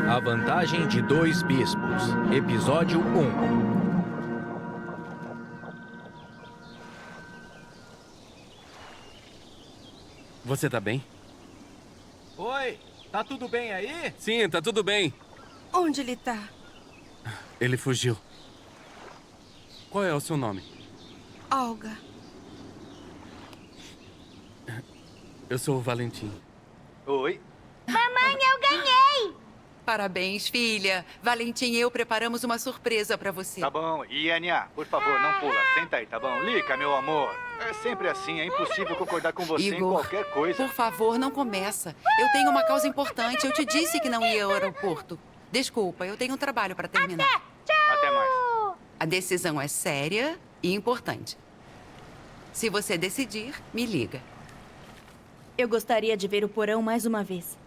A Vantagem de Dois Bispos, Episódio 1. Você tá bem? Oi, tá tudo bem aí? Sim, tá tudo bem. Onde ele tá? Ele fugiu. Qual é o seu nome? Olga. Eu sou o Valentim. Oi. Mamãe, eu ganhei! Parabéns, filha. Valentim e eu preparamos uma surpresa pra você. Tá bom. Ienia, por favor, não pula. Senta aí, tá bom? Lica, meu amor. É sempre assim, é impossível concordar com você em Igor, qualquer coisa. por favor, não começa. Eu tenho uma causa importante. Eu te disse que não ia ao aeroporto. Desculpa, eu tenho um trabalho pra terminar. Até mais. A decisão é séria e importante. Se você decidir, me liga. Eu gostaria de ver o porão mais uma vez.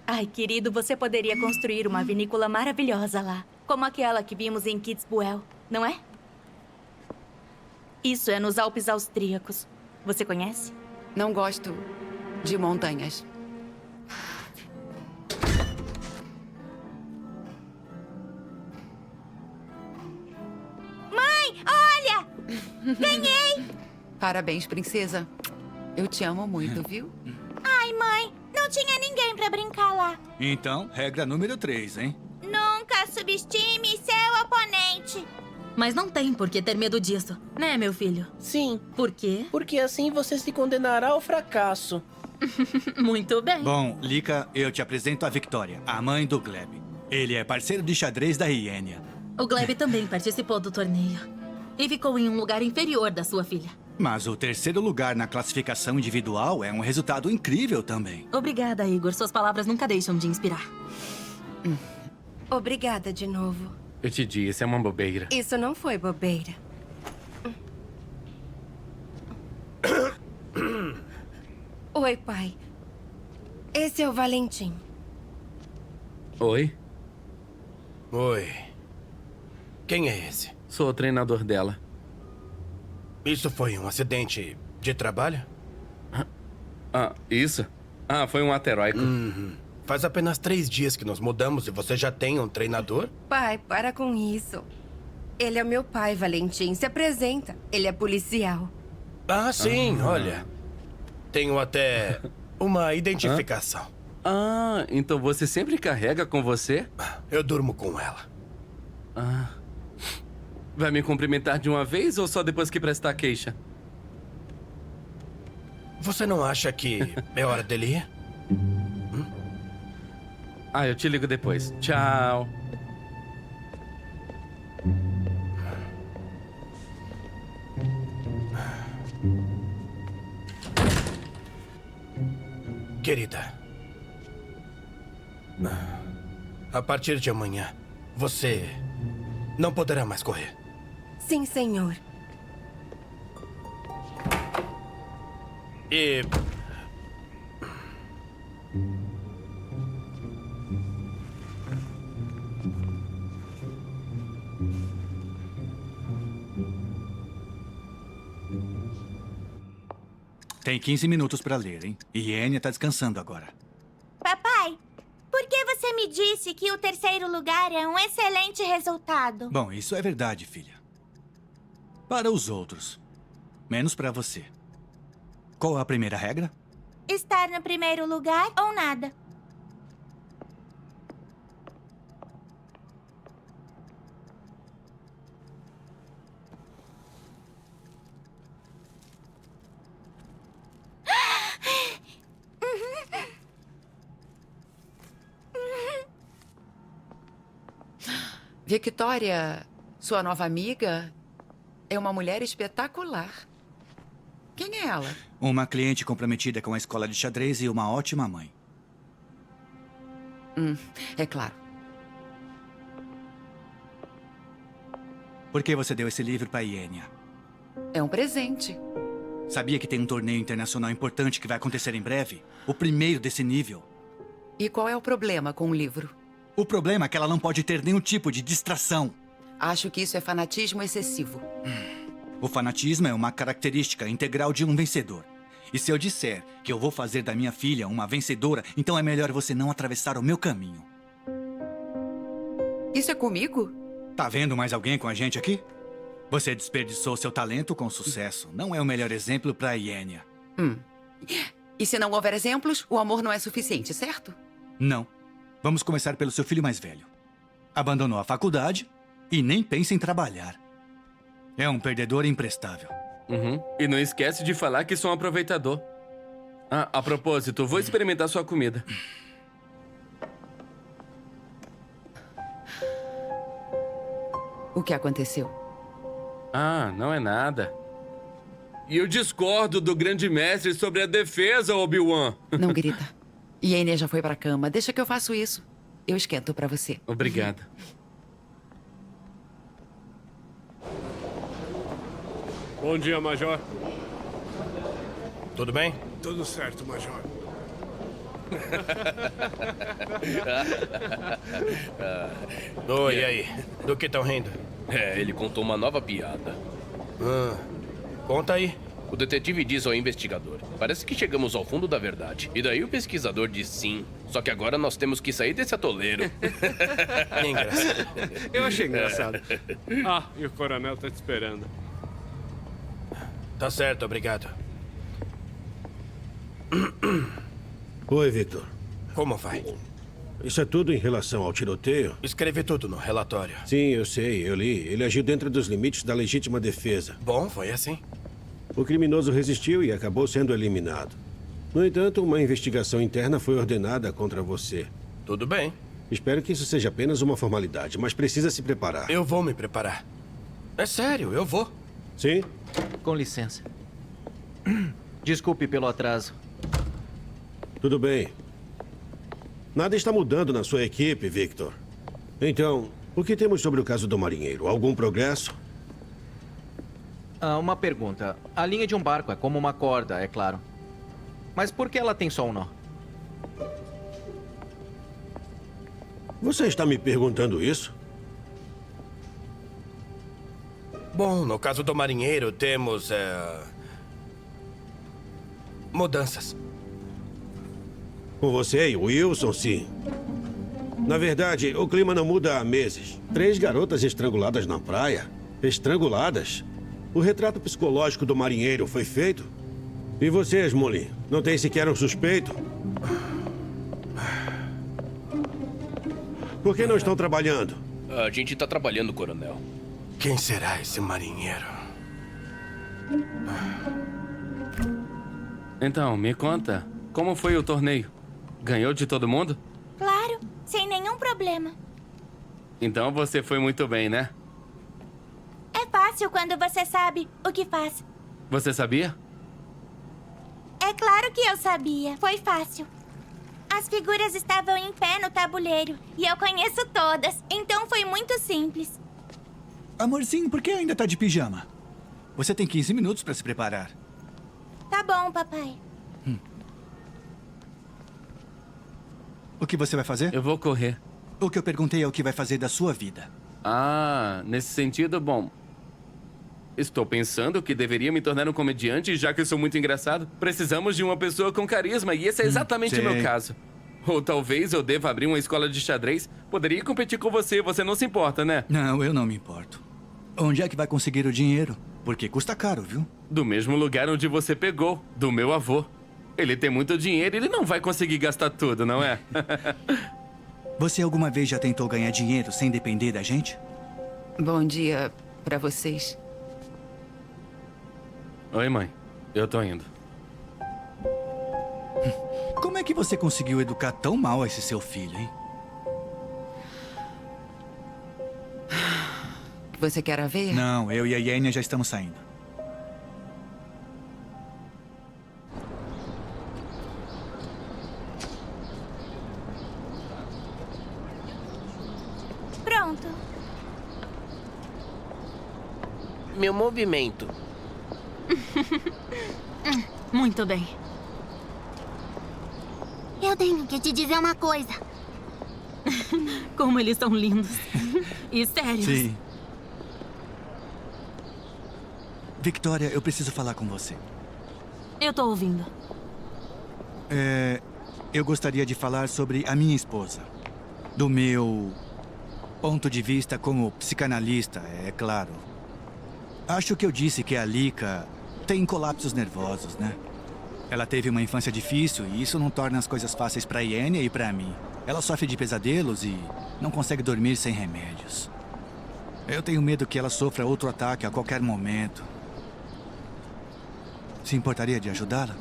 Ai, querido, você poderia construir uma vinícola maravilhosa lá. Como aquela que vimos em Kitzbühel, não é? Isso é nos Alpes Austríacos. Você conhece? Não gosto de montanhas. Mãe, olha! Ganhei! Parabéns, princesa. Eu te amo muito, viu? Ai, mãe, não tinha ninguém pra brincar lá. Então, regra número 3, hein? Nunca subestime seu oponente. Mas não tem por que ter medo disso, né, meu filho? Sim, Por quê? porque assim você se condenará ao fracasso. Muito bem. Bom, Lika, eu te apresento a Victoria, a mãe do Gleb. Ele é parceiro de xadrez da Ienia. O Gleb também participou do torneio. E ficou em um lugar inferior da sua filha. Mas o terceiro lugar na classificação individual é um resultado incrível também. Obrigada, Igor. Suas palavras nunca deixam de inspirar. Obrigada de novo. Eu te disse, é uma bobeira. Isso não foi bobeira. Oi, pai. Esse é o Valentim. Oi? Oi. Quem é esse? Sou o treinador dela. Isso foi um acidente de trabalho? Ah, isso? Ah, foi um ateróico. Faz apenas 3 dias que nos mudamos e você já tem um treinador? Pai, para com isso. Ele é meu pai, Valentim. Se apresenta. Ele é policial. Ah, sim, olha. Tenho até uma identificação. Ah, então você sempre carrega com você? Eu durmo com ela. Ah. Vai me cumprimentar de uma vez ou só depois que prestar queixa? Você não acha que é hora dele ir? Ah, eu te ligo depois. Tchau. Querida, a partir de amanhã, você não poderá mais correr. Sim, senhor. E... Tem 15 minutos pra ler, hein? E Ienia tá descansando agora. Papai, por que você me disse que o terceiro lugar é um excelente resultado? Bom, isso é verdade, filha. Para os outros. Menos pra você. Qual a primeira regra? Estar no primeiro lugar ou nada? Victoria, sua nova amiga, é uma mulher espetacular. Quem é ela? Uma cliente comprometida com a escola de xadrez e uma ótima mãe. É claro. Por que você deu esse livro pra Ienia? É um presente. Sabia que tem um torneio internacional importante que vai acontecer em breve? O primeiro desse nível. E qual é o problema com o livro? O problema é que ela não pode ter nenhum tipo de distração. Acho que isso é fanatismo excessivo. O fanatismo é uma característica integral de um vencedor. E se eu disser que eu vou fazer da minha filha uma vencedora, então é melhor você não atravessar o meu caminho. Isso é comigo? Tá vendo mais alguém com a gente aqui? Você desperdiçou seu talento com sucesso. Não é o melhor exemplo pra Ienia. E se não houver exemplos, o amor não é suficiente, certo? Não. Vamos começar pelo seu filho mais velho. Abandonou a faculdade e nem pensa em trabalhar. É um perdedor imprestável. E não esquece de falar que sou um aproveitador. Ah, a propósito, vou experimentar sua comida. O que aconteceu? Ah, não é nada. E eu discordo do grande mestre sobre a defesa, Obi-Wan. Não grita. Ienia já foi pra cama. Deixa que eu faço isso. Eu esquento pra você. Obrigado. Bom dia, Major. Tudo bem? Tudo certo, Major. Oi, e aí? Do que estão rindo? Ele contou uma nova piada. Conta aí. O detetive diz ao investigador: parece que chegamos ao fundo da verdade. E daí o pesquisador diz sim. Só que agora nós temos que sair desse atoleiro. Que engraçado. Eu achei engraçado. Ah, e o coronel tá te esperando. Tá certo, obrigado. Oi, Victor. Como vai? Isso é tudo em relação ao tiroteio? Escrevi tudo no relatório. Sim, eu sei, eu li. Ele agiu dentro dos limites da legítima defesa. Bom, foi assim. O criminoso resistiu e acabou sendo eliminado. No entanto, uma investigação interna foi ordenada contra você. Tudo bem. Espero que isso seja apenas uma formalidade, mas precisa se preparar. Eu vou me preparar. É sério, eu vou. Sim? Com licença. Desculpe pelo atraso. Tudo bem. Nada está mudando na sua equipe, Victor. Então, o que temos sobre o caso do marinheiro? Algum progresso? Uma pergunta. A linha de um barco é como uma corda, é claro. Mas por que ela tem só um nó? Você está me perguntando isso? Bom, no caso do marinheiro, temos... mudanças. Com você e o Wilson, sim. Na verdade, o clima não muda há meses. 3 garotas estranguladas na praia. Estranguladas? O retrato psicológico do marinheiro foi feito? E vocês, Molly? Não tem sequer um suspeito? Por que não estão trabalhando? A gente tá trabalhando, coronel. Quem será esse marinheiro? Então, me conta. Como foi o torneio? Ganhou de todo mundo? Claro, sem nenhum problema. Então você foi muito bem, né? É fácil quando você sabe o que faz. Você sabia? É claro que eu sabia. Foi fácil. As figuras estavam em pé no tabuleiro. E eu conheço todas. Então foi muito simples. Amorzinho, por que ainda tá de pijama? Você tem 15 minutos para se preparar. Tá bom, papai. O que você vai fazer? Eu vou correr. O que eu perguntei é o que vai fazer da sua vida. Ah, nesse sentido, bom... Estou pensando que deveria me tornar um comediante, já que eu sou muito engraçado. Precisamos de uma pessoa com carisma, e esse é exatamente o meu caso. Ou talvez eu deva abrir uma escola de xadrez. Poderia competir com você, você não se importa, né? Não, eu não me importo. Onde é que vai conseguir o dinheiro? Porque custa caro, viu? Do mesmo lugar onde você pegou, do meu avô. Ele tem muito dinheiro e ele não vai conseguir gastar tudo, não é? Você alguma vez já tentou ganhar dinheiro sem depender da gente? Bom dia pra vocês. Oi, mãe. Eu tô indo. Como é que você conseguiu educar tão mal esse seu filho, hein? Você quer aveia? Não, eu e a Ienia já estamos saindo. Pronto. Meu movimento. Muito bem. Eu tenho que te dizer uma coisa. Como eles são lindos. E sérios. Sim. Victoria, eu preciso falar com você. Eu tô ouvindo. Eu gostaria de falar sobre a minha esposa. Do meu ponto de vista como psicanalista, é claro. Acho que eu disse que a Lika tem colapsos nervosos, né? Ela teve uma infância difícil e isso não torna as coisas fáceis pra Yenia e pra mim. Ela sofre de pesadelos e não consegue dormir sem remédios. Eu tenho medo que ela sofra outro ataque a qualquer momento. Se importaria de ajudá-la?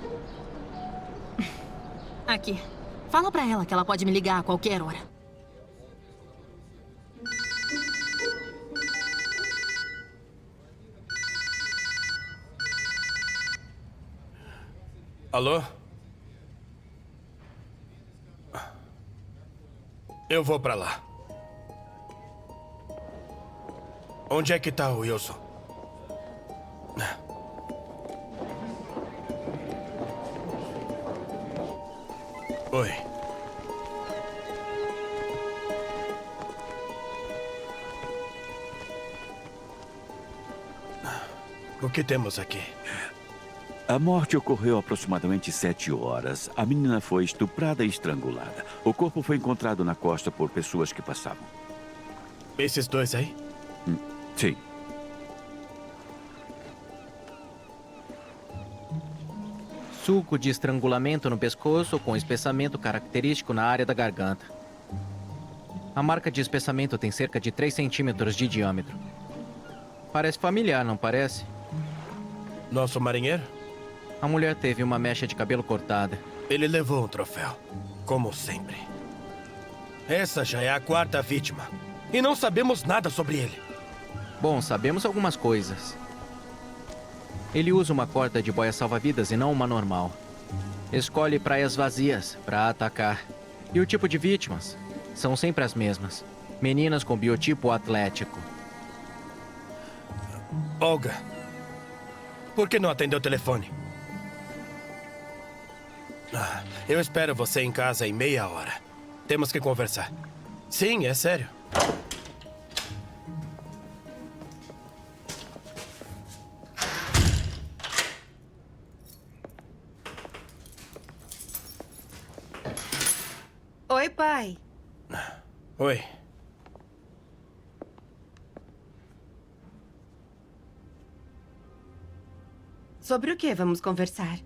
Aqui. Fala pra ela que ela pode me ligar a qualquer hora. Alô? Eu vou pra lá. Onde é que tá o Wilson? Oi. O que temos aqui? A morte ocorreu aproximadamente 7 horas. A menina foi estuprada e estrangulada. O corpo foi encontrado na costa por pessoas que passavam. Esses dois aí? Sim. Suco de estrangulamento no pescoço com espessamento característico na área da garganta. A marca de espessamento tem cerca de 3 centímetros de diâmetro. Parece familiar, não parece? Nosso marinheiro? A mulher teve uma mecha de cabelo cortada. Ele levou um troféu, como sempre. Essa já é a 4ª vítima. E não sabemos nada sobre ele. Bom, sabemos algumas coisas. Ele usa uma corda de boia salva-vidas e não uma normal. Escolhe praias vazias para atacar. E o tipo de vítimas são sempre as mesmas. Meninas com biotipo atlético. Olga, por que não atendeu o telefone? Eu espero você em casa em meia hora. Temos que conversar. Sim, é sério. Oi, pai. Oi. Sobre o que vamos conversar?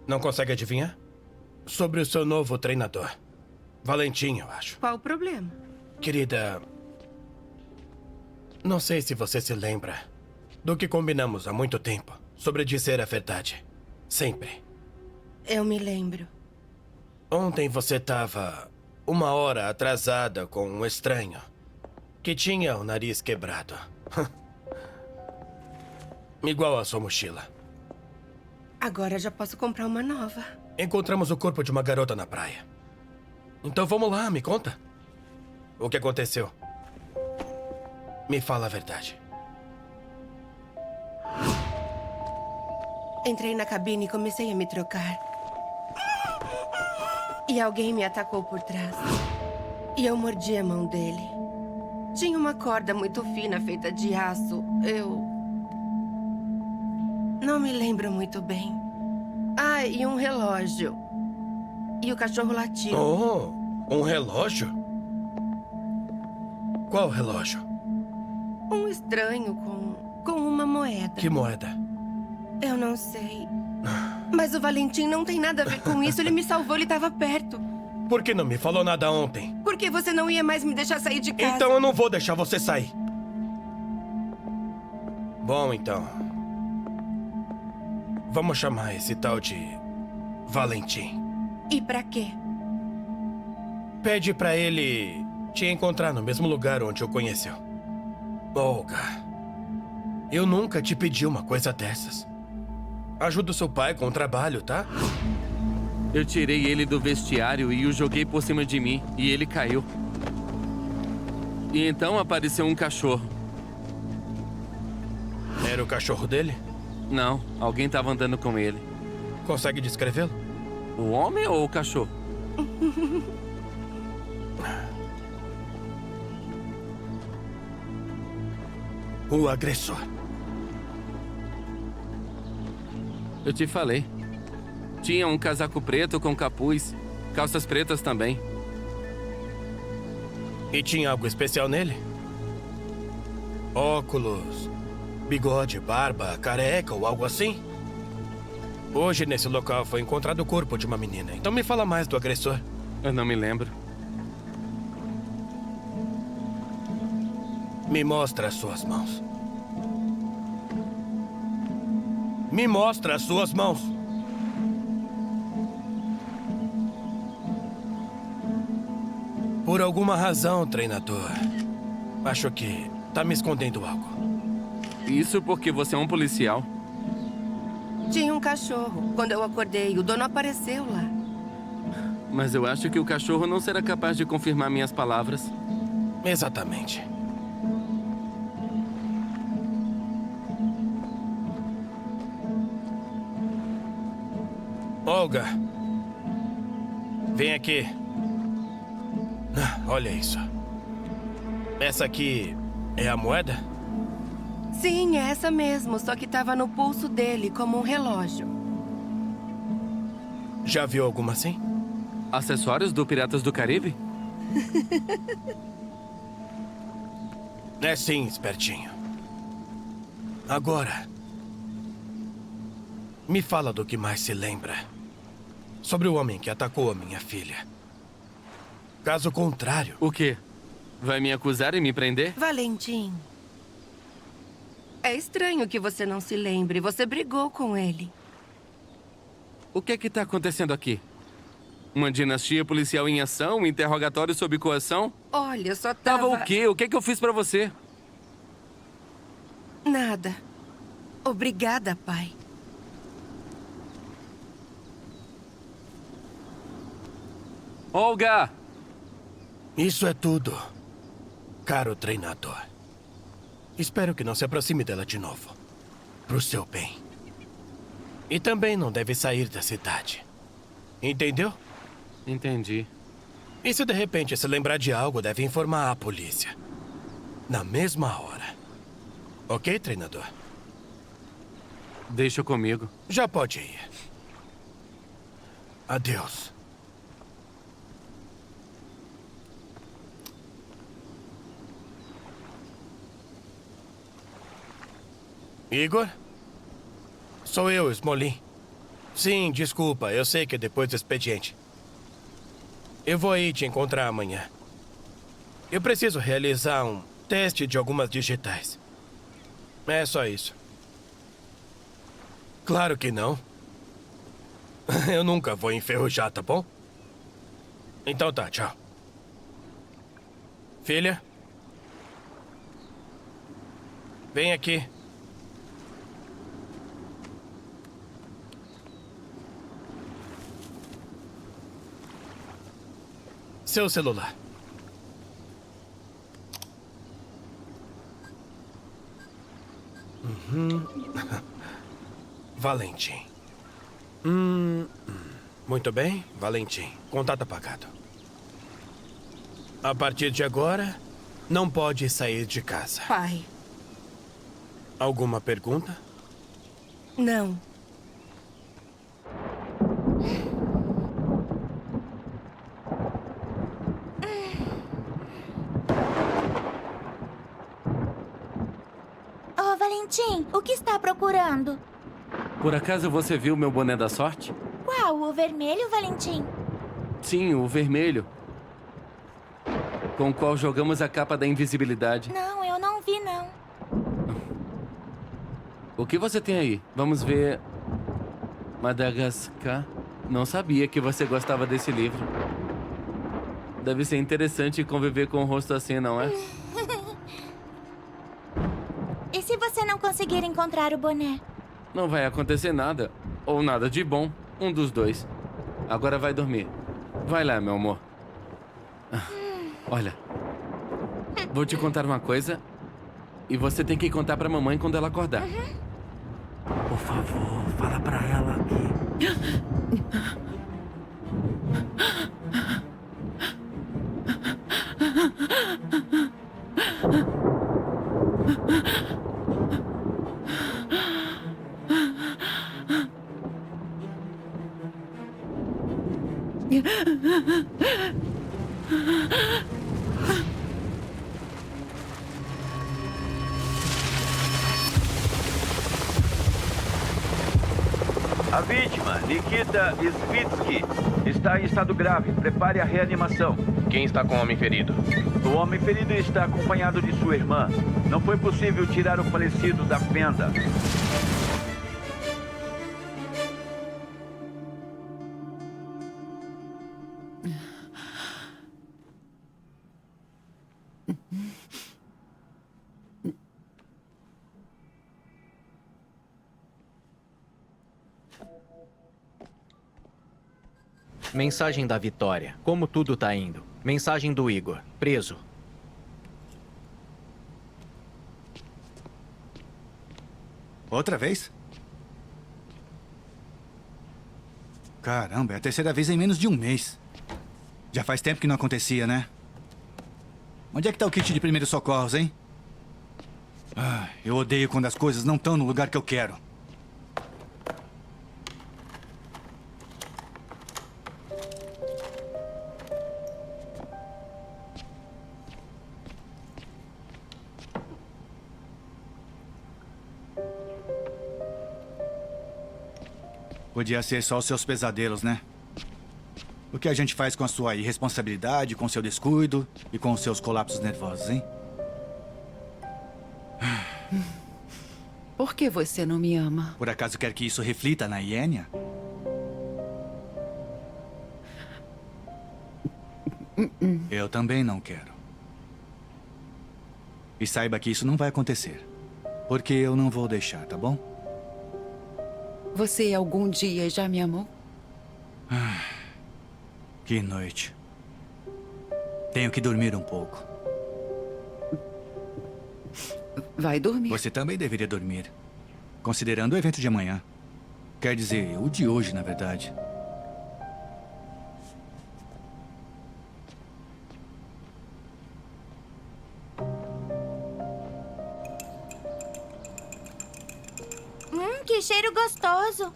Não consegue adivinhar? Sobre o seu novo treinador. Valentim, eu acho. Qual o problema? Querida, não sei se você se lembra do que combinamos há muito tempo sobre dizer a verdade. Sempre. Eu me lembro. Ontem você estava 1 hora atrasada com um estranho que tinha o nariz quebrado. Igual a sua mochila. Agora já posso comprar uma nova. Encontramos o corpo de uma garota na praia. Então vamos lá, me conta. O que aconteceu? Me fala a verdade. Entrei na cabine e comecei a me trocar. E alguém me atacou por trás. E eu mordi a mão dele. Tinha uma corda muito fina feita de aço. Eu não me lembro muito bem. Ah, e um relógio. E o cachorro latiu. Oh, um relógio? Qual relógio? Um estranho com uma moeda. Que moeda? Eu não sei. Mas o Valentim não tem nada a ver com isso. Ele me salvou, ele estava perto. Por que não me falou nada ontem? Porque você não ia mais me deixar sair de casa. Então eu não vou deixar você sair. Bom, então. Vamos chamar esse tal de Valentim. E pra quê? Pede pra ele te encontrar no mesmo lugar onde o conheceu. Olga, eu nunca te pedi uma coisa dessas. Ajuda o seu pai com o trabalho, tá? Eu tirei ele do vestiário e o joguei por cima de mim, e ele caiu. E então apareceu um cachorro. Era o cachorro dele? Não, alguém estava andando com ele. Consegue descrevê-lo? O homem ou o cachorro? O agressor. Eu te falei. Tinha um casaco preto com capuz, calças pretas também. E tinha algo especial nele? Óculos, bigode, barba, careca ou algo assim? Hoje, nesse local, foi encontrado o corpo de uma menina. Então me fala mais do agressor. Eu não me lembro. Me mostra as suas mãos. Me mostra as suas mãos. Por alguma razão, treinador, acho que tá me escondendo algo. Isso porque você é um policial. Tinha um cachorro. Quando eu acordei, o dono apareceu lá. Mas eu acho que o cachorro não será capaz de confirmar minhas palavras. Exatamente. Olga, vem aqui. Olha isso. Essa aqui é a moeda? Sim, é essa mesmo, só que estava no pulso dele, como um relógio. Já viu alguma assim? Acessórios do Piratas do Caribe? É sim, espertinho. Agora, me fala do que mais se lembra. Sobre o homem que atacou a minha filha. Caso contrário... O quê? Vai me acusar e me prender? Valentim. É estranho que você não se lembre. Você brigou com ele. O que é que tá acontecendo aqui? Uma dinastia policial em ação? Um interrogatório sob coação? Olha, eu só Tava o quê? O que é que eu fiz pra você? Nada. Obrigada, pai. Olga! Isso é tudo, caro treinador. Espero que não se aproxime dela de novo. Pro seu bem. E também não deve sair da cidade. Entendeu? Entendi. E se de repente se lembrar de algo, deve informar a polícia. Na mesma hora. Ok, treinador? Deixa comigo. Já pode ir. Adeus. Igor? Sou eu, Smolin. Sim, desculpa. Eu sei que é depois do expediente. Eu vou aí te encontrar amanhã. Eu preciso realizar um teste de algumas digitais. É só isso. Claro que não. Eu nunca vou enferrujar, tá bom? Então tá, tchau. Filha? Vem aqui. Seu celular. Valentim. Muito bem, Valentim. Contato apagado. A partir de agora, não pode sair de casa. Pai. Alguma pergunta? Não. Oh, Valentim, o que está procurando? Por acaso você viu meu boné da sorte? Qual? O vermelho, Valentim? Sim, o vermelho. Com o qual jogamos a capa da invisibilidade. Não, eu não vi, não. O que você tem aí? Vamos ver... Madagascar. Não sabia que você gostava desse livro. Deve ser interessante conviver com um rosto assim, não é? E se você não conseguir encontrar o boné? Não vai acontecer nada. Ou nada de bom. Um dos dois. Agora vai dormir. Vai lá, meu amor. Olha. Vou te contar uma coisa. E você tem que contar pra mamãe quando ela acordar. Por Por favor, fala pra ela que... A vítima, Nikita Svitsky, está em estado grave. Prepare a reanimação. Quem está com o homem ferido? O homem ferido está acompanhado de sua irmã. Não foi possível tirar o falecido da fenda. Mensagem da Vitória. Como tudo tá indo? Mensagem do Igor. Preso. Outra vez? Caramba, é a terceira vez em menos de um mês. Já faz tempo que não acontecia, né? Onde é que tá o kit de primeiros socorros, hein? Ah, eu odeio quando as coisas não estão no lugar que eu quero. Podia ser só os seus pesadelos, né? O que a gente faz com a sua irresponsabilidade, com seu descuido e com os seus colapsos nervosos, hein? Por que você não me ama? Por acaso quer que isso reflita na Iênia? Eu também não quero. E saiba que isso não vai acontecer. Porque eu não vou deixar, tá bom? Você algum dia já me amou? Que noite. Tenho que dormir um pouco. Vai dormir. Você também deveria dormir. Considerando o evento de amanhã. Quer dizer, o de hoje, na verdade. Que cheiro gostoso.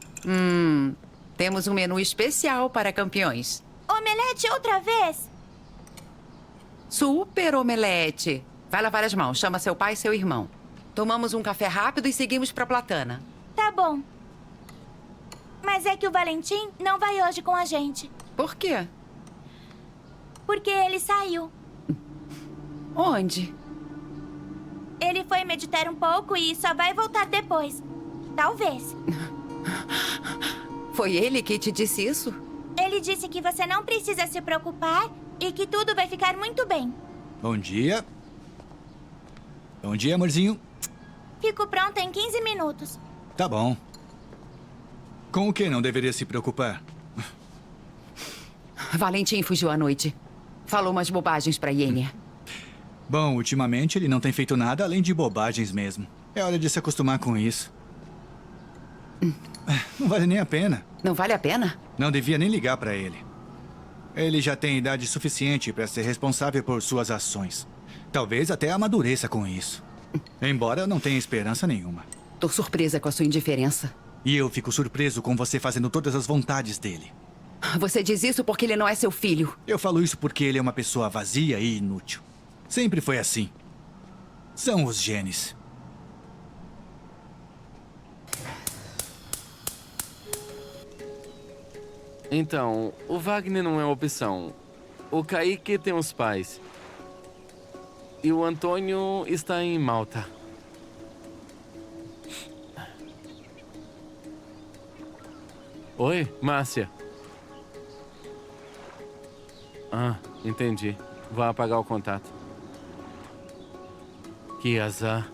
Temos um menu especial para campeões. Omelete outra vez? Super omelete. Vai lavar as mãos, chama seu pai e seu irmão. Tomamos um café rápido e seguimos para Platana. Tá bom. Mas é que o Valentim não vai hoje com a gente. Por quê? Porque ele saiu. Onde? Ele foi meditar um pouco e só vai voltar depois. Talvez. Foi ele que te disse isso? Ele disse que você não precisa se preocupar e que tudo vai ficar muito bem. Bom dia. Bom dia, amorzinho. Fico pronta em 15 minutos. Tá bom. Com o que não deveria se preocupar? Valentim fugiu à noite. Falou umas bobagens pra Iênia. Bom, ultimamente ele não tem feito nada além de bobagens mesmo. É hora de se acostumar com isso. Não vale nem a pena. Não vale a pena? Não devia nem ligar pra ele. Ele já tem idade suficiente pra ser responsável por suas ações. Talvez até amadureça com isso. Embora eu não tenha esperança nenhuma. Tô surpresa com a sua indiferença. E eu fico surpreso com você fazendo todas as vontades dele. Você diz isso porque ele não é seu filho. Eu falo isso porque ele é uma pessoa vazia e inútil. Sempre foi assim. São os genes. Então, o Wagner não é uma opção. O Kaique tem os pais. E o Antônio está em Malta. Oi, Márcia. Ah, entendi. Vou apagar o contato. Que azar.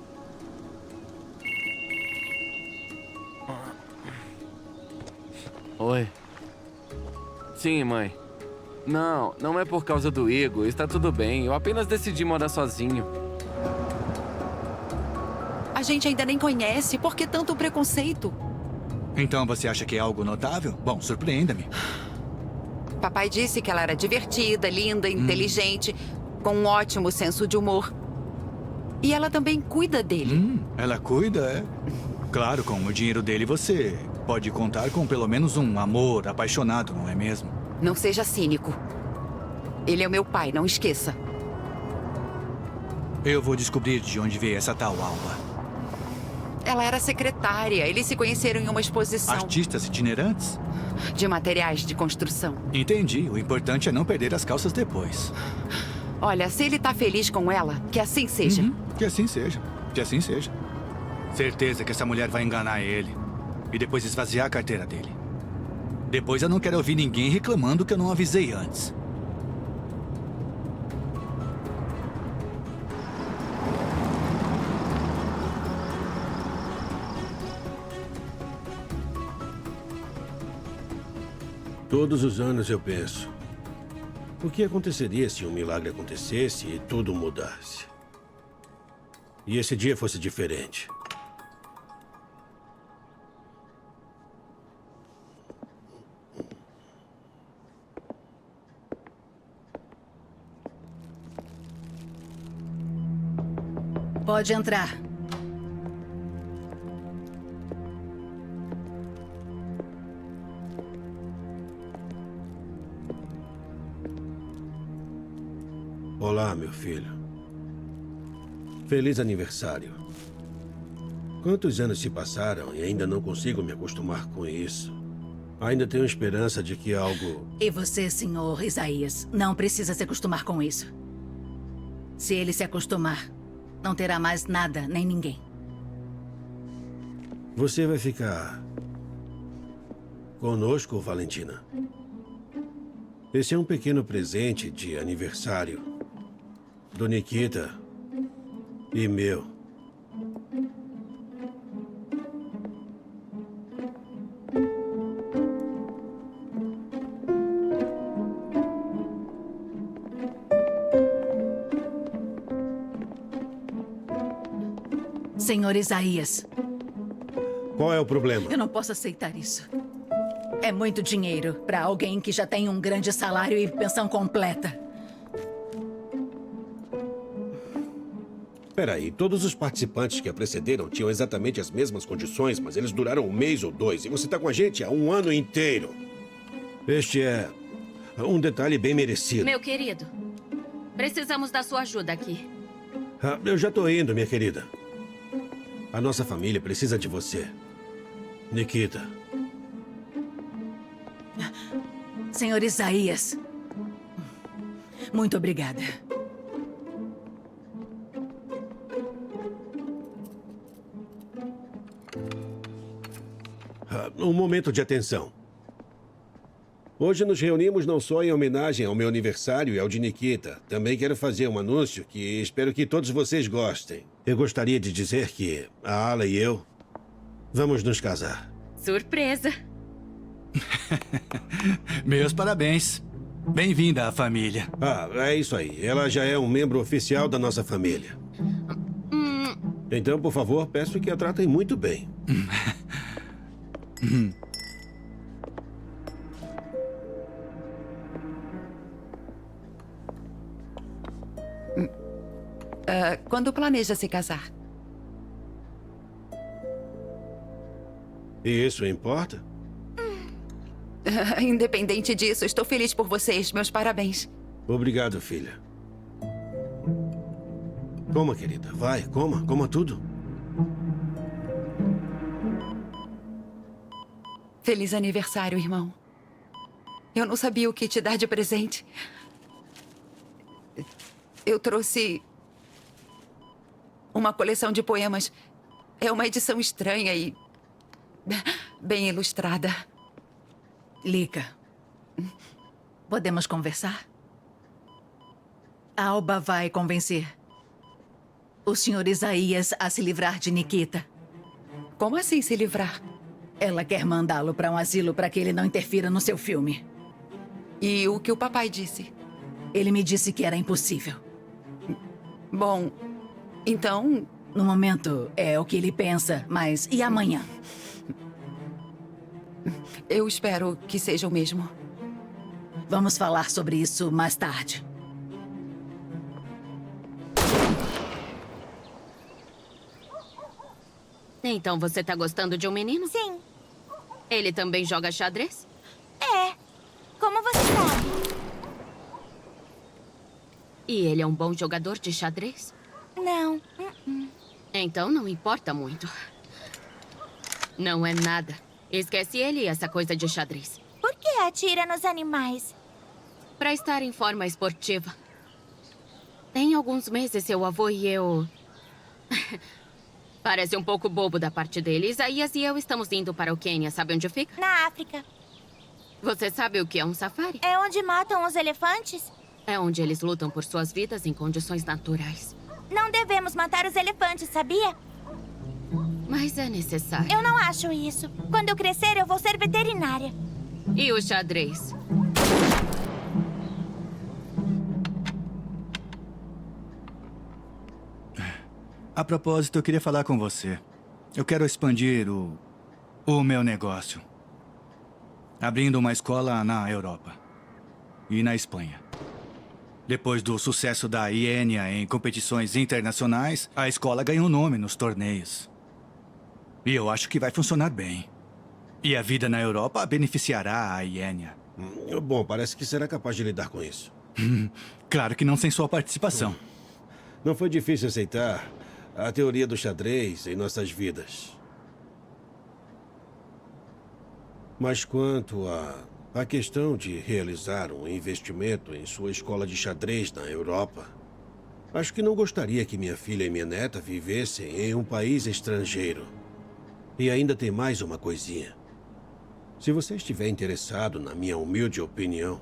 Oi. Sim, mãe. Não é por causa do Igor. Está tudo bem. Eu apenas decidi morar sozinho. A gente ainda nem conhece. Por que tanto preconceito? Então você acha que é algo notável? Bom, surpreenda-me. Papai disse que ela era divertida, linda, inteligente, com um ótimo senso de humor. E ela também cuida dele. Ela cuida, é? Claro, com o dinheiro dele você pode contar com pelo menos um amor apaixonado, não é mesmo? Não seja cínico. Ele é o meu pai, não esqueça. Eu vou descobrir de onde veio essa tal Alba. Ela era secretária. Eles se conheceram em uma exposição. Artistas itinerantes? De materiais de construção. Entendi. O importante é não perder as calças depois. Olha, se ele tá feliz com ela, que assim seja. Que assim seja. Que assim seja. Certeza que essa mulher vai enganar ele. E depois esvaziar a carteira dele. Depois eu não quero ouvir ninguém reclamando que eu não avisei antes. Todos os anos eu penso: o que aconteceria se um milagre acontecesse e tudo mudasse? E esse dia fosse diferente. Pode entrar. Olá, meu filho. Feliz aniversário. Quantos anos se passaram e ainda não consigo me acostumar com isso? Ainda tenho esperança de que algo... E você, senhor Isaías, não precisa se acostumar com isso. Se ele se acostumar, não terá mais nada nem ninguém. Você vai ficar conosco, Valentina? Esse é um pequeno presente de aniversário do Nikita e meu. Senhor Isaías. Qual é o problema? Eu não posso aceitar isso. É muito dinheiro para alguém que já tem um grande salário e pensão completa. Peraí, todos os participantes que a precederam tinham exatamente as mesmas condições, mas eles duraram um mês ou dois. E você está com a gente há um ano inteiro. Este é um detalhe bem merecido. Meu querido, precisamos da sua ajuda aqui. Eu já tô indo, minha querida. A nossa família precisa de você. Nikita. Senhor Isaías. Muito obrigada. Um momento de atenção. Hoje nos reunimos não só em homenagem ao meu aniversário e ao de Nikita. Também quero fazer um anúncio que espero que todos vocês gostem. Eu gostaria de dizer que a Ala e eu vamos nos casar. Surpresa! Meus parabéns. Bem-vinda à família. É isso aí. Ela já é um membro oficial da nossa família. Então, por favor, peço que a tratem muito bem. Quando planeja se casar? E isso importa? Independente disso, estou feliz por vocês. Meus parabéns. Obrigado, filha. Coma, querida. Vai, coma. Coma tudo. Feliz aniversário, irmão. Eu não sabia o que te dar de presente. Eu trouxe uma coleção de poemas. É uma edição estranha e bem ilustrada. Lika, podemos conversar? A Alba vai convencer o senhor Isaías a se livrar de Nikita. Como assim se livrar? Ela quer mandá-lo para um asilo para que ele não interfira no seu filme. E o que o papai disse? Ele me disse que era impossível. Bom, então... No momento, é o que ele pensa, mas e amanhã? Eu espero que seja o mesmo. Vamos falar sobre isso mais tarde. Então você tá gostando de um menino? Sim. Ele também joga xadrez? É. Como você sabe? E ele é um bom jogador de xadrez? Não. Então não importa muito. Não é nada. Esquece ele e essa coisa de xadrez. Por que atira nos animais? Pra estar em forma esportiva. Tem alguns meses, seu avô e eu... Parece um pouco bobo da parte dele. Isaías e eu estamos indo para o Quênia. Sabe onde fica? Na África. Você sabe o que é um safari? É onde matam os elefantes? É onde eles lutam por suas vidas em condições naturais. Não devemos matar os elefantes, sabia? Mas é necessário. Eu não acho isso. Quando eu crescer, eu vou ser veterinária. E o xadrez? A propósito, eu queria falar com você. Eu quero expandir o meu negócio. Abrindo uma escola na Europa. E na Espanha. Depois do sucesso da Iênia em competições internacionais, a escola ganhou nome nos torneios. E eu acho que vai funcionar bem. E a vida na Europa beneficiará a Iênia. Bom, parece que será capaz de lidar com isso. Claro que não sem sua participação. Não foi difícil aceitar a teoria do xadrez em nossas vidas. Mas quanto à questão de realizar um investimento em sua escola de xadrez na Europa, acho que não gostaria que minha filha e minha neta vivessem em um país estrangeiro. E ainda tem mais uma coisinha. Se você estiver interessado na minha humilde opinião,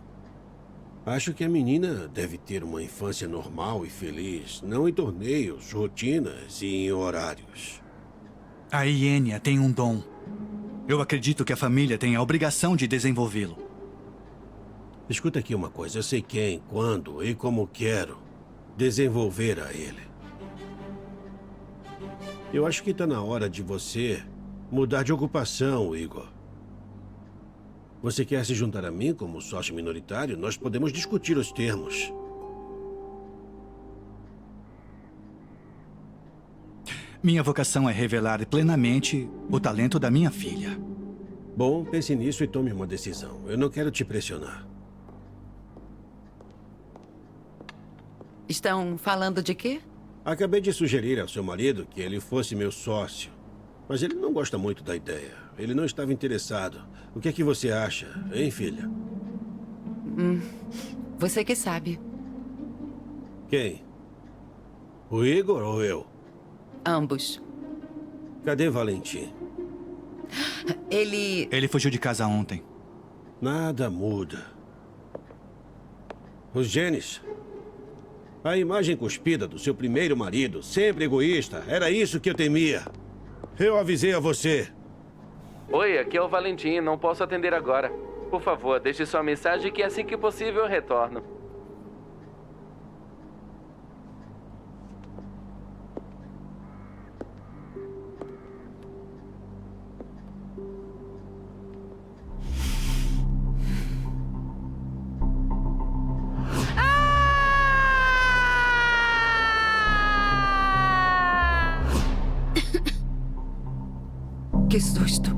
acho que a menina deve ter uma infância normal e feliz, não em torneios, rotinas e em horários. A Iênia tem um dom. Eu acredito que a família tem a obrigação de desenvolvê-lo. Escuta aqui uma coisa. Eu sei quem, quando e como quero desenvolver a ele. Eu acho que está na hora de você mudar de ocupação, Igor. Você quer se juntar a mim como sócio minoritário? Nós podemos discutir os termos. Minha vocação é revelar plenamente o talento da minha filha. Bom, pense nisso e tome uma decisão. Eu não quero te pressionar. Estão falando de quê? Acabei de sugerir ao seu marido que ele fosse meu sócio. Mas ele não gosta muito da ideia. Ele não estava interessado. O que é que você acha, hein, filha? Você que sabe. Quem? O Igor ou eu? Ambos. Cadê Valentim? Ele fugiu de casa ontem. Nada muda. Os genes. A imagem cuspida do seu primeiro marido, sempre egoísta. Era isso que eu temia. Eu avisei a você. Oi, aqui é o Valentim. Não posso atender agora. Por favor, deixe sua mensagem que assim que possível eu retorno. Que susto.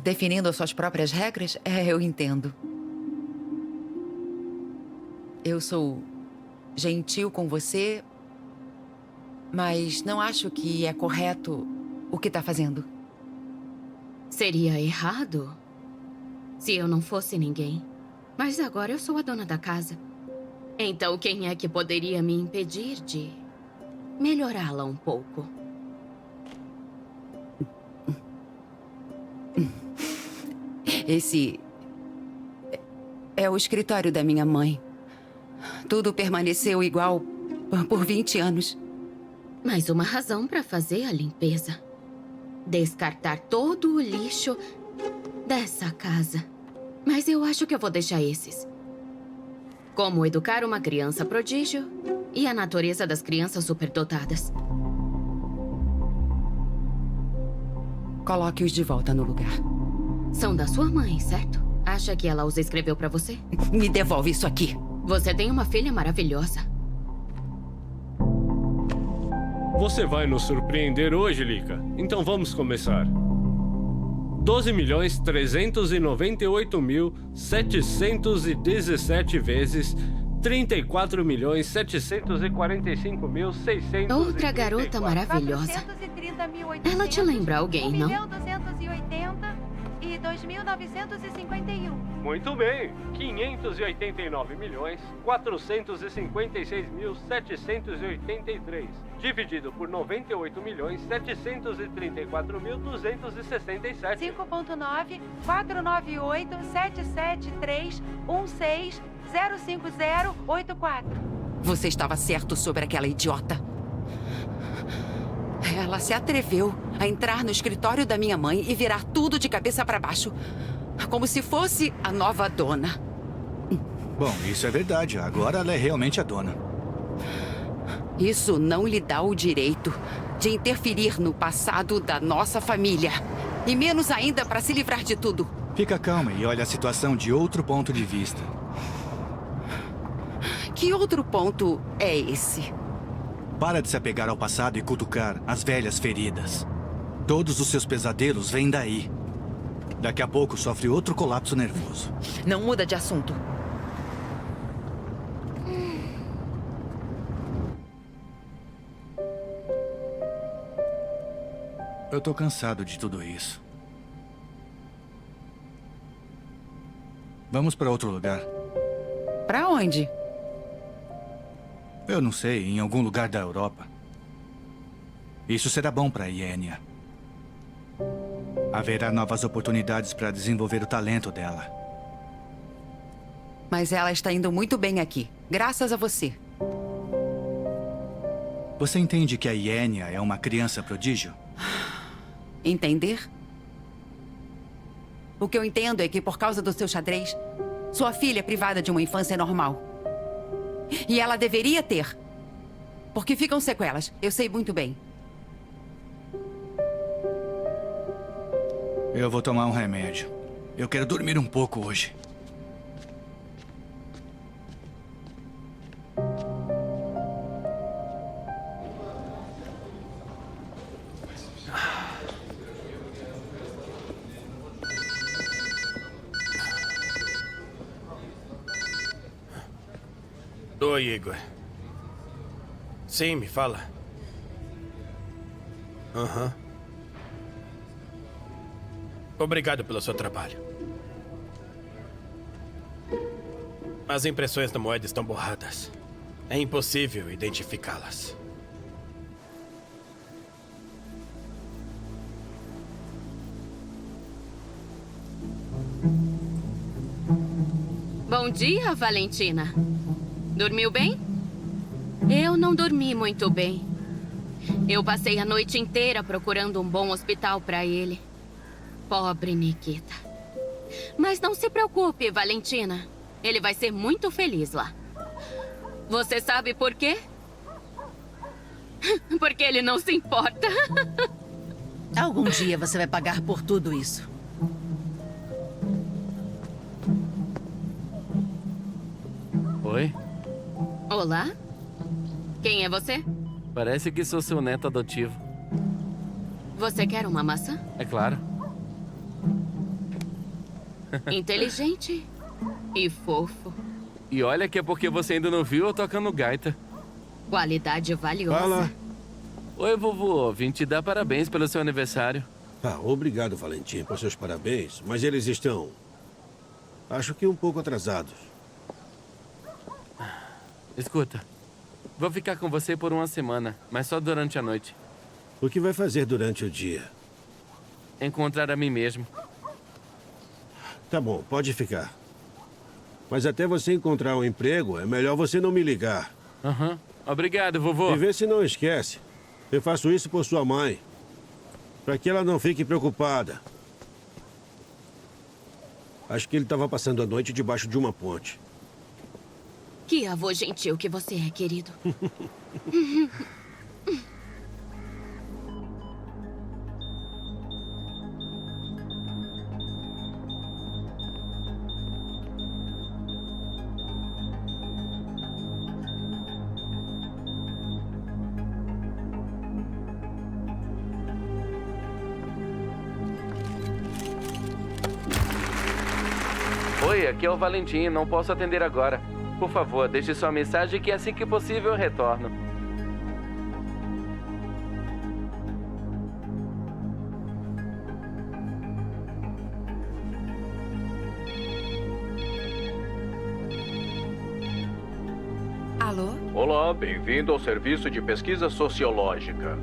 Definindo suas próprias regras? Eu entendo. Eu sou gentil com você, mas não acho que é correto o que está fazendo. Seria errado se eu não fosse ninguém. Mas agora eu sou a dona da casa. Então quem é que poderia me impedir de melhorá-la um pouco? Esse é o escritório da minha mãe. Tudo permaneceu igual por 20 anos. Mais uma razão para fazer a limpeza. Descartar todo o lixo dessa casa. Mas eu acho que eu vou deixar esses. Como educar uma criança prodígio e a natureza das crianças superdotadas. Coloque-os de volta no lugar. São da sua mãe, certo? Acha que ela os escreveu pra você? Me devolve isso aqui. Você tem uma filha maravilhosa. Você vai nos surpreender hoje, Lika. Então vamos começar. 12.398.717 vezes 34.745.600. Outra garota maravilhosa. Ela te lembra alguém, não? 1.280 e 2.951. Muito bem. 589.456.783. Dividido por 98.734.267. 5.9 498 773 16 05084. Você estava certo sobre aquela idiota. Ela se atreveu a entrar no escritório da minha mãe e virar tudo de cabeça para baixo. Como se fosse a nova dona. Bom, isso é verdade. Agora ela é realmente a dona. Isso não lhe dá o direito de interferir no passado da nossa família. E menos ainda para se livrar de tudo. Fica calma e olha a situação de outro ponto de vista. Que outro ponto é esse? Para de se apegar ao passado e cutucar as velhas feridas. Todos os seus pesadelos vêm daí. Daqui a pouco sofre outro colapso nervoso. Não muda de assunto. Eu tô cansado de tudo isso. Vamos para outro lugar. Para onde? Eu não sei, em algum lugar da Europa. Isso será bom para Ienia. Haverá novas oportunidades para desenvolver o talento dela. Mas ela está indo muito bem aqui, graças a você. Você entende que a Ienia é uma criança prodígio? Entender? O que eu entendo é que, por causa do seu xadrez, sua filha é privada de uma infância normal. E ela deveria ter. Porque ficam sequelas, eu sei muito bem. Eu vou tomar um remédio. Eu quero dormir um pouco hoje. Oi, Igor. Sim, me fala. Aham. Obrigado pelo seu trabalho. As impressões da moeda estão borradas. É impossível identificá-las. Bom dia, Valentina. Dormiu bem? Eu não dormi muito bem. Eu passei a noite inteira procurando um bom hospital para ele. Pobre Nikita. Mas não se preocupe, Valentina. Ele vai ser muito feliz lá. Você sabe por quê? Porque ele não se importa. Algum dia você vai pagar por tudo isso. Oi? Olá? Quem é você? Parece que sou seu neto adotivo. Você quer uma maçã? É claro. Inteligente e fofo. E olha que é porque você ainda não viu eu tocando gaita. Qualidade valiosa. Fala. Oi, vovô. Vim te dar parabéns pelo seu aniversário. Ah, obrigado, Valentim, por seus parabéns. Mas eles estão... acho que um pouco atrasados. Escuta, vou ficar com você por uma semana, mas só durante a noite. O que vai fazer durante o dia? Encontrar a mim mesmo. Tá bom, pode ficar. Mas até você encontrar um emprego, é melhor você não me ligar. Aham. Obrigado, vovô. E vê se não esquece. Eu faço isso por sua mãe. Para que ela não fique preocupada. Acho que ele estava passando a noite debaixo de uma ponte. Que avô gentil que você é, querido. Oi, aqui é o Valentim. Não posso atender agora. Por favor, deixe sua mensagem que assim que possível eu retorno. Alô? Olá, bem-vindo ao serviço de pesquisa sociológica.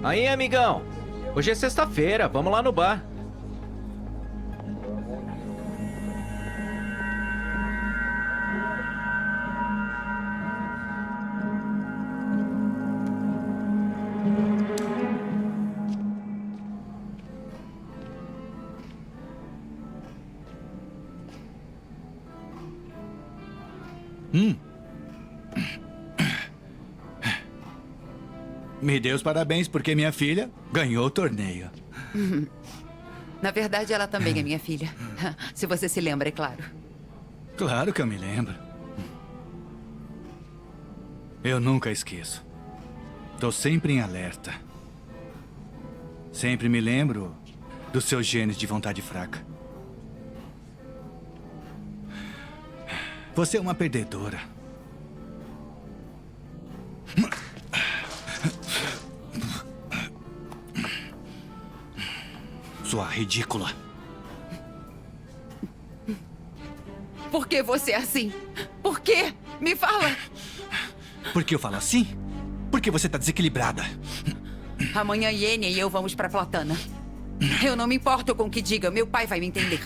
Aí, amigão. Hoje é sexta-feira, vamos lá no bar. Me dê os parabéns porque minha filha ganhou o torneio. Na verdade, ela também é minha filha. Se você se lembra, é claro. Claro que eu me lembro. Eu nunca esqueço. Tô sempre em alerta. Sempre me lembro dos seus genes de vontade fraca. Você é uma perdedora. Sua ridícula. Por que você é assim? Por quê? Me fala! Por que eu falo assim? Porque você tá desequilibrada. Amanhã Yenia e eu vamos pra Platana. Eu não me importo com o que diga. Meu pai vai me entender.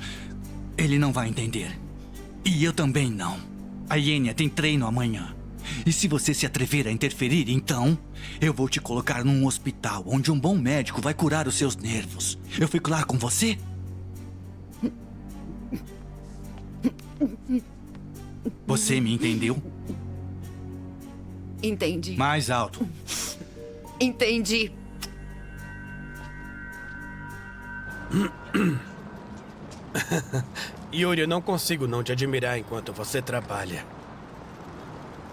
Ele não vai entender. E eu também não. A Yenia tem treino amanhã. E se você se atrever a interferir, então eu vou te colocar num hospital onde um bom médico vai curar os seus nervos. Eu fui claro com você? Você me entendeu? Entendi. Mais alto. Entendi. Yuri, eu não consigo não te admirar enquanto você trabalha.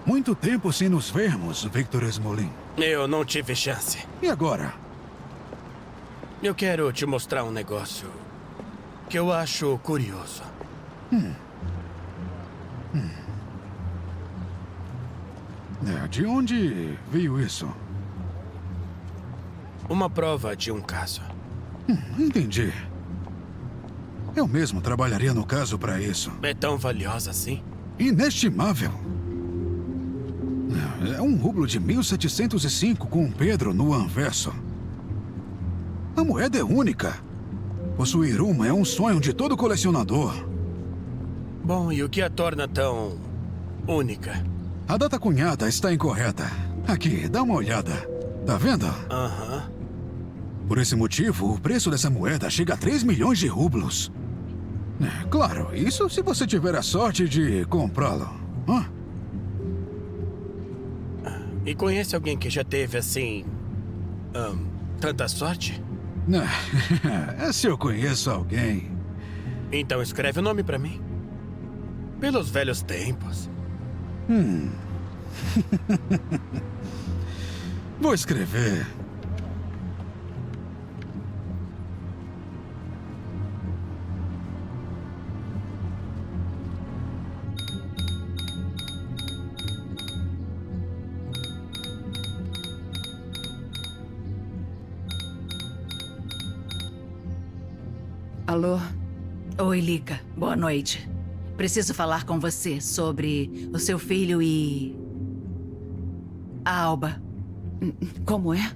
Muito tempo sem nos vermos, Victor Smolin. Eu não tive chance. E agora? Eu quero te mostrar um negócio que eu acho curioso. De onde veio isso? Uma prova de um caso. Entendi. Eu mesmo trabalharia no caso para isso. É tão valiosa assim? Inestimável. É um rublo de 1705 com um Pedro no anverso. A moeda é única. Possuir uma é um sonho de todo colecionador. Bom, e o que a torna tão única? A data cunhada está incorreta. Aqui, dá uma olhada. Tá vendo? Aham. Por esse motivo, o preço dessa moeda chega a 3 milhões de rublos. Claro, isso se você tiver a sorte de comprá-lo. E conhece alguém que já teve, assim... tanta sorte? Se eu conheço alguém... Então escreve o nome pra mim. Pelos velhos tempos. Vou escrever. Alô? Oi, Lika. Boa noite. Preciso falar com você sobre o seu filho e... a Alba. Como é?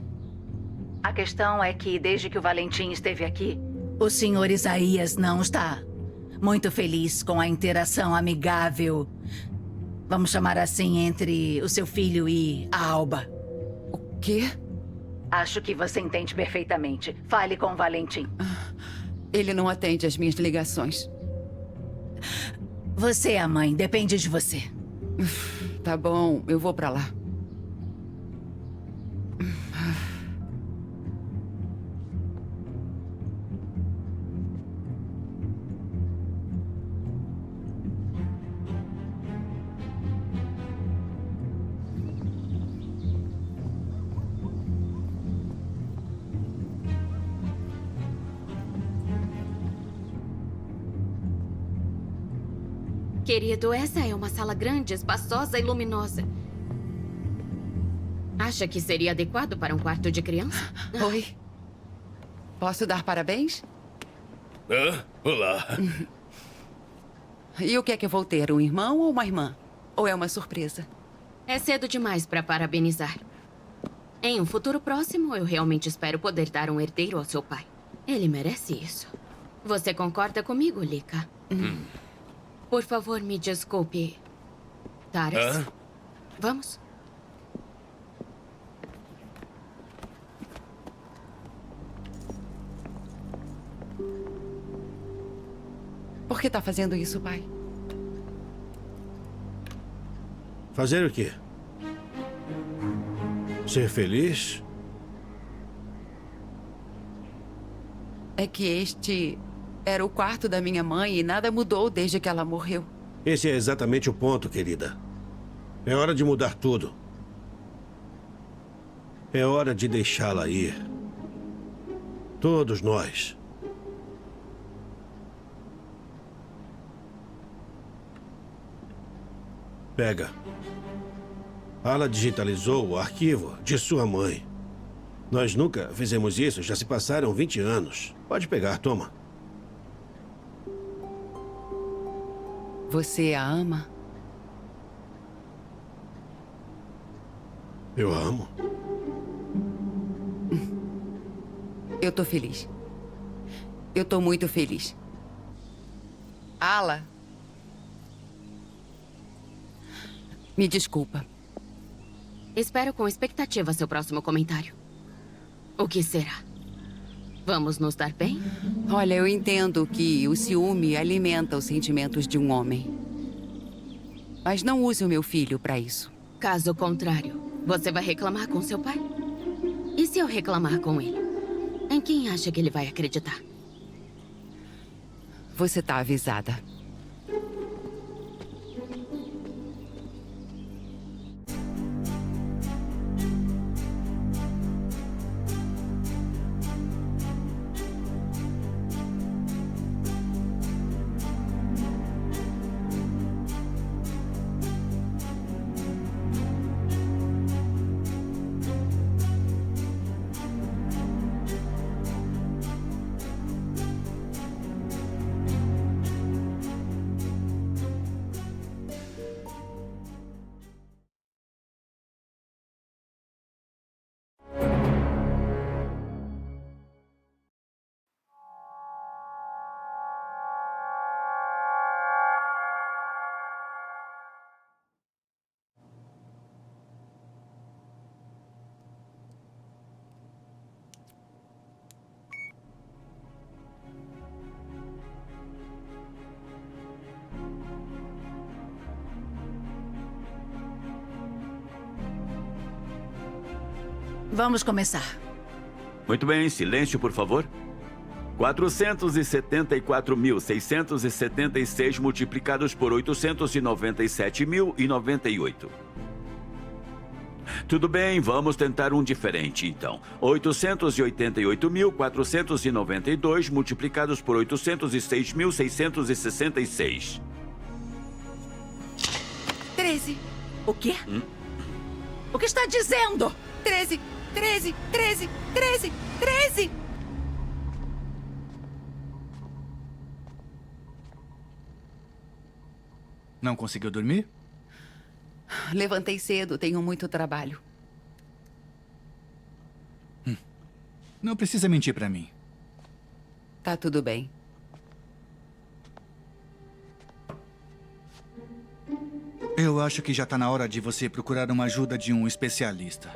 A questão é que, desde que o Valentim esteve aqui, o senhor Isaías não está muito feliz com a interação amigável, vamos chamar assim, entre o seu filho e a Alba. O quê? Acho que você entende perfeitamente. Fale com o Valentim. Ele não atende as minhas ligações. Você é a mãe, depende de você. Tá bom, eu vou pra lá. Querido, essa é uma sala grande, espaçosa e luminosa. Acha que seria adequado para um quarto de criança? Oi. Posso dar parabéns? Olá. E o que é que eu vou ter? Um irmão ou uma irmã? Ou é uma surpresa? É cedo demais para parabenizar. Em um futuro próximo, eu realmente espero poder dar um herdeiro ao seu pai. Ele merece isso. Você concorda comigo, Lika? Por favor, me desculpe, Taras. Vamos? Por que tá fazendo isso, pai? Fazer o quê? Ser feliz? É que este era o quarto da minha mãe e nada mudou desde que ela morreu. Esse é exatamente o ponto, querida. É hora de mudar tudo. É hora de deixá-la ir. Todos nós. Pega. Ela digitalizou o arquivo de sua mãe. Nós nunca fizemos isso, já se passaram 20 anos. Pode pegar, toma. Você a ama? Eu a amo. Eu tô feliz. Eu tô muito feliz. Ala. Me desculpa. Espero com expectativa seu próximo comentário. O que será? Vamos nos dar bem? Olha, eu entendo que o ciúme alimenta os sentimentos de um homem. Mas não use o meu filho pra isso. Caso contrário, você vai reclamar com seu pai? E se eu reclamar com ele? Em quem acha que ele vai acreditar? Você tá avisada. Vamos começar. Muito bem, silêncio, por favor. 474.676 multiplicados por 897.098. Tudo bem, vamos tentar um diferente, então. 888.492 multiplicados por 806.666. 13. O quê? O que está dizendo? 13, 13, 13, 13, 13. Não conseguiu dormir? Levantei cedo, tenho muito trabalho. Não precisa mentir pra mim. Tá tudo bem. Eu acho que já tá na hora de você procurar uma ajuda de um especialista.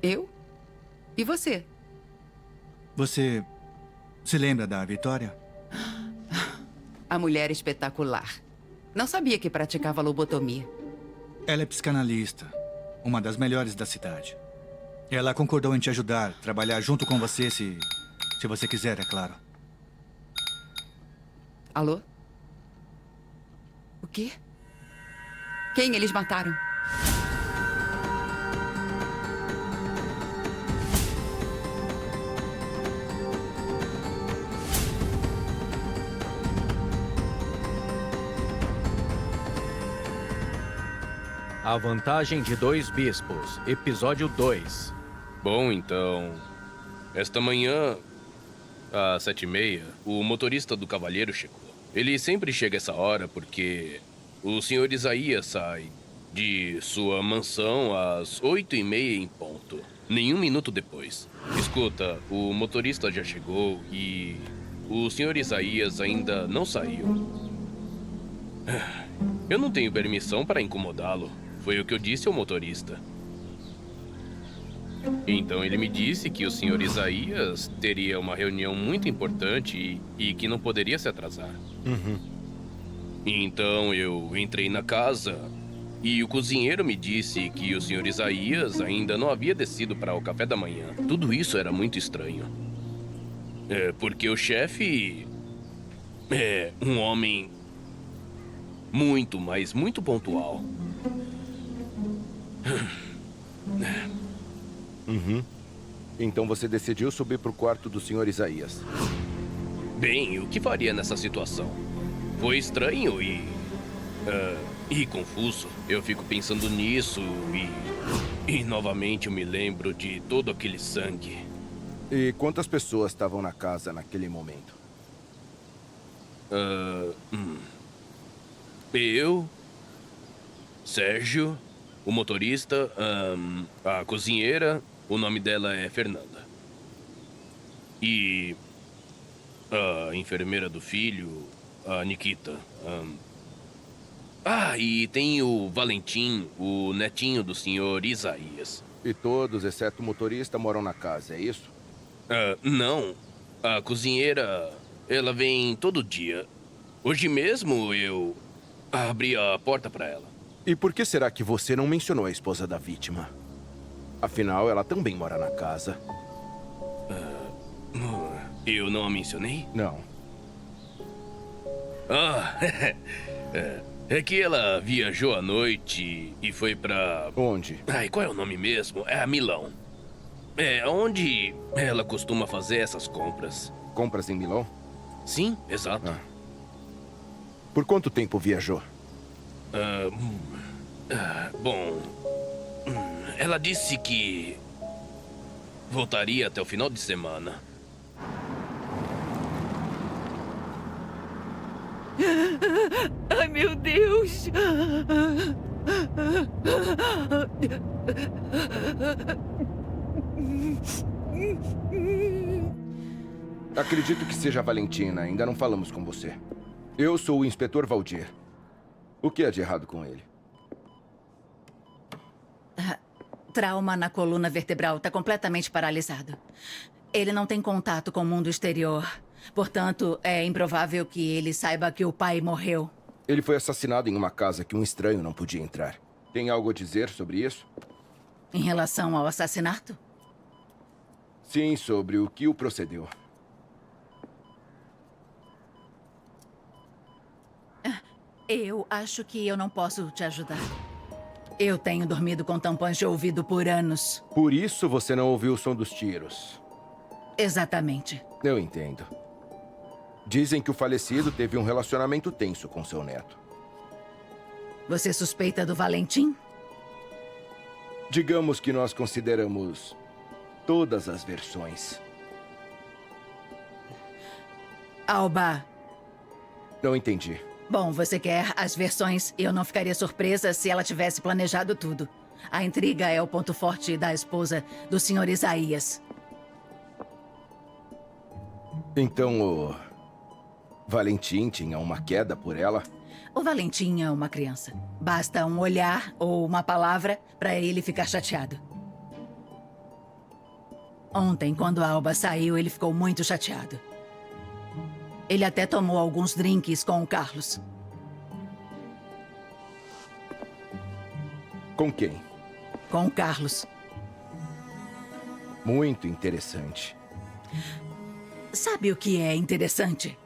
Eu? E você? Você se lembra da Vitória? A mulher espetacular. Não sabia que praticava lobotomia. Ela é psicanalista, uma das melhores da cidade. Ela concordou em te ajudar, trabalhar junto com você se você quiser, é claro. Alô? O quê? Quem eles mataram? A Vantagem de Dois Bispos, Episódio 2. Bom, então... Esta manhã, às 7h30, o motorista do cavalheiro chegou. Ele sempre chega essa hora porque o Sr. Isaías sai de sua mansão às 8h30 em ponto. Nenhum minuto depois. Escuta, o motorista já chegou e o Sr. Isaías ainda não saiu. Eu não tenho permissão para incomodá-lo. Foi o que eu disse ao motorista. Então ele me disse que o Sr. Isaías teria uma reunião muito importante e que não poderia se atrasar. Então eu entrei na casa e o cozinheiro me disse que o Sr. Isaías ainda não havia descido para o café da manhã. Tudo isso era muito estranho. Porque o chefe é um homem muito, mas muito pontual. Então você decidiu subir pro quarto do Sr. Isaías. Bem, o que faria nessa situação? Foi estranho e confuso. Eu fico pensando nisso e novamente eu me lembro de todo aquele sangue. E quantas pessoas estavam na casa naquele momento? Eu, Sérgio, o motorista, a cozinheira, o nome dela é Fernanda. E a enfermeira do filho, a Nikita. E tem o Valentim, o netinho do Sr. Isaías. E todos, exceto o motorista, moram na casa, é isso? Não. A cozinheira, ela vem todo dia. Hoje mesmo eu abri a porta para ela. E por que será que você não mencionou a esposa da vítima? Afinal, ela também mora na casa. Eu não a mencionei? Não. É que ela viajou à noite e foi pra... Onde? Qual é o nome mesmo? É Milão. É onde ela costuma fazer essas compras. Compras em Milão? Sim, exato. Por quanto tempo viajou? Bom, ela disse que voltaria até o final de semana. Ai, meu Deus! Acredito que seja a Valentina. Ainda não falamos com você. Eu sou o Inspetor Valdir. O que há de errado com ele? Trauma na coluna vertebral. Está completamente paralisado. Ele não tem contato com o mundo exterior. Portanto, é improvável que ele saiba que o pai morreu. Ele foi assassinado em uma casa que um estranho não podia entrar. Tem algo a dizer sobre isso? Em relação ao assassinato? Sim, sobre o que o procedeu. Eu acho que eu não posso te ajudar. Eu tenho dormido com tampões de ouvido por anos. Por isso você não ouviu o som dos tiros? Exatamente. Eu entendo. Dizem que o falecido teve um relacionamento tenso com seu neto. Você suspeita do Valentim? Digamos que nós consideramos todas as versões. Alba. Não entendi. Bom, você quer as versões e eu não ficaria surpresa se ela tivesse planejado tudo. A intriga é o ponto forte da esposa do Sr. Isaías. Então o Valentim tinha uma queda por ela? O Valentim é uma criança. Basta um olhar ou uma palavra para ele ficar chateado. Ontem, quando a Alba saiu, ele ficou muito chateado. Ele até tomou alguns drinks com o Carlos. Com quem? Com o Carlos. Muito interessante. Sabe o que é interessante?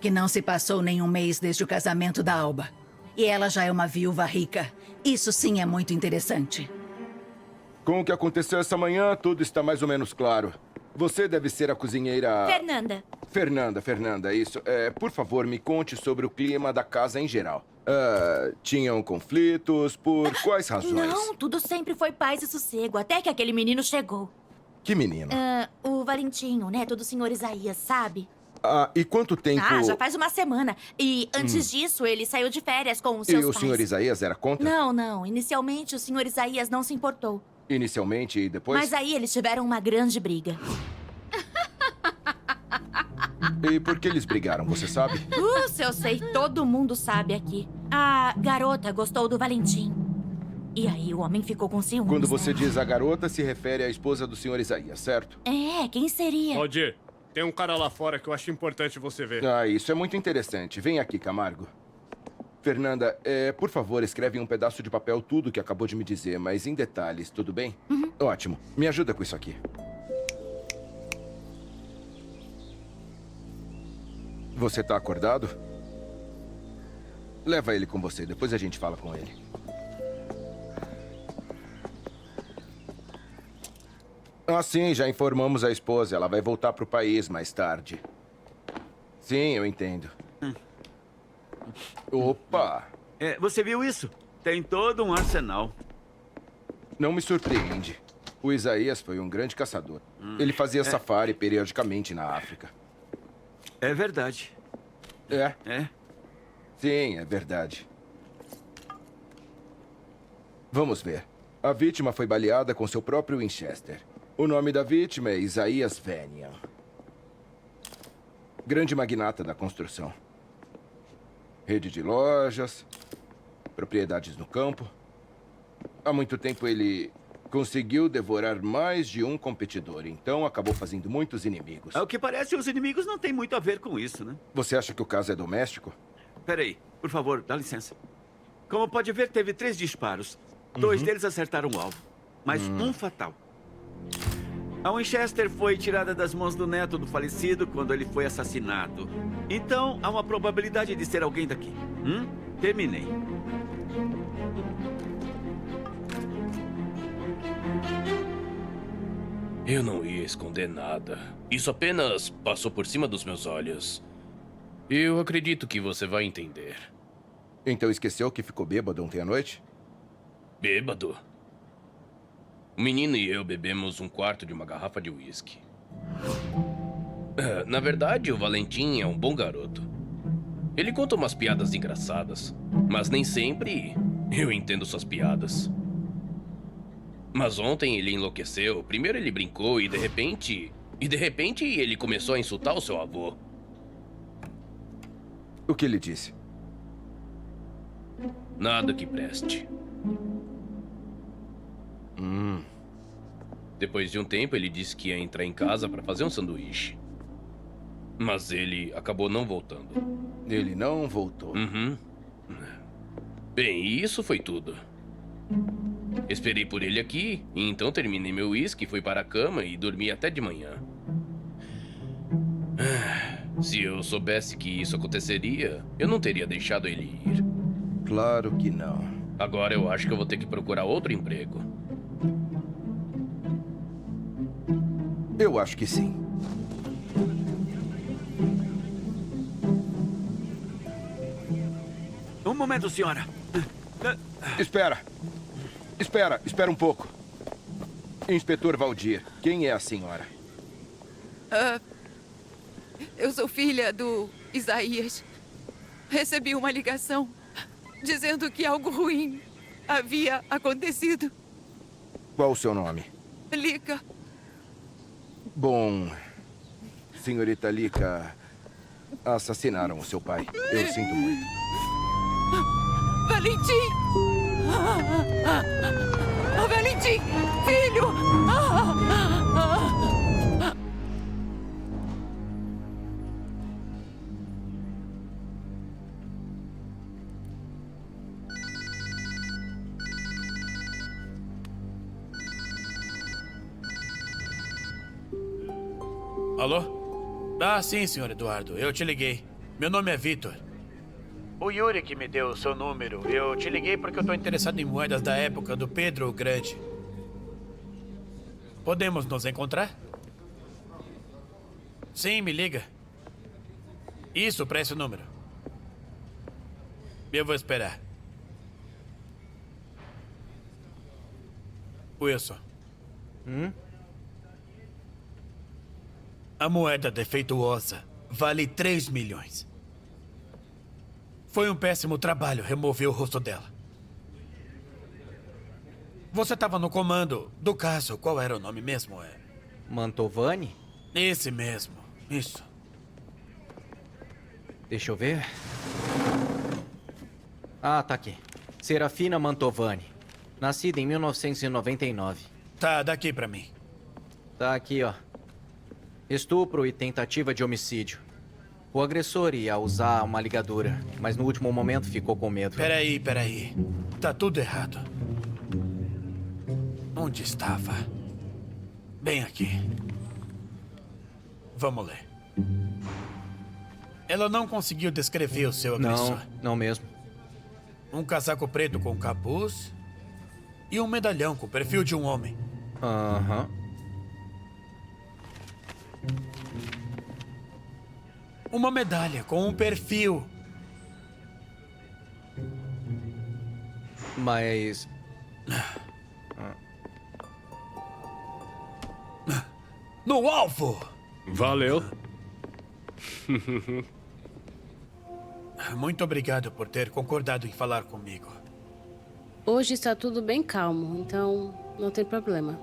Que não se passou nenhum mês desde o casamento da Alba. E ela já é uma viúva rica. Isso sim é muito interessante. Com o que aconteceu essa manhã, tudo está mais ou menos claro. Você deve ser a cozinheira... Fernanda, isso. Por favor, me conte sobre o clima da casa em geral. Tinham conflitos? Por quais razões? Não, tudo sempre foi paz e sossego, até que aquele menino chegou. Que menino? O Valentinho, neto do senhor Isaías, sabe? E quanto tempo... Já faz uma semana. E antes disso, ele saiu de férias com os seus pais. E o senhor Isaías era contra? Não. Inicialmente, o senhor Isaías não se importou. Inicialmente e depois? Mas aí eles tiveram uma grande briga. E por que eles brigaram, você sabe? Se eu sei, todo mundo sabe aqui. A garota gostou do Valentim. E aí o homem ficou com ciúmes. Quando você diz a garota, se refere à esposa do senhor Isaías, certo? Quem seria? Valdir, tem um cara lá fora que eu acho importante você ver. Isso é muito interessante. Vem aqui, Camargo. Fernanda, por favor, escreve em um pedaço de papel tudo o que acabou de me dizer, mas em detalhes, tudo bem? Ótimo. Me ajuda com isso aqui. Você tá acordado? Leva ele com você, depois a gente fala com ele. Sim, já informamos a esposa. Ela vai voltar pro país mais tarde. Sim, eu entendo. Opa! Você viu isso? Tem todo um arsenal. Não me surpreende. O Isaías foi um grande caçador. Ele fazia safari periodicamente na África. É verdade. Sim, é verdade. Vamos ver. A vítima foi baleada com seu próprio Winchester. O nome da vítima é Isaías Vanian. Grande magnata da construção. Rede de lojas, propriedades no campo. Há muito tempo ele conseguiu devorar mais de um competidor, então acabou fazendo muitos inimigos. Ao que parece, os inimigos não têm muito a ver com isso, né? Você acha que o caso é doméstico? Peraí, por favor, dá licença. Como pode ver, teve 3 disparos. 2 deles acertaram o alvo, mas um fatal. A Winchester foi tirada das mãos do neto do falecido quando ele foi assassinado. Então, há uma probabilidade de ser alguém daqui. Terminei. Eu não ia esconder nada. Isso apenas passou por cima dos meus olhos. Eu acredito que você vai entender. Então esqueceu que ficou bêbado ontem à noite? Bêbado? O menino e eu bebemos 1/4 de uma garrafa de uísque. Na verdade, o Valentim é um bom garoto. Ele conta umas piadas engraçadas, mas nem sempre eu entendo suas piadas. Mas ontem ele enlouqueceu. Primeiro ele brincou e de repente ele começou a insultar o seu avô. O que ele disse? Nada que preste. Depois de um tempo, ele disse que ia entrar em casa para fazer um sanduíche. Mas ele acabou não voltando. Ele não voltou? Bem, e isso foi tudo. Esperei por ele aqui, e então terminei meu uísque, fui para a cama e dormi até de manhã. Se eu soubesse que isso aconteceria, eu não teria deixado ele ir. Claro que não. Agora eu acho que eu vou ter que procurar outro emprego. Eu acho que sim. Um momento, senhora. Espera um pouco. Inspetor Valdir, quem é a senhora? Eu sou filha do Isaías. Recebi uma ligação dizendo que algo ruim havia acontecido. Qual o seu nome? Lica. Bom, senhorita Lica, assassinaram o seu pai. Eu sinto muito. Valentim! Valentim! Filho! Alô? Ah, sim, senhor Eduardo. Eu te liguei. Meu nome é Vitor. O Yuri que me deu o seu número. Eu te liguei porque eu tô interessado em moedas da época do Pedro o Grande. Podemos nos encontrar? Sim, me liga. Isso, para esse número. Eu vou esperar. Wilson. A moeda defeituosa vale 3 milhões. Foi um péssimo trabalho remover o rosto dela. Você estava no comando do caso. Qual era o nome mesmo? Mantovani? Esse mesmo. Isso. Deixa eu ver. Ah, tá aqui. Serafina Mantovani. Nascida em 1999. Tá, daqui pra mim. Tá aqui, ó. Estupro e tentativa de homicídio. O agressor ia usar uma ligadura, mas no último momento ficou com medo. Peraí. Tá tudo errado. Onde estava? Bem aqui. Vamos ler. Ela não conseguiu descrever o seu agressor. Não mesmo. Um casaco preto com capuz e um medalhão com o perfil de um homem. Aham. Uma medalha com um perfil. Mas... No alvo! Valeu. Muito obrigado por ter concordado em falar comigo. Hoje está tudo bem calmo, então não tem problema.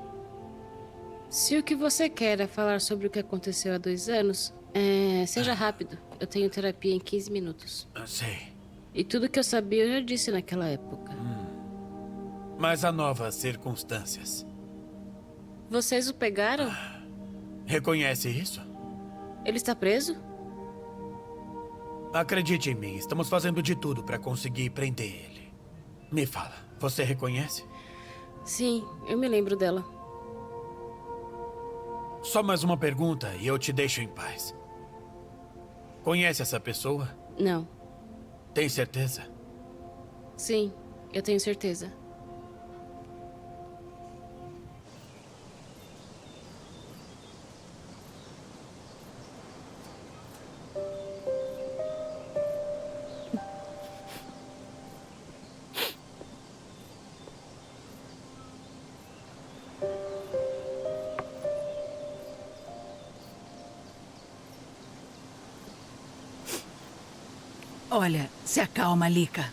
Se o que você quer é falar sobre o que aconteceu há 2 anos, seja rápido. Eu tenho terapia em 15 minutos. Sei. E tudo que eu sabia eu já disse naquela época. Mas há novas circunstâncias. Vocês o pegaram? Reconhece isso? Ele está preso? Acredite em mim, estamos fazendo de tudo para conseguir prender ele. Me fala, você reconhece? Sim, eu me lembro dela. Só mais uma pergunta e eu te deixo em paz. Conhece essa pessoa? Não. Tem certeza? Sim, eu tenho certeza. Olha, se acalma, Lika.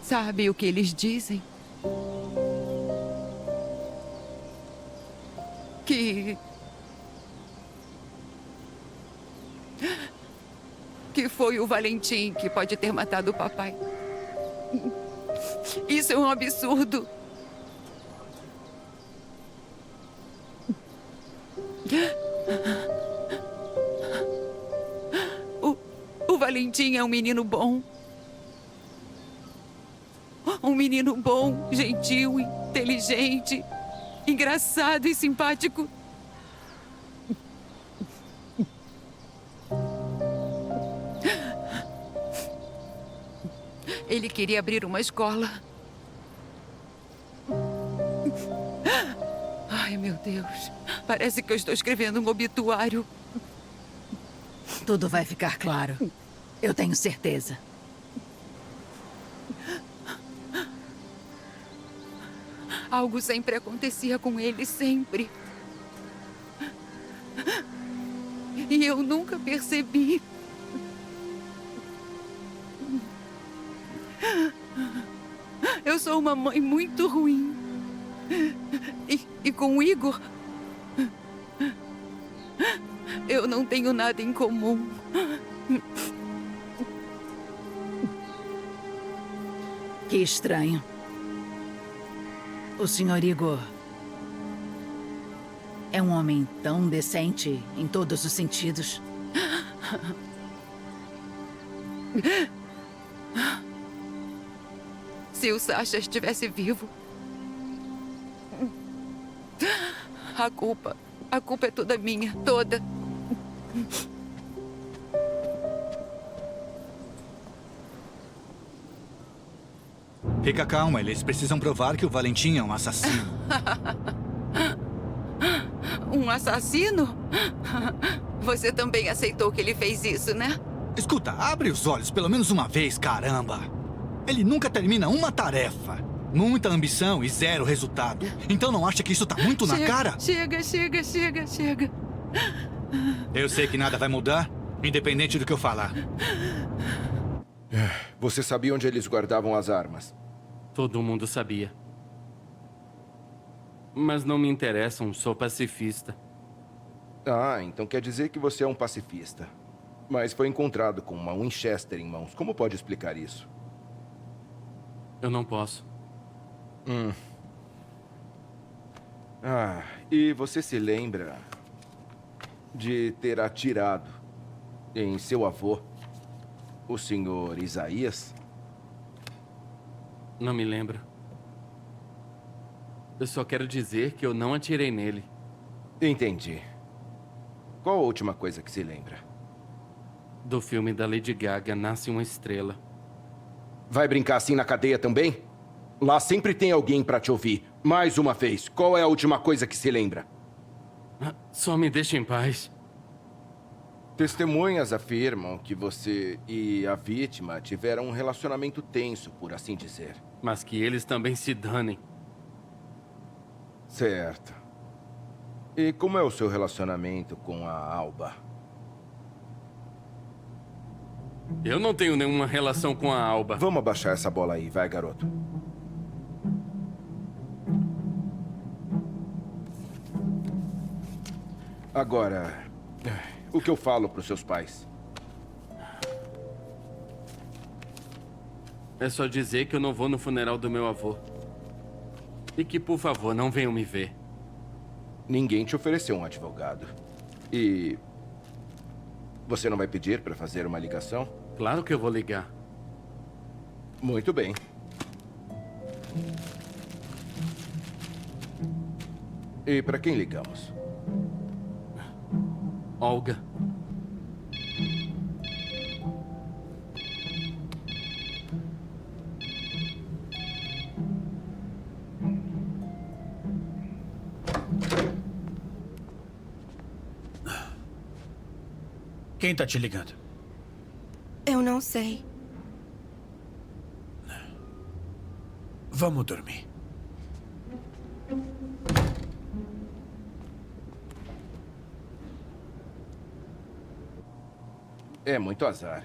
Sabe o que eles dizem? Que foi o Valentim que pode ter matado o papai. Isso é um absurdo. O Valentim é um menino bom. Um menino bom, gentil, inteligente, engraçado e simpático. Ele queria abrir uma escola. Ai, meu Deus. Parece que eu estou escrevendo um obituário. Tudo vai ficar claro. Eu tenho certeza. Algo sempre acontecia com ele, sempre. E eu nunca percebi. Eu sou uma mãe muito ruim. E com o Igor, eu não tenho nada em comum. Que estranho. O Sr. Igor é um homem tão decente em todos os sentidos. Se o Sasha estivesse vivo, A culpa é toda minha, toda. Fica calma, eles precisam provar que o Valentim é um assassino. Um assassino? Você também aceitou que ele fez isso, né? Escuta, abre os olhos pelo menos uma vez, caramba. Ele nunca termina uma tarefa. Muita ambição e zero resultado. Então não acha que isso tá muito na cara? Chega. Eu sei que nada vai mudar, independente do que eu falar. Você sabia onde eles guardavam as armas? Todo mundo sabia. Mas não me interessam, sou pacifista. Ah, então quer dizer que você é um pacifista. Mas foi encontrado com uma Winchester em mãos. Como pode explicar isso? Eu não posso. Ah, e você se lembra de ter atirado em seu avô, o senhor Isaías? Não me lembro. Eu só quero dizer que eu não atirei nele. Entendi. Qual a última coisa que se lembra? Do filme da Lady Gaga, Nasce uma Estrela. Vai brincar assim na cadeia também? Lá sempre tem alguém pra te ouvir. Mais uma vez, qual é a última coisa que se lembra? Só me deixa em paz. Testemunhas afirmam que você e a vítima tiveram um relacionamento tenso, por assim dizer. Mas que eles também se danem. Certo. E como é o seu relacionamento com a Alba? Eu não tenho nenhuma relação com a Alba. Vamos abaixar essa bola aí, vai, garoto. Agora, o que eu falo pros seus pais? É só dizer que eu não vou no funeral do meu avô. E que, por favor, não venham me ver. Ninguém te ofereceu um advogado. E... você não vai pedir para fazer uma ligação? Claro que eu vou ligar. Muito bem. E para quem ligamos? Olga. Quem tá te ligando? Eu não sei. Vamos dormir. É muito azar.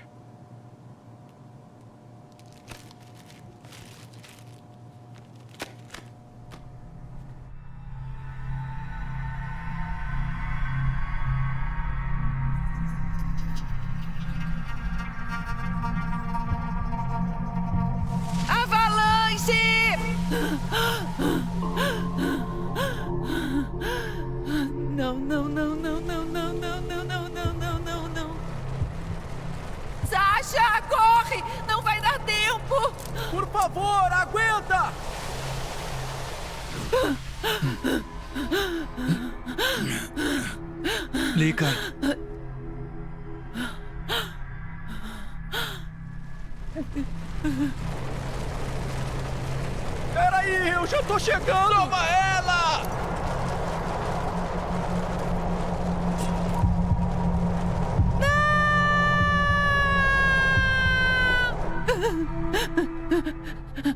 Avalanche! Não. Sasha, corre! Não vai dar tempo! Por favor, aguenta! Lika. Peraí, eu já tô chegando! Toma ela!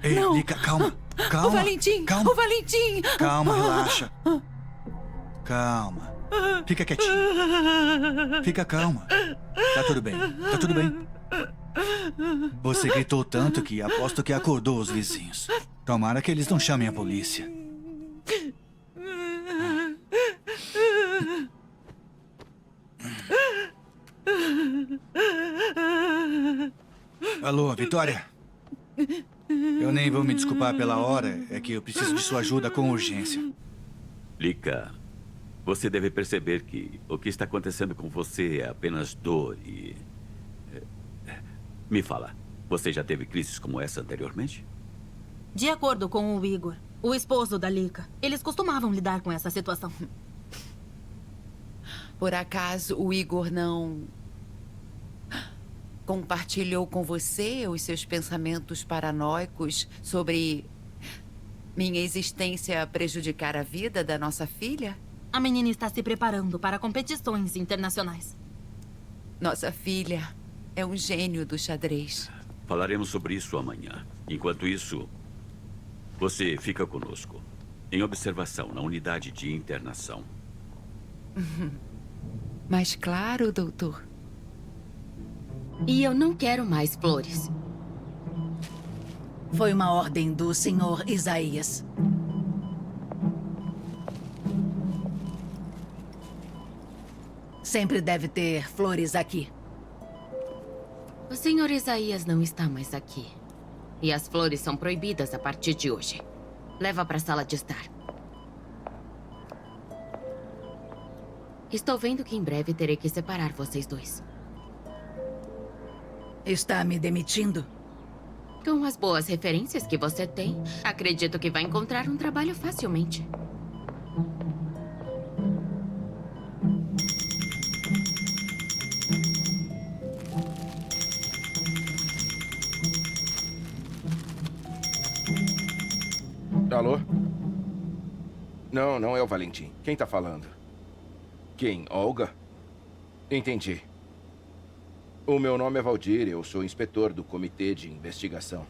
Ei, Lika, calma. Calma. O Valentim! Calma. O Valentim! Calma, relaxa. Calma. Fica quietinho. Fica calma. Tá tudo bem. Tá tudo bem. Você gritou tanto que aposto que acordou os vizinhos. Tomara que eles não chamem a polícia. Alô, Vitória? Eu nem vou me desculpar pela hora, é que eu preciso de sua ajuda com urgência. Lika, você deve perceber que o que está acontecendo com você é apenas dor e... Me fala, você já teve crises como essa anteriormente? De acordo com o Igor, o esposo da Lika, eles costumavam lidar com essa situação. Por acaso o Igor não compartilhou com você os seus pensamentos paranoicos sobre minha existência prejudicar a vida da nossa filha? A menina está se preparando para competições internacionais. Nossa filha é um gênio do xadrez. Falaremos sobre isso amanhã. Enquanto isso, você fica conosco. Em observação na unidade de internação. Mas claro, doutor. E eu não quero mais flores. Foi uma ordem do Sr. Isaías. Sempre deve ter flores aqui. O Sr. Isaías não está mais aqui. E as flores são proibidas a partir de hoje. Leva para a sala de estar. Estou vendo que em breve terei que separar vocês dois. Está me demitindo? Com as boas referências que você tem, acredito que vai encontrar um trabalho facilmente. Alô? Não, não é o Valentim. Quem tá falando? Quem? Olga? Entendi. O meu nome é Valdir, eu sou inspetor do comitê de investigação.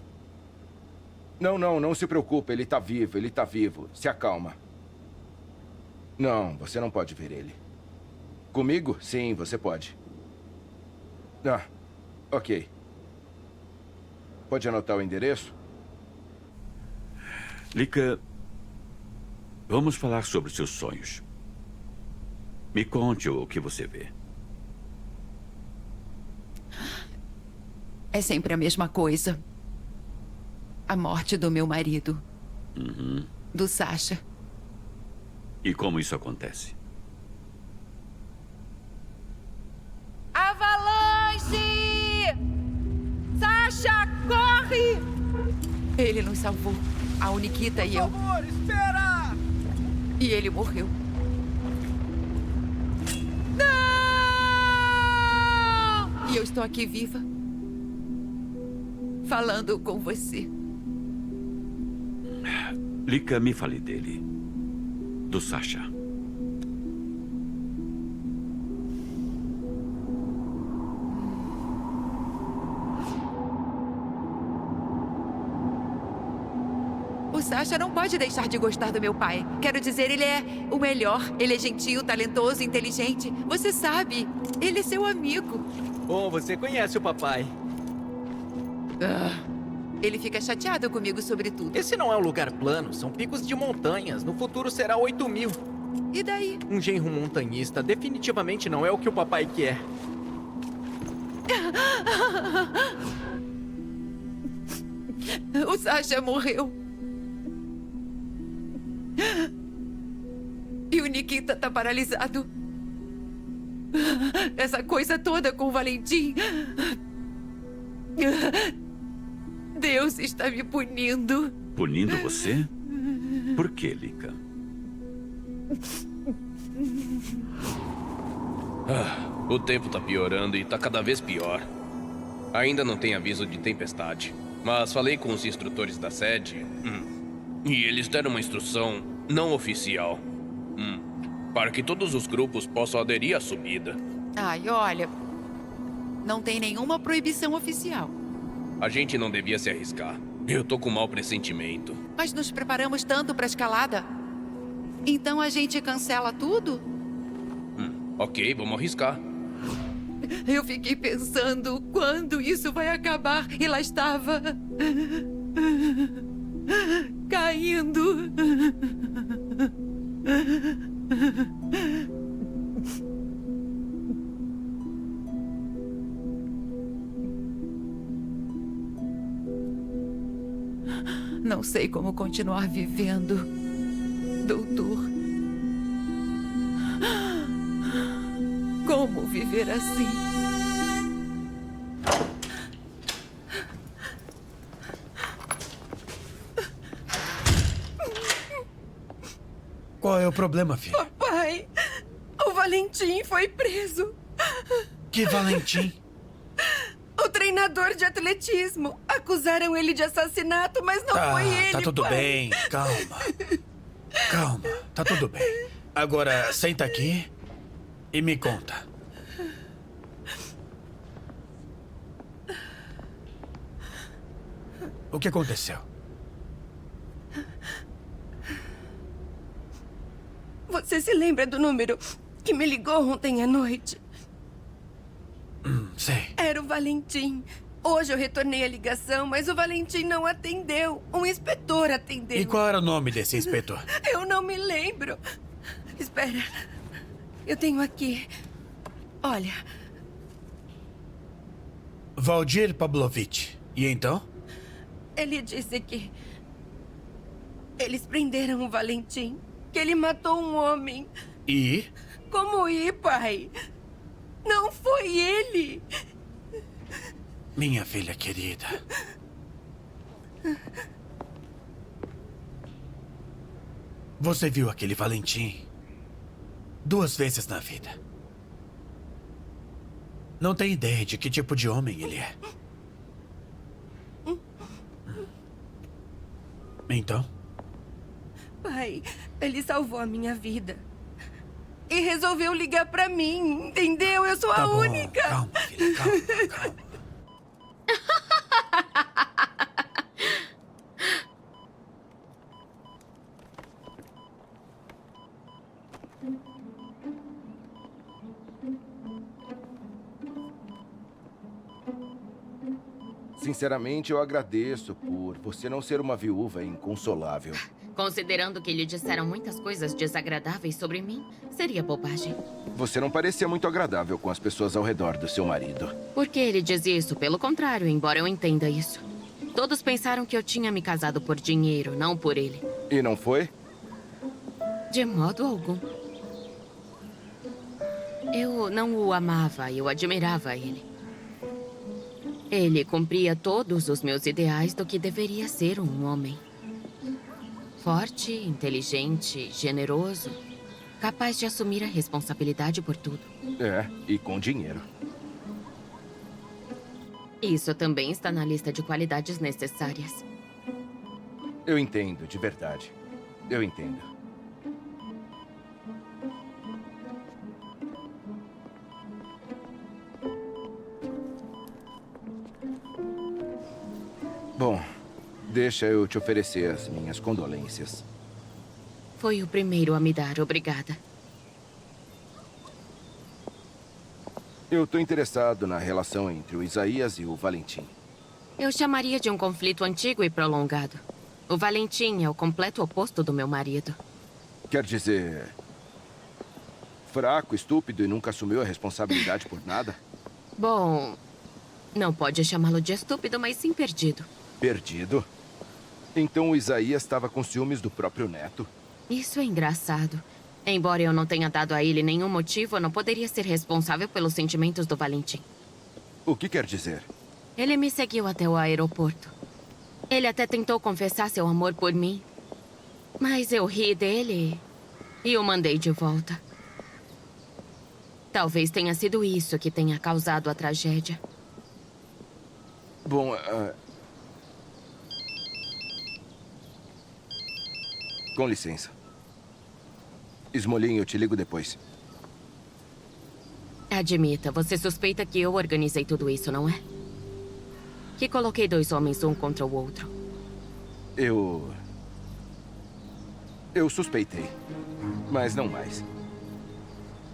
Não se preocupe, ele tá vivo. Se acalma. Não, você não pode ver ele. Comigo? Sim, você pode. Ah, ok. Pode anotar o endereço? Lika, vamos falar sobre seus sonhos. Me conte o que você vê. É sempre a mesma coisa. A morte do meu marido. Do Sasha. E como isso acontece? Avalanche! Sasha, corre! Ele nos salvou. A Nikita e eu. Por favor, espera! E ele morreu. Não! E eu estou aqui viva. Falando com você. Lika, me fale dele. Do Sasha. O Sasha não pode deixar de gostar do meu pai. Quero dizer, ele é o melhor. Ele é gentil, talentoso, inteligente. Você sabe, ele é seu amigo. Bom, você conhece o papai. Ele fica chateado comigo sobre tudo. Esse não é um lugar plano, são picos de montanhas. No futuro será 8.000. E daí? Um genro montanhista definitivamente não é o que o papai quer. O Sasha morreu. E o Nikita tá paralisado. Essa coisa toda com o Valentim. Deus está me punindo. Punindo você? Por que, Lika? O tempo tá piorando e tá cada vez pior. Ainda não tem aviso de tempestade. Mas falei com os instrutores da sede. E eles deram uma instrução não oficial. Para que todos os grupos possam aderir à subida. Ai, olha. Não tem nenhuma proibição oficial. A gente não devia se arriscar. Eu tô com mau pressentimento. Mas nos preparamos tanto para a escalada. Então a gente cancela tudo? Ok, vamos arriscar. Eu fiquei pensando quando isso vai acabar. E lá estava. Caindo. Não sei como continuar vivendo, doutor. Como viver assim? Qual é o problema, filha? Papai, o Valentim Valentim foi preso. Que Valentim? O treinador de atletismo. Acusaram ele de assassinato, mas não foi ele, Tá tudo pai. bem, calma. Calma, tá tudo bem. Agora, senta aqui e me conta. O que aconteceu? Você se lembra do número que me ligou ontem à noite? Sei. Era o Valentim. Hoje eu retornei a ligação, mas o Valentim não atendeu. Um inspetor atendeu. E qual era o nome desse inspetor? Eu não me lembro. Espera. Eu tenho aqui. Olha. Valdir Pavlovich. E então? Ele disse que eles prenderam o Valentim. Que ele matou um homem. E? Como ir, pai? Não foi ele. Minha filha querida. Você viu aquele Valentim 2 vezes na vida. Não tem ideia de que tipo de homem ele é. Então? Pai, ele salvou a minha vida. E resolveu ligar pra mim, entendeu? Eu sou a única. Calma, filha, calma, calma. Sinceramente, eu agradeço por você não ser uma viúva inconsolável. Considerando que lhe disseram muitas coisas desagradáveis sobre mim, seria bobagem. Você não parecia muito agradável com as pessoas ao redor do seu marido. Por que ele diz isso? Pelo contrário, embora eu entenda isso. Todos pensaram que eu tinha me casado por dinheiro, não por ele. E não foi? De modo algum. Eu não o amava, eu admirava ele. Ele cumpria todos os meus ideais do que deveria ser um homem. Forte, inteligente, generoso, capaz de assumir a responsabilidade por tudo. É, e com dinheiro. Isso também está na lista de qualidades necessárias. Eu entendo, de verdade. Eu entendo. Bom, deixa eu te oferecer as minhas condolências. Foi o primeiro a me dar, obrigada. Eu tô interessado na relação entre o Isaías e o Valentim. Eu chamaria de um conflito antigo e prolongado. O Valentim é o completo oposto do meu marido. Quer dizer... fraco, estúpido e nunca assumiu a responsabilidade por nada? Bom, não pode chamá-lo de estúpido, mas sim perdido. Perdido? Então o Isaías estava com ciúmes do próprio neto? Isso é engraçado. Embora eu não tenha dado a ele nenhum motivo, eu não poderia ser responsável pelos sentimentos do Valentim. O que quer dizer? Ele me seguiu até o aeroporto. Ele até tentou confessar seu amor por mim. Mas eu ri dele e o mandei de volta. Talvez tenha sido isso que tenha causado a tragédia. Bom, com licença. Esmolinho, eu te ligo depois. Admita, você suspeita que eu organizei tudo isso, não é? Que coloquei 2 homens um contra o outro. Eu suspeitei, mas não mais.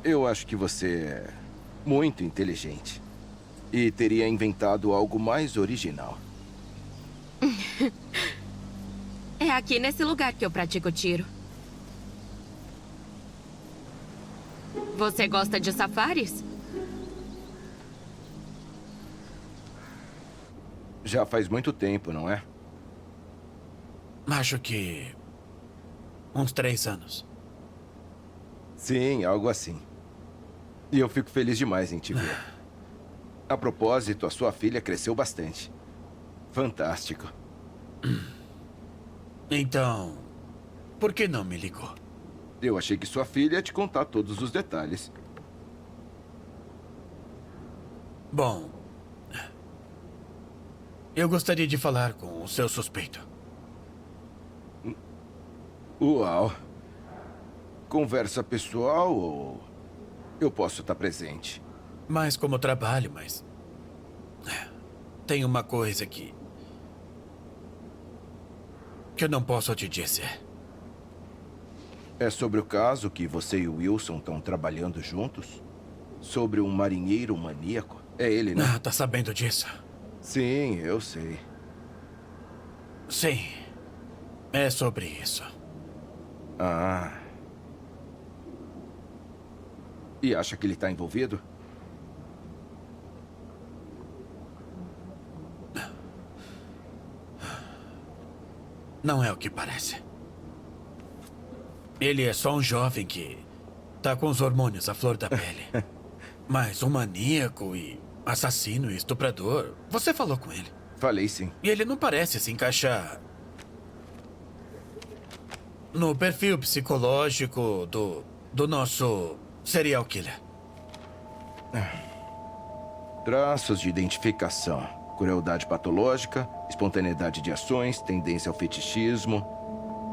Eu acho que você é muito inteligente e teria inventado algo mais original. É aqui nesse lugar que eu pratico tiro. Você gosta de safaris? Já faz muito tempo, não é? Acho que... uns 3 anos. Sim, algo assim. E eu fico feliz demais em te ver. A propósito, a sua filha cresceu bastante. Fantástico. Então, por que não me ligou? Eu achei que sua filha ia te contar todos os detalhes. Bom, eu gostaria de falar com o seu suspeito. Uau. Conversa pessoal ou eu posso estar presente? Mais como trabalho, mas... tem uma coisa que eu não posso te dizer. É sobre o caso que você e o Wilson estão trabalhando juntos? Sobre um marinheiro maníaco? É ele, né? Ah, tá sabendo disso? Sim, eu sei. Sim. É sobre isso. Ah. E acha que ele está envolvido? Não é o que parece. Ele é só um jovem que tá com os hormônios à flor da pele. Mas um maníaco e assassino e estuprador, você falou com ele? Falei sim. E ele não parece se encaixar no perfil psicológico do nosso serial killer. Traços de identificação. Crueldade patológica, espontaneidade de ações, tendência ao fetichismo.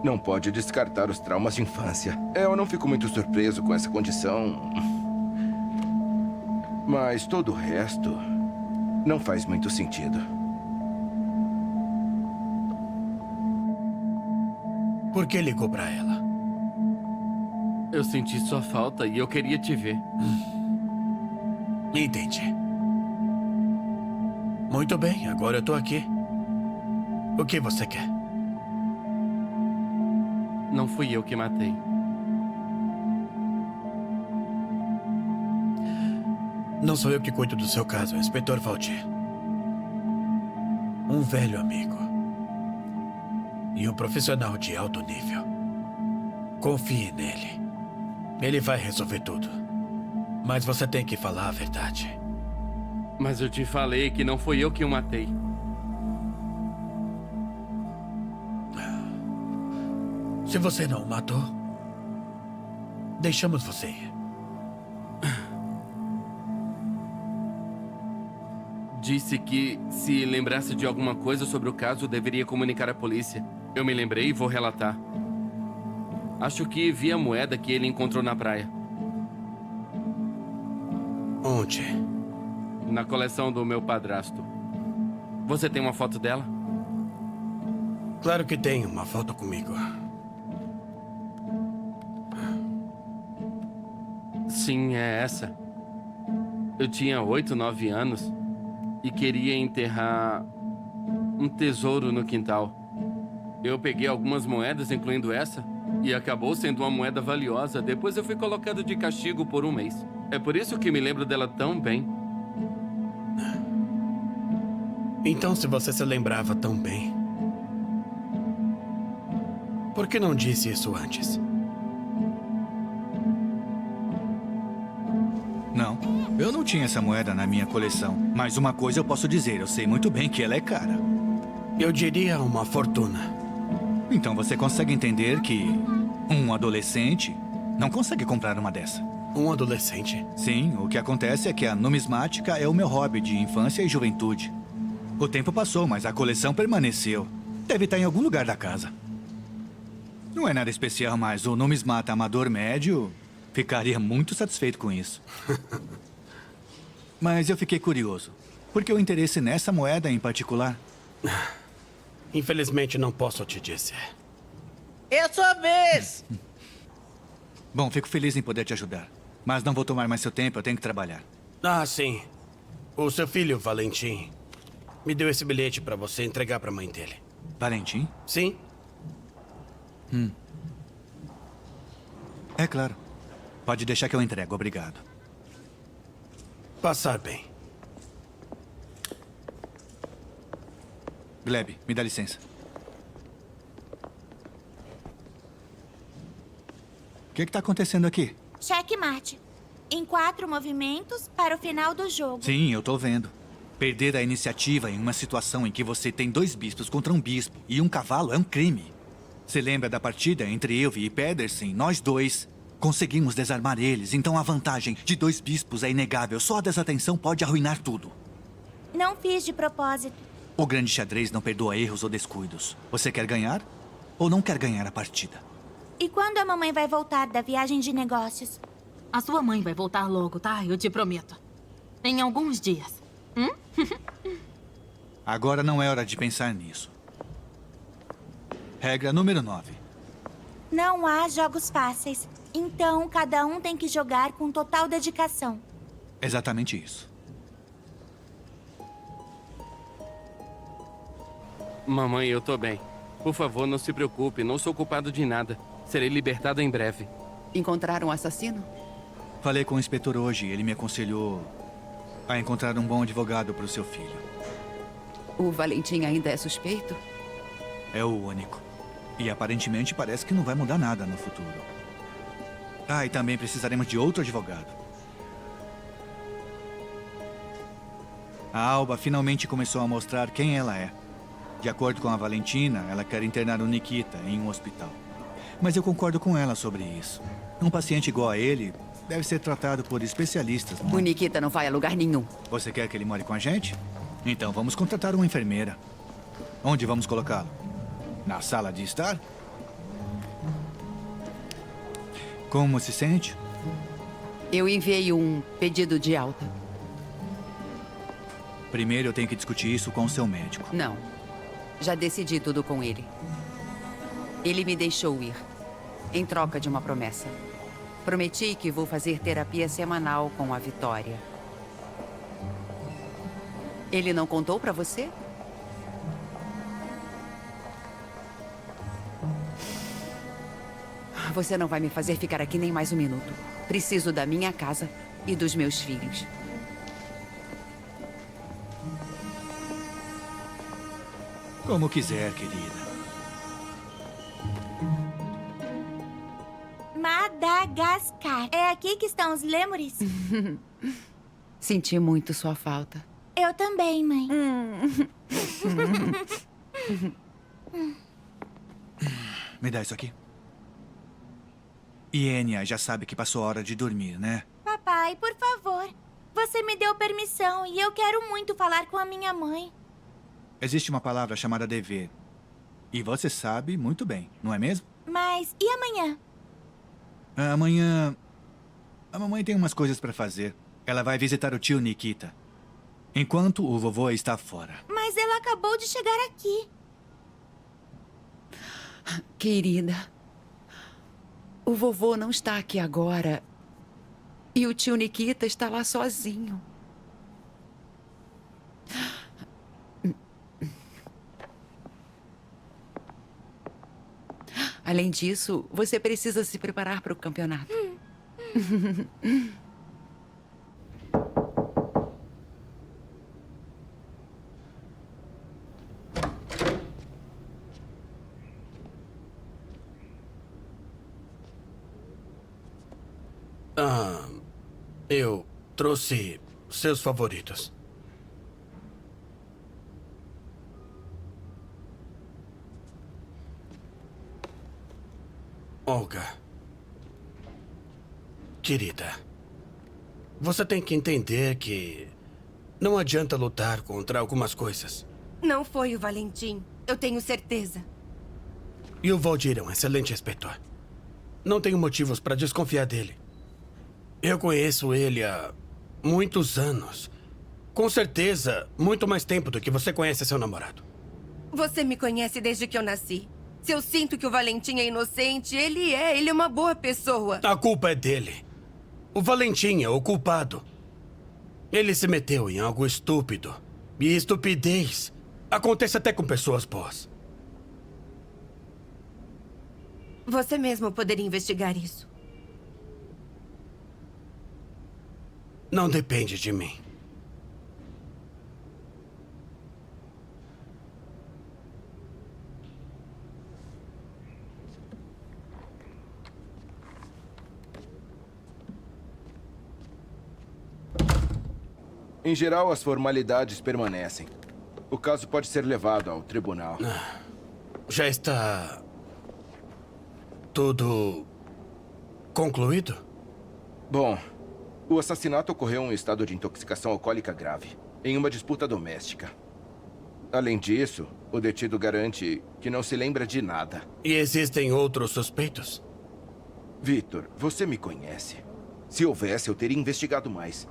Não pode descartar os traumas de infância. Eu não fico muito surpreso com essa condição. Mas todo o resto não faz muito sentido. Por que ligou pra ela? Eu senti sua falta e eu queria te ver. Entendi. Muito bem, agora eu tô aqui. O que você quer? Não fui eu que matei. Não sou eu que cuido do seu caso, Inspetor Valdir. Um velho amigo. E um profissional de alto nível. Confie nele. Ele vai resolver tudo. Mas você tem que falar a verdade. Mas eu te falei que não fui eu que o matei. Se você não o matou, deixamos você ir. Disse que, se lembrasse de alguma coisa sobre o caso, deveria comunicar à polícia. Eu me lembrei e vou relatar. Acho que vi a moeda que ele encontrou na praia. Onde? Na coleção do meu padrasto. Você tem uma foto dela? Claro que tenho uma foto comigo. Sim, é essa. Eu tinha 8, 9 anos e queria enterrar um tesouro no quintal. Eu peguei algumas moedas, incluindo essa, e acabou sendo uma moeda valiosa. Depois eu fui colocado de castigo por um mês. É por isso que me lembro dela tão bem. Então, se você se lembrava tão bem, por que não disse isso antes? Não, eu não tinha essa moeda na minha coleção. Mas uma coisa eu posso dizer, eu sei muito bem que ela é cara. Eu diria uma fortuna. Então você consegue entender que um adolescente não consegue comprar uma dessa. Um adolescente? Sim, o que acontece é que a numismática é o meu hobby de infância e juventude. O tempo passou, mas a coleção permaneceu. Deve estar em algum lugar da casa. Não é nada especial, mas o numismata amador médio ficaria muito satisfeito com isso. Mas eu fiquei curioso. Por que o interesse nessa moeda em particular? Infelizmente, não posso te dizer. É sua vez! Bom, fico feliz em poder te ajudar. Mas não vou tomar mais seu tempo, eu tenho que trabalhar. Ah, sim. O seu filho, Valentim, me deu esse bilhete pra você entregar pra mãe dele. Valentim? Sim. É claro. Pode deixar que eu entrego, obrigado. Passar bem. Gleb, me dá licença. O que está acontecendo aqui? Checkmate. Em 4 movimentos para o final do jogo. Sim, eu tô vendo. Perder a iniciativa em uma situação em que você tem 2 bispos contra um bispo e um cavalo é um crime. Você lembra da partida entre eu e Pedersen? Nós dois Conseguimos desarmar eles, então a vantagem de 2 bispos é inegável. Só a desatenção pode arruinar tudo. Não fiz de propósito. O grande xadrez não perdoa erros ou descuidos. Você quer ganhar ou não quer ganhar a partida? E quando a mamãe vai voltar da viagem de negócios? A sua mãe vai voltar logo, tá? Eu te prometo. Em alguns dias. Agora não é hora de pensar nisso. Regra número 9. Não há jogos fáceis. Então, cada um tem que jogar com total dedicação. Exatamente isso. Mamãe, eu tô bem. Por favor, não se preocupe. Não sou culpado de nada. Serei libertado em breve. Encontraram o assassino? Falei com o inspetor hoje. Ele me aconselhou a encontrar um bom advogado para o seu filho. O Valentim ainda é suspeito? É o único. E aparentemente parece que não vai mudar nada no futuro. Ah, e também precisaremos de outro advogado. A Alba finalmente começou a mostrar quem ela é. De acordo com a Valentina, ela quer internar o Nikita em um hospital. Mas eu concordo com ela sobre isso. Um paciente igual a ele deve ser tratado por especialistas, não é? O Nikita não vai a lugar nenhum. Você quer que ele more com a gente? Então vamos contratar uma enfermeira. Onde vamos colocá-lo? Na sala de estar? Como se sente? Eu enviei um pedido de alta. Primeiro eu tenho que discutir isso com o seu médico. Não. Já decidi tudo com ele. Ele me deixou ir, em troca de uma promessa. Prometi que vou fazer terapia semanal com a Vitória. Ele não contou pra você? Você não vai me fazer ficar aqui nem mais um minuto. Preciso da minha casa e dos meus filhos. Como quiser, querida. Madagascar. É aqui que estão os lêmures? Senti muito sua falta. Eu também, mãe. Me dá isso aqui. E Enya já sabe que passou a hora de dormir, né? Papai, por favor. Você me deu permissão e eu quero muito falar com a minha mãe. Existe uma palavra chamada dever. E você sabe muito bem, não é mesmo? Mas e amanhã? Amanhã... A mamãe tem umas coisas pra fazer. Ela vai visitar o tio Nikita. Enquanto o vovô está fora. Mas ela acabou de chegar aqui. Querida, o vovô não está aqui agora. E o tio Nikita está lá sozinho. Além disso, você precisa se preparar para o campeonato. Eu trouxe seus favoritos. Olga. Querida, você tem que entender que não adianta lutar contra algumas coisas. Não foi o Valentim, eu tenho certeza. E o Valdir é um excelente inspetor. Não tenho motivos para desconfiar dele. Eu conheço ele há muitos anos. Com certeza, muito mais tempo do que você conhece seu namorado. Você me conhece desde que eu nasci. Se eu sinto que o Valentim é inocente, ele é uma boa pessoa. A culpa é dele. O Valentim é o culpado. Ele se meteu em algo estúpido. E estupidez acontece até com pessoas boas. Você mesmo poderia investigar isso. Não depende de mim. Em geral, as formalidades permanecem. O caso pode ser levado ao tribunal. Já está tudo Concluído? Bom, o assassinato ocorreu em estado de intoxicação alcoólica grave, em uma disputa doméstica. Além disso, o detido garante que não se lembra de nada. E existem outros suspeitos? Victor, você me conhece. Se houvesse, eu teria investigado mais.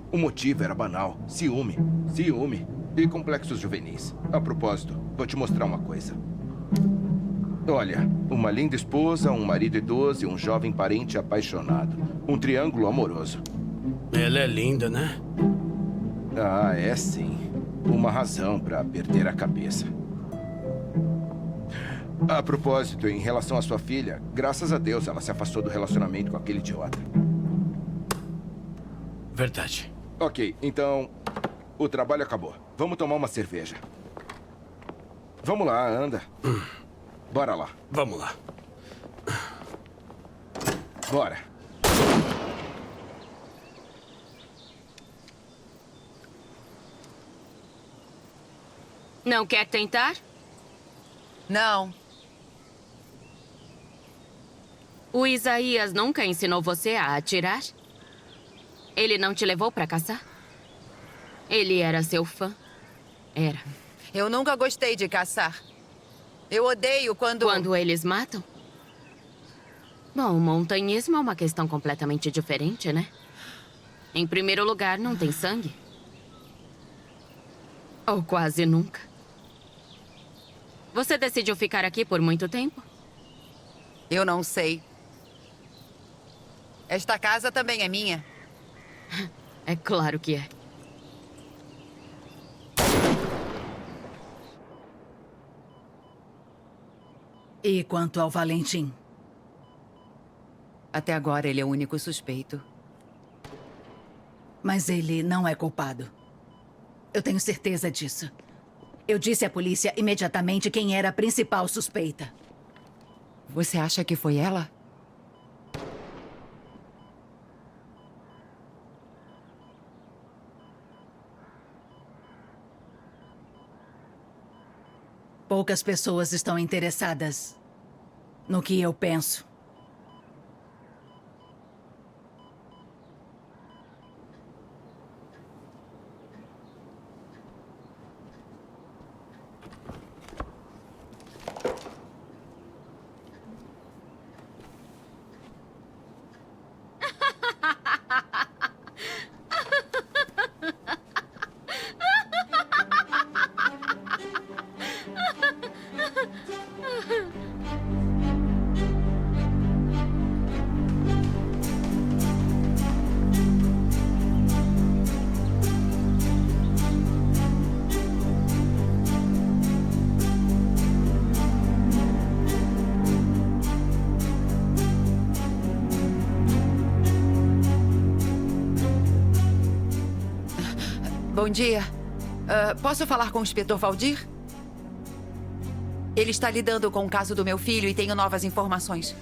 O motivo era banal. Ciúme. Ciúme. E complexos juvenis. A propósito, vou te mostrar uma coisa. Olha, uma linda esposa, um marido idoso e um jovem parente apaixonado. Um triângulo amoroso. Ela é linda, né? Ah, é sim. Uma razão para perder a cabeça. A propósito, em relação à sua filha, graças a Deus ela se afastou do relacionamento com aquele idiota. Verdade. Ok, então o trabalho acabou. Vamos tomar uma cerveja. Vamos lá, anda. Bora lá. Vamos lá. Bora. Não quer tentar? Não. O Isaías nunca ensinou você a atirar? Ele não te levou pra caçar? Ele era seu fã? Era. Eu nunca gostei de caçar. Eu odeio quando... Quando eles matam? Bom, o montanhismo é uma questão completamente diferente, né? Em primeiro lugar, não tem sangue. Ou quase nunca. Você decidiu ficar aqui por muito tempo? Eu não sei. Esta casa também é minha. É claro que é. E quanto ao Valentim? Até agora ele é o único suspeito. Mas ele não é culpado. Eu tenho certeza disso. Eu disse à polícia imediatamente quem era a principal suspeita. Você acha que foi ela? Poucas pessoas estão interessadas no que eu penso. Bom dia. Posso falar com o inspetor Valdir? Ele está lidando com o caso do meu filho e tenho novas informações.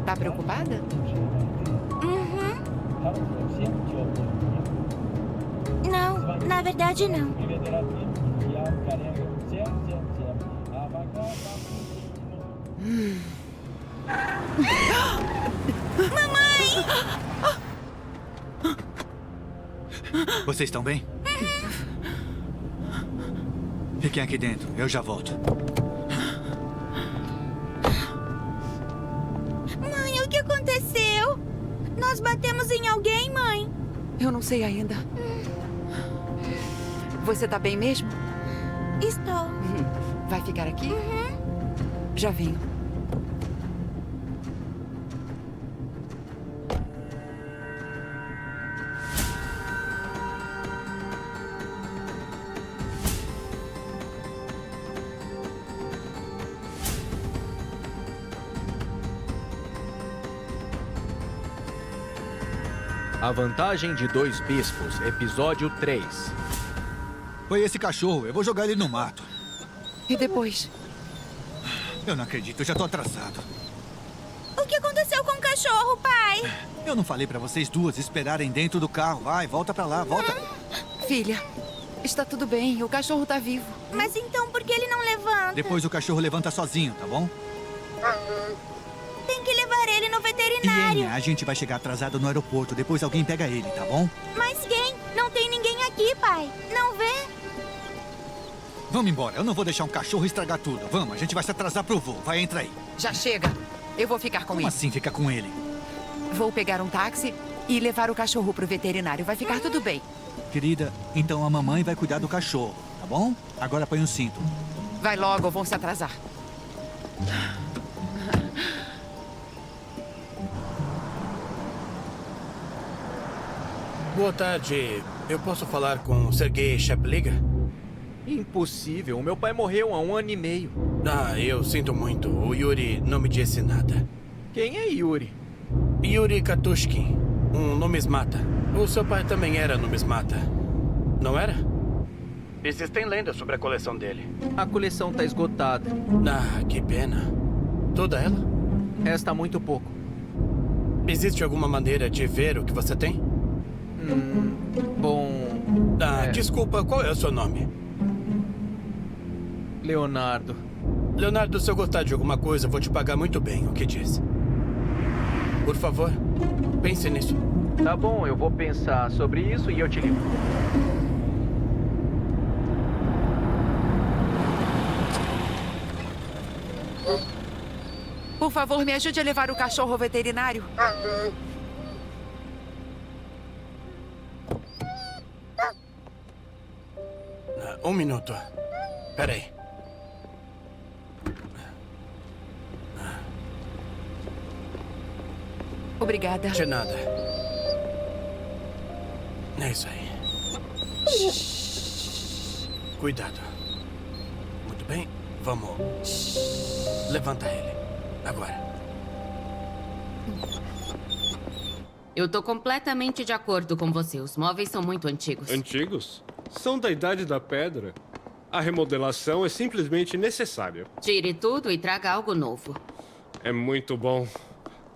Tá preocupada? Não, na verdade não. Mamãe! Vocês estão bem? Fiquem aqui dentro, eu já volto. Mãe, o que aconteceu? Nós batemos em alguém, mãe? Eu não sei ainda. Você tá bem mesmo? Estou. Vai ficar aqui? Já venho. A Vantagem de Dois Bispos, episódio 3. Foi esse cachorro. Eu vou jogar ele no mato. E depois? Eu não acredito. Eu já tô atrasado. O que aconteceu com o cachorro, pai? Eu não falei pra vocês duas esperarem dentro do carro. Vai, volta pra lá, volta. Filha, está tudo bem. O cachorro tá vivo. Mas então por que ele não levanta? Depois o cachorro levanta sozinho, tá bom? Tem que levar ele no veterinário. Ian, a gente vai chegar atrasado no aeroporto. Depois alguém pega ele, tá bom? Mas quem? Não tem ninguém aqui, pai. Não vê? Vamos embora. Eu não vou deixar um cachorro estragar tudo. Vamos, a gente vai se atrasar pro voo. Vai, entra aí. Já chega. Eu vou ficar com ele. Como assim fica com ele? Vou pegar um táxi e levar o cachorro pro veterinário. Vai ficar tudo bem. Querida, então a mamãe vai cuidar do cachorro, tá bom? Agora põe um cinto. Vai logo, vão se atrasar. Boa tarde. Eu posso falar com o Sergei Shapliga? Impossível. O meu pai morreu há 1 ano e meio. Ah, eu sinto muito. O Yuri não me disse nada. Quem é Yuri? Yuri Katushkin, um numismata. O seu pai também era numismata, não era? Existem lendas sobre a coleção dele. A coleção tá esgotada. Ah, que pena. Toda ela? Resta muito pouco. Existe alguma maneira de ver o que você tem? Bom... Desculpa, qual é o seu nome? Leonardo. Leonardo, se eu gostar de alguma coisa, eu vou te pagar muito bem. O que diz? Por favor, pense nisso. Tá bom, eu vou pensar sobre isso e eu te ligo. Por favor, me ajude a levar o cachorro ao veterinário. Um minuto. Peraí. Obrigada. De nada. É isso aí. Cuidado. Muito bem. Vamos. Levanta ele. Agora. Eu tô completamente de acordo com você. Os móveis são muito antigos. Antigos? São da idade da pedra. A remodelação é simplesmente necessária. Tire tudo e traga algo novo. É muito bom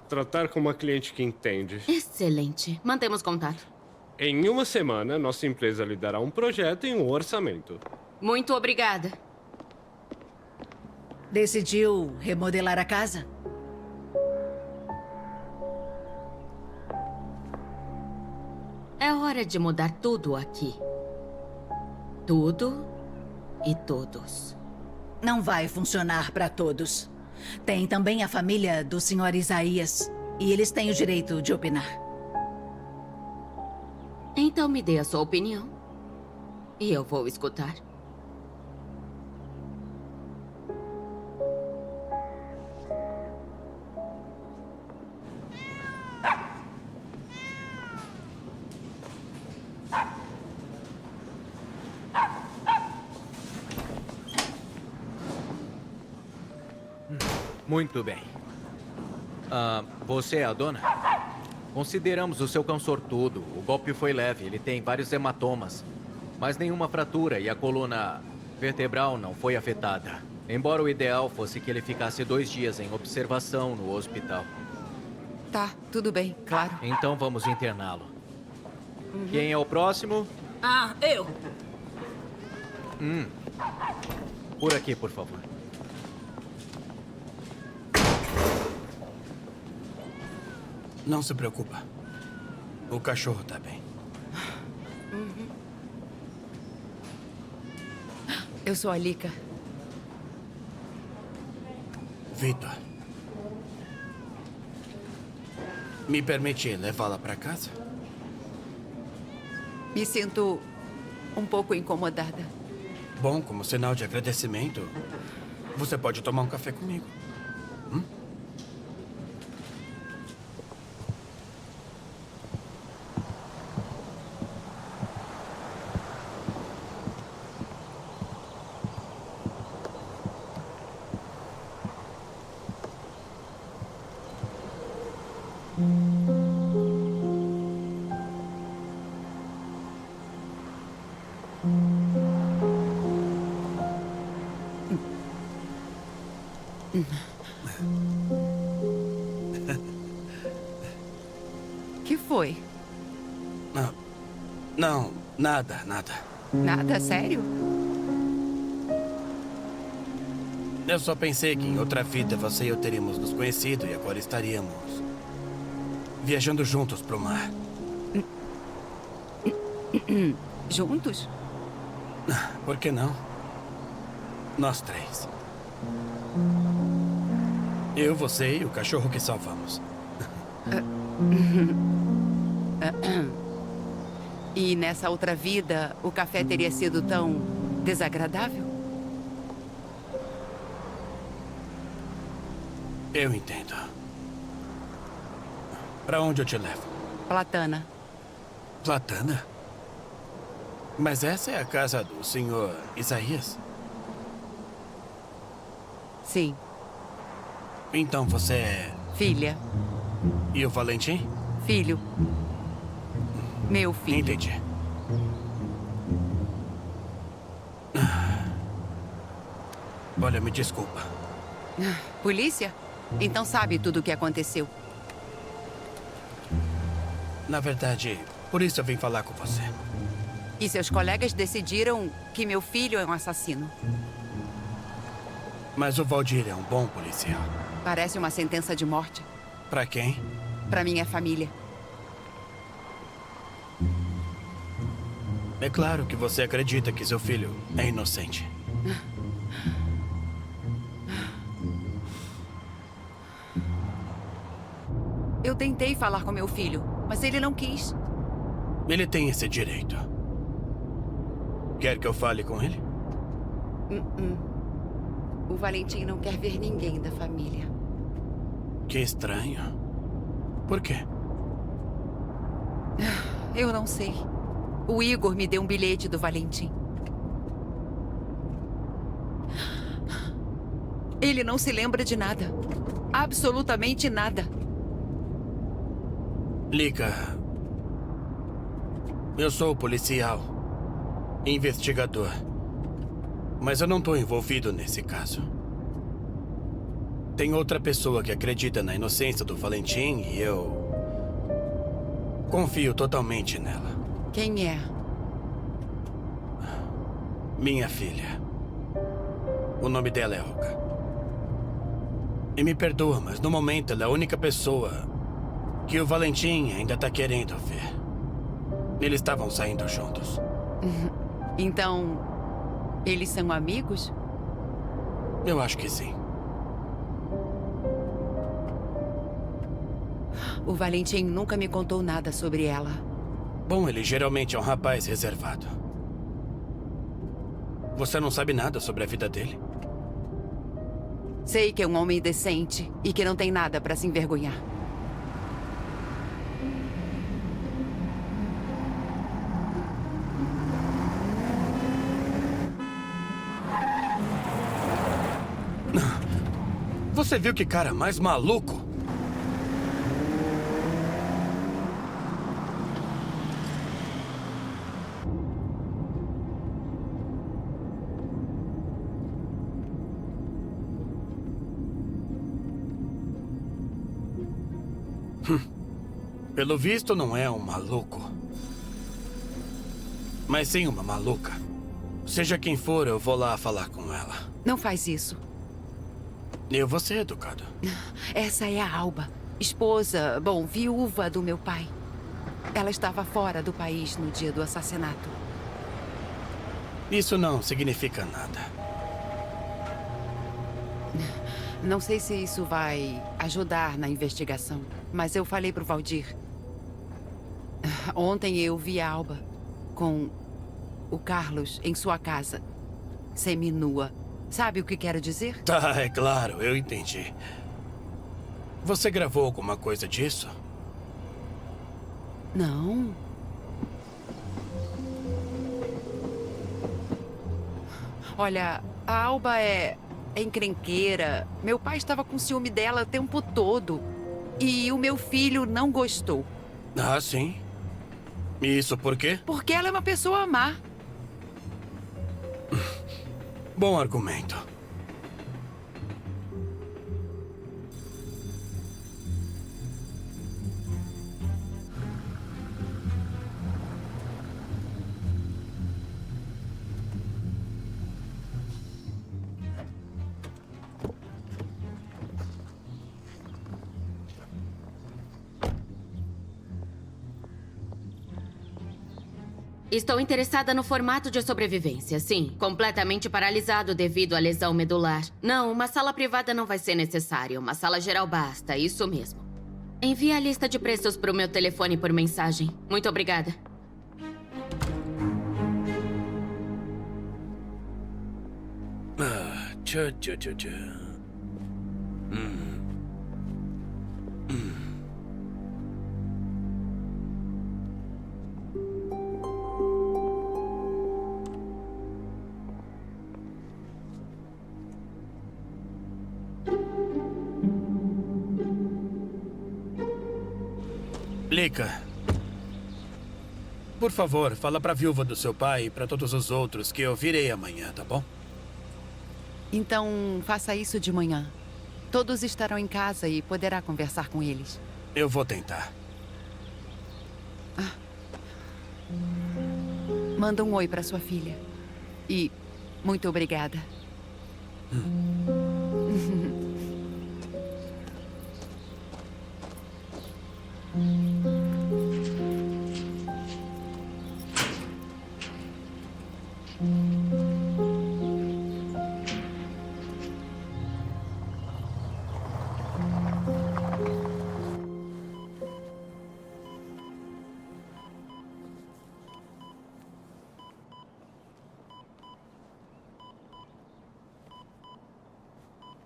tratar com uma cliente que entende. Excelente. Mantemos contato. Em 1 semana, nossa empresa lhe dará um projeto e um orçamento. Muito obrigada. Decidiu remodelar a casa? É hora de mudar tudo aqui. Tudo e todos. Não vai funcionar para todos. Tem também a família do Sr. Isaías. E eles têm o direito de opinar. Então me dê a sua opinião. E eu vou escutar. Muito bem. Você é a dona? Consideramos o seu cão sortudo. O golpe foi leve, ele tem vários hematomas. Mas nenhuma fratura e a coluna vertebral não foi afetada. Embora o ideal fosse que ele ficasse 2 dias em observação no hospital. Tá, tudo bem, claro. Então vamos interná-lo. Quem é o próximo? Eu. Por aqui, por favor. Não se preocupa. O cachorro tá bem. Eu sou a Lika. Vitor. Me permite levá-la para casa? Me sinto Um pouco incomodada. Bom, como sinal de agradecimento, você pode tomar um café comigo. Que foi? Não, nada. Nada? Sério? Eu só pensei que em outra vida você e eu teríamos nos conhecido e agora estaríamos viajando juntos pro mar. Juntos? Por que não? Nós três. Eu, você e o cachorro que salvamos. E nessa outra vida, o café teria sido tão desagradável? Eu entendo. Pra onde eu te levo? Platana. Platana? Mas essa é a casa do senhor Isaías? Sim. Então você é... Filha. E o Valentim? Filho. Meu filho. Entendi. Olha, me desculpa. Polícia? Então sabe tudo o que aconteceu. Na verdade, por isso eu vim falar com você. E seus colegas decidiram que meu filho é um assassino. Mas o Valdir é um bom policial. Parece uma sentença de morte. Pra quem? Pra minha família. É claro que você acredita que seu filho é inocente. Eu tentei falar com meu filho, mas ele não quis. Ele tem esse direito. Quer que eu fale com ele? O Valentim não quer ver ninguém da família. Que estranho. Por quê? Eu não sei. O Igor me deu um bilhete do Valentim. Ele não se lembra de nada. Absolutamente nada. Lika, eu sou policial, investigador, mas eu não estou envolvido nesse caso. Tem outra pessoa que acredita na inocência do Valentim e eu confio totalmente nela. Quem é? Minha filha. O nome dela é Olga. E me perdoa, mas no momento ela é a única pessoa que o Valentim ainda tá querendo ver. Eles estavam saindo juntos. Então, eles são amigos? Eu acho que sim. O Valentim nunca me contou nada sobre ela. Bom, ele geralmente é um rapaz reservado. Você não sabe nada sobre a vida dele? Sei que é um homem decente e que não tem nada pra se envergonhar. Você viu que cara mais maluco? Pelo visto, não é um maluco. Mas sim uma maluca. Seja quem for, eu vou lá falar com ela. Não faz isso. Eu vou ser educado. Essa é a Alba, esposa, viúva do meu pai. Ela estava fora do país no dia do assassinato. Isso não significa nada. Não sei se isso vai ajudar na investigação, mas eu falei pro Valdir. Ontem eu vi a Alba com o Carlos em sua casa, seminua. Sabe o que quero dizer? Tá, é claro, eu entendi. Você gravou alguma coisa disso? Não. Olha, a Alba é encrenqueira. Meu pai estava com ciúme dela o tempo todo. E o meu filho não gostou. Ah, sim? Isso por quê? Porque ela é uma pessoa má. Bom argumento. Estou interessada no formato de sobrevivência, sim. Completamente paralisado devido à lesão medular. Não, uma sala privada não vai ser necessária. Uma sala geral basta, isso mesmo. Envie a lista de preços para o meu telefone por mensagem. Muito obrigada. Tchá. Lika, por favor, fala pra viúva do seu pai e pra todos os outros que eu virei amanhã, tá bom? Então, faça isso de manhã. Todos estarão em casa e poderá conversar com eles. Eu vou tentar. Manda um oi pra sua filha. E muito obrigada.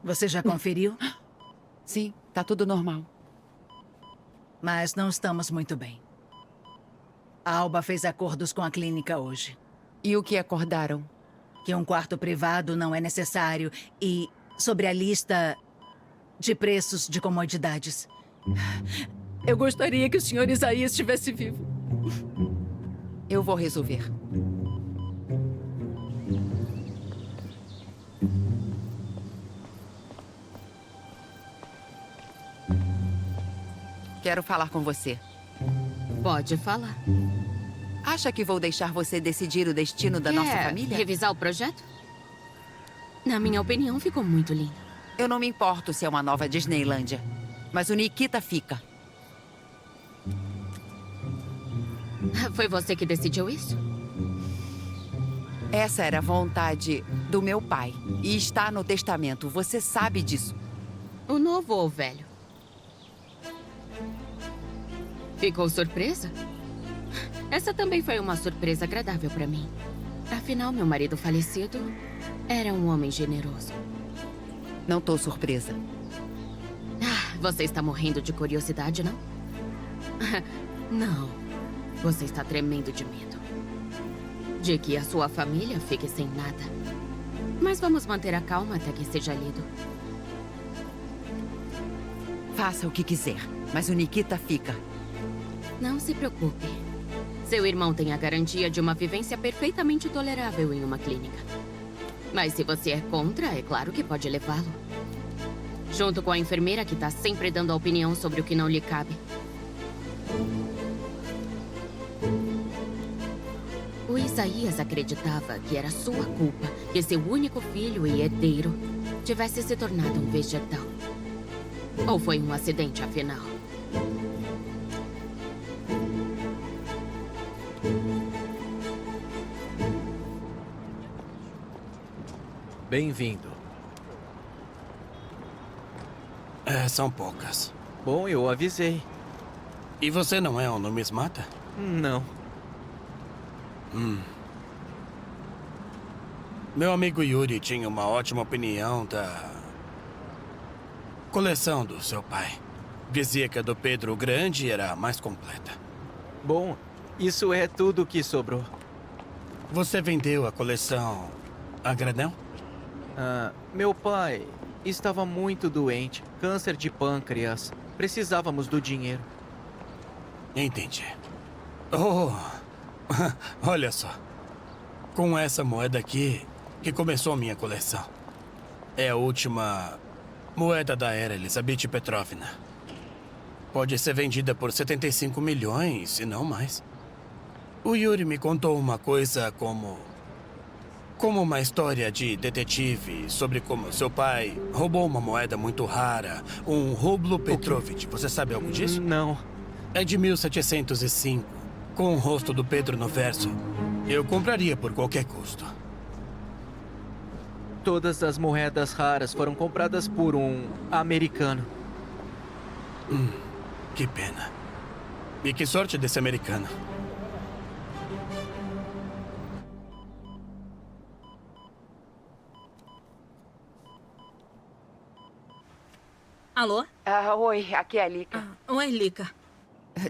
Você já conferiu? Sim, tá tudo normal. Mas não estamos muito bem. A Alba fez acordos com a clínica hoje. E o que acordaram? Que um quarto privado não é necessário e sobre a lista de preços de comodidades. Eu gostaria que o Sr. Isaías estivesse vivo. Eu vou resolver. Quero falar com você. Pode falar. Acha que vou deixar você decidir o destino da nossa família? Revisar o projeto? Na minha opinião, ficou muito lindo. Eu não me importo se é uma nova Disneylândia. Mas o Nikita fica. Foi você que decidiu isso? Essa era a vontade do meu pai. E está no testamento. Você sabe disso. O novo ou o velho? Ficou surpresa? Essa também foi uma surpresa agradável para mim. Afinal, meu marido falecido era um homem generoso. Não tô surpresa. Você está morrendo de curiosidade, não? Não. Você está tremendo de medo. De que a sua família fique sem nada. Mas vamos manter a calma até que seja lido. Faça o que quiser, mas o Nikita fica. Não se preocupe. Seu irmão tem a garantia de uma vivência perfeitamente tolerável em uma clínica. Mas se você é contra, é claro que pode levá-lo. Junto com a enfermeira que está sempre dando a opinião sobre o que não lhe cabe. O Isaías acreditava que era sua culpa que seu único filho e herdeiro tivesse se tornado um vegetal. Ou foi um acidente, afinal? Bem-vindo. São poucas. Bom, eu avisei. E você não é um numismata? Não. Meu amigo Yuri tinha uma ótima opinião da coleção do seu pai. Dizia que a do Pedro o Grande era a mais completa. Bom, isso é tudo o que sobrou. Você vendeu a coleção a granel? Meu pai estava muito doente. Câncer de pâncreas. Precisávamos do dinheiro. Entendi. Oh, olha só. Com essa moeda aqui, que começou a minha coleção. É a última moeda da era Elizabeth Petrovna. Pode ser vendida por 75 milhões, e não mais. O Yuri me contou uma coisa como uma história de detetive sobre como seu pai roubou uma moeda muito rara, um Rublo Petrovich. Você sabe algo disso? Não. É de 1705, com o rosto do Pedro no verso. Eu compraria por qualquer custo. Todas as moedas raras foram compradas por um americano. Que pena. E que sorte desse americano. Alô? Oi, aqui é a Lika. Oi, Lika.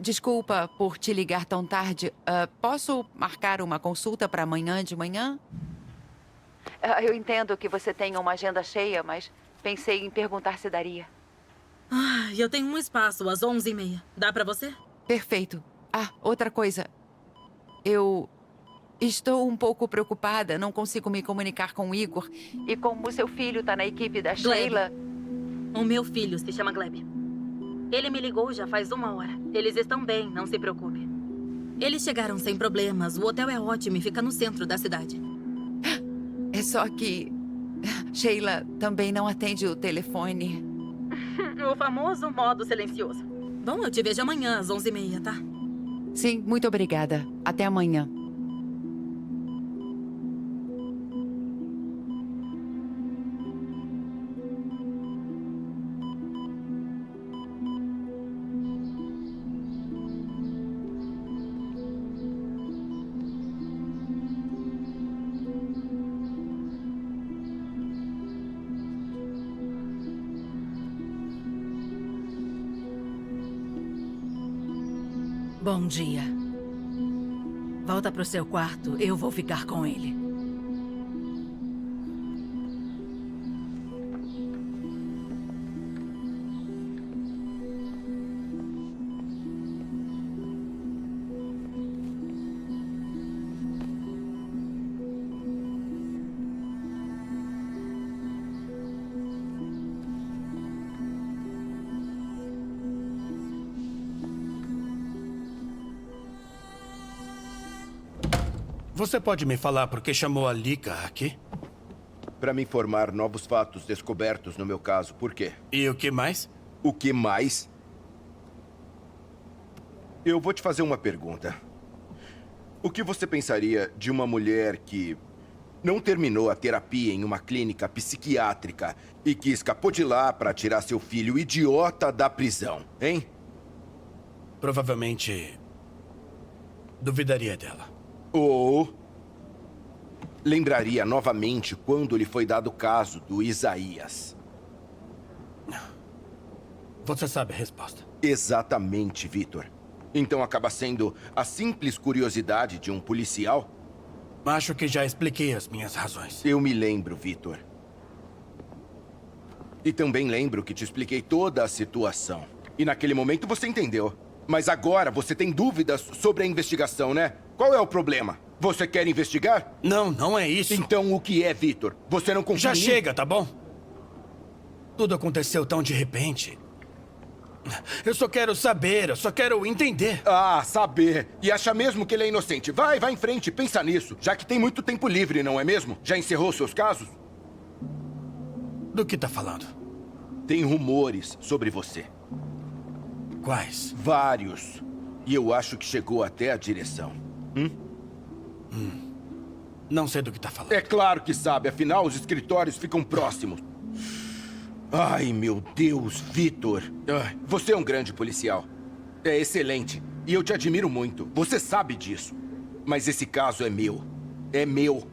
Desculpa por te ligar tão tarde. Posso marcar uma consulta para amanhã de manhã? Eu entendo que você tenha uma agenda cheia, mas pensei em perguntar se daria. Eu tenho um espaço às 11h30. Dá pra você? Perfeito. Outra coisa. Eu estou um pouco preocupada. Não consigo me comunicar com o Igor. E como o seu filho tá na equipe da Sheila... O meu filho se chama Gleb. Ele me ligou já faz 1 hora. Eles estão bem, não se preocupe. Eles chegaram sem problemas. O hotel é ótimo e fica no centro da cidade. É só que... Sheila também não atende o telefone. O famoso modo silencioso. Bom, eu te vejo amanhã às 11h30, tá? Sim, muito obrigada. Até amanhã. Bom dia. Volta pro seu quarto. Eu vou ficar com ele. Você pode me falar por que chamou a Lika aqui? Para me informar novos fatos descobertos no meu caso. Por quê? E o que mais? O que mais? Eu vou te fazer uma pergunta. O que você pensaria de uma mulher que não terminou a terapia em uma clínica psiquiátrica e que escapou de lá para tirar seu filho idiota da prisão, hein? Provavelmente duvidaria dela. Ou lembraria novamente quando lhe foi dado o caso do Isaías. Você sabe a resposta. Exatamente, Victor. Então acaba sendo a simples curiosidade de um policial? Acho que já expliquei as minhas razões. Eu me lembro, Victor. E também lembro que te expliquei toda a situação. E naquele momento você entendeu. Mas agora você tem dúvidas sobre a investigação, né? Qual é o problema? Você quer investigar? Não, não é isso. Então o que é, Victor? Você não confia Já em mim? chega, tá bom? Tudo aconteceu tão de repente. Eu só quero saber, eu só quero entender. Saber. E acha mesmo que ele é inocente. Vai em frente, pensa nisso. Já que tem muito tempo livre, não é mesmo? Já encerrou seus casos? Do que tá falando? Tem rumores sobre você. Quais? Vários. E eu acho que chegou até a direção. Não sei do que tá falando. É claro que sabe, afinal os escritórios ficam próximos. Ai, meu Deus, Victor. Você é um grande policial. É excelente. E eu te admiro muito. Você sabe disso. Mas esse caso é meu. É meu.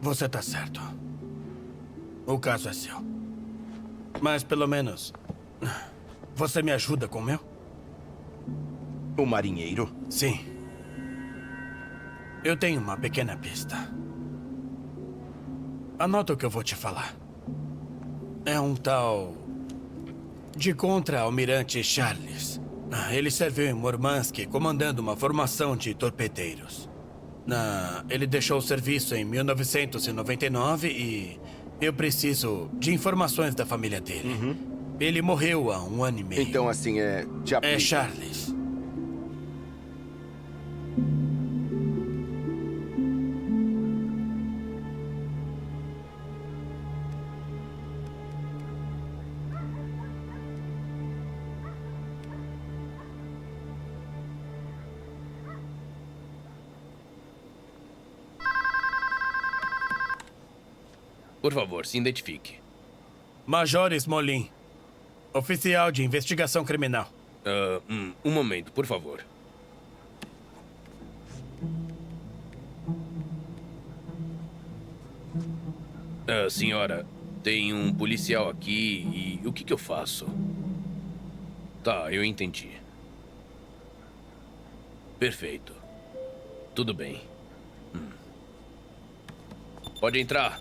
Você tá certo. O caso é seu. Mas pelo menos... você me ajuda com o meu? O marinheiro? Sim. Eu tenho uma pequena pista. Anota o que eu vou te falar. É um tal... de contra-almirante Charles. Ele serviu em Murmansk comandando uma formação de torpedeiros. Ele deixou o serviço em 1999 e eu preciso de informações da família dele. Ele morreu há 1 ano e meio. Então, assim, te aplica. É Charles. Por favor, se identifique. Major Smolin. Oficial de investigação criminal. Um momento, por favor. Senhora, tem um policial aqui e o que eu faço? Tá, eu entendi. Perfeito. Tudo bem. Pode entrar.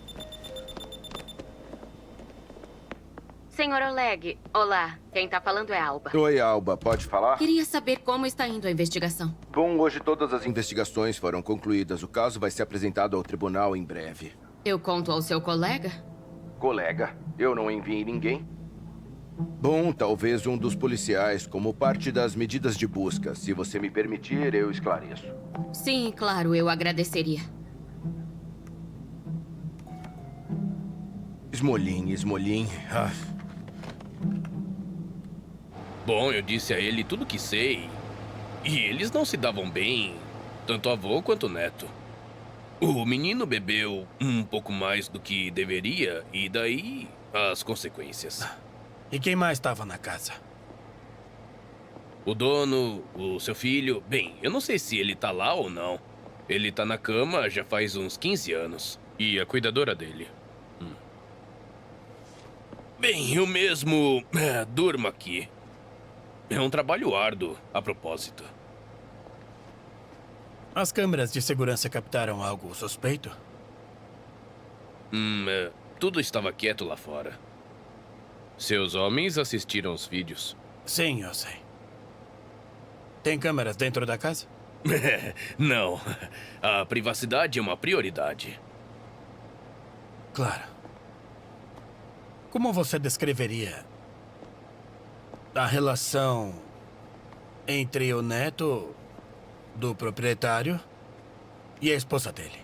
Senhor Oleg, olá. Quem tá falando é Alba. Oi, Alba. Pode falar? Queria saber como está indo a investigação. Bom, hoje todas as investigações foram concluídas. O caso vai ser apresentado ao tribunal em breve. Eu conto ao seu colega? Colega? Eu não enviei ninguém? Bom, talvez um dos policiais, como parte das medidas de busca. Se você me permitir, eu esclareço. Sim, claro, eu agradeceria. Smolin. Bom, eu disse a ele tudo o que sei. E eles não se davam bem, tanto avô quanto neto. O menino bebeu um pouco mais do que deveria, e daí as consequências. E quem mais estava na casa? O dono, o seu filho... Bem, eu não sei se ele tá lá ou não. Ele tá na cama já faz uns 15 anos. E a cuidadora dele. Bem, eu mesmo durmo aqui. É um trabalho árduo, a propósito. As câmeras de segurança captaram algo suspeito? Tudo estava quieto lá fora. Seus homens assistiram os vídeos. Sim, eu sei. Tem câmeras dentro da casa? Não. A privacidade é uma prioridade. Claro. Como você descreveria a relação entre o neto do proprietário e a esposa dele?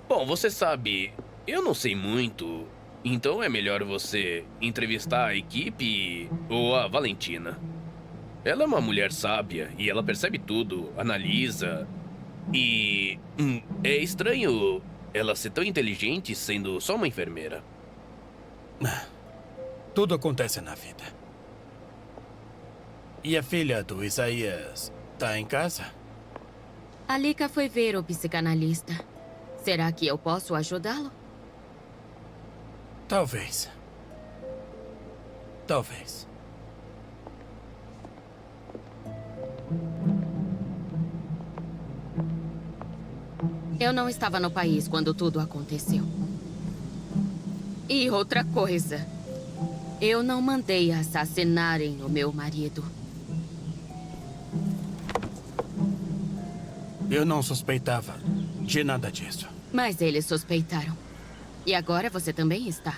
Bom, você sabe, eu não sei muito, então é melhor você entrevistar a equipe ou a Valentina. Ela é uma mulher sábia e ela percebe tudo, analisa. E é estranho ela ser tão inteligente sendo só uma enfermeira. Tudo acontece na vida. E a filha do Isaías tá em casa? A Lika foi ver o psicanalista. Será que eu posso ajudá-lo? Talvez. Talvez. Eu não estava no país quando tudo aconteceu. E outra coisa, eu não mandei assassinarem o meu marido. Eu não suspeitava de nada disso. Mas eles suspeitaram. E agora você também está.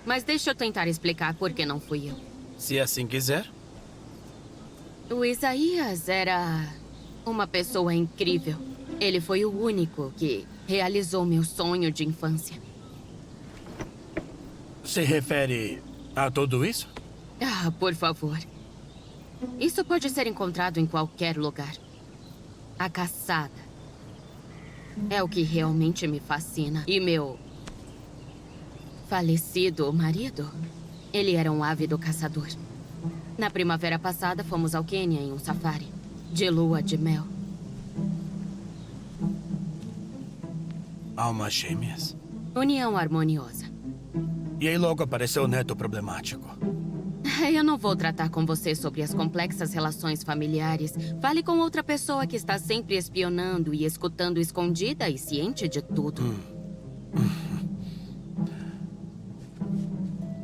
Mas deixa eu tentar explicar por que não fui eu. Se assim quiser. O Isaías era uma pessoa incrível. Ele foi o único que realizou meu sonho de infância. Se refere a tudo isso? Ah, por favor. Isso pode ser encontrado em qualquer lugar. A caçada é o que realmente me fascina. E meu falecido marido, ele era um ávido caçador. Na primavera passada, fomos ao Quênia em um safari de lua de mel. Almas gêmeas? União harmoniosa. E aí logo apareceu o neto problemático. Eu não vou tratar com você sobre as complexas relações familiares. Fale com outra pessoa que está sempre espionando e escutando escondida e ciente de tudo.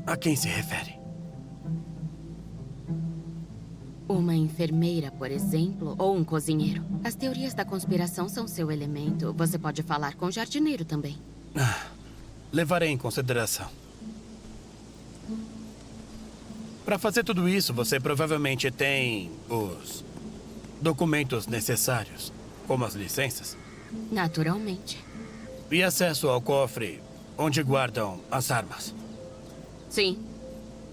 A quem se refere? Uma enfermeira, por exemplo, ou um cozinheiro. As teorias da conspiração são seu elemento. Você pode falar com o jardineiro também. Levarei em consideração. Para fazer tudo isso, você provavelmente tem os documentos necessários, como as licenças? Naturalmente. E acesso ao cofre onde guardam as armas? Sim.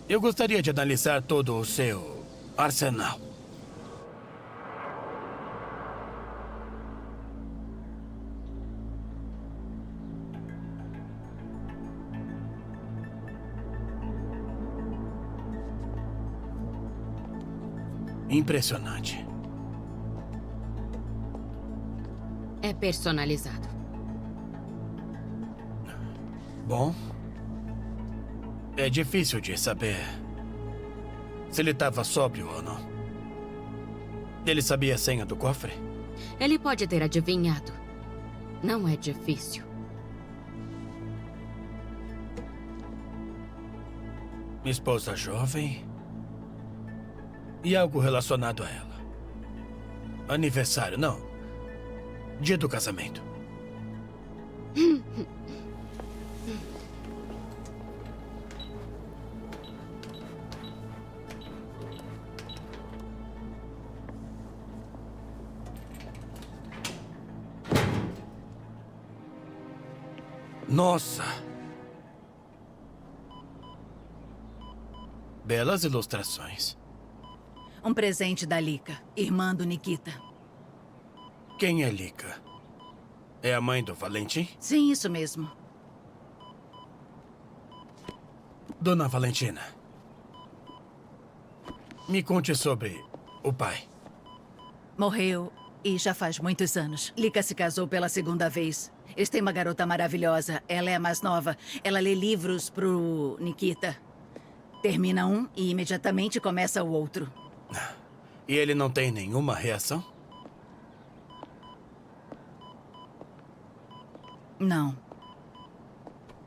Eu gostaria de analisar todo o seu arsenal. Impressionante. É personalizado. Bom, é difícil de saber se ele estava sóbrio ou não. Ele sabia a senha do cofre? Ele pode ter adivinhado. Não é difícil. Esposa jovem e algo relacionado a ela. Aniversário, não. Dia do casamento. Nossa! Belas ilustrações. Um presente da Lika, irmã do Nikita. Quem é Lika? É a mãe do Valentim? Sim, isso mesmo. Dona Valentina, me conte sobre o pai. Morreu e já faz muitos anos. Lika se casou pela segunda vez. Eles têm uma garota maravilhosa. Ela é a mais nova. Ela lê livros pro Nikita. Termina um e imediatamente começa o outro. E ele não tem nenhuma reação? Não.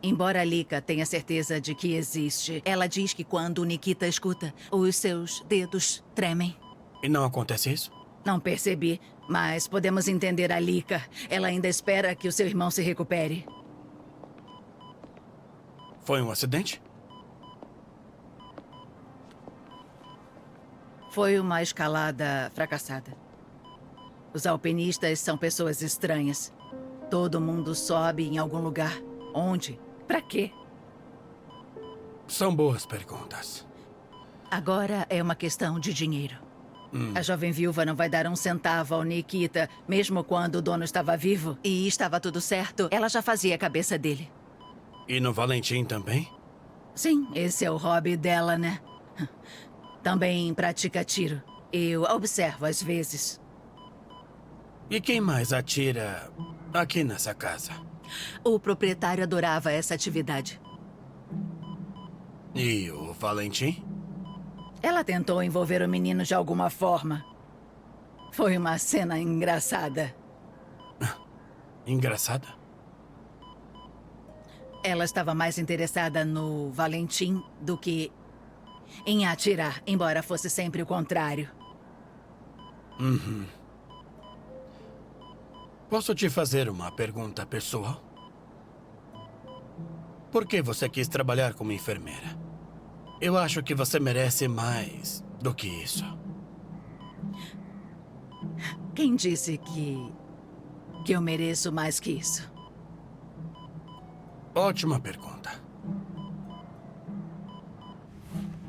Embora a Lika tenha certeza de que existe, ela diz que quando o Nikita escuta, os seus dedos tremem. E não acontece isso? Não percebi, mas podemos entender a Lika. Ela ainda espera que o seu irmão se recupere. Foi um acidente? Foi uma escalada fracassada. Os alpinistas são pessoas estranhas. Todo mundo sobe em algum lugar. Onde? Pra quê? São boas perguntas. Agora é uma questão de dinheiro. A jovem viúva não vai dar um centavo ao Nikita, mesmo quando o dono estava vivo e estava tudo certo. Ela já fazia a cabeça dele. E no Valentim também? Sim, esse é o hobby dela, né? Também pratica tiro. Eu observo às vezes. E quem mais atira aqui nessa casa? O proprietário adorava essa atividade. E o Valentim? Ela tentou envolver o menino de alguma forma. Foi uma cena engraçada. Engraçada? Ela estava mais interessada no Valentim do que em atirar, embora fosse sempre o contrário. Posso te fazer uma pergunta pessoal? Por que você quis trabalhar como enfermeira? Eu acho que você merece mais do que isso. Quem disse que eu mereço mais que isso? Ótima pergunta.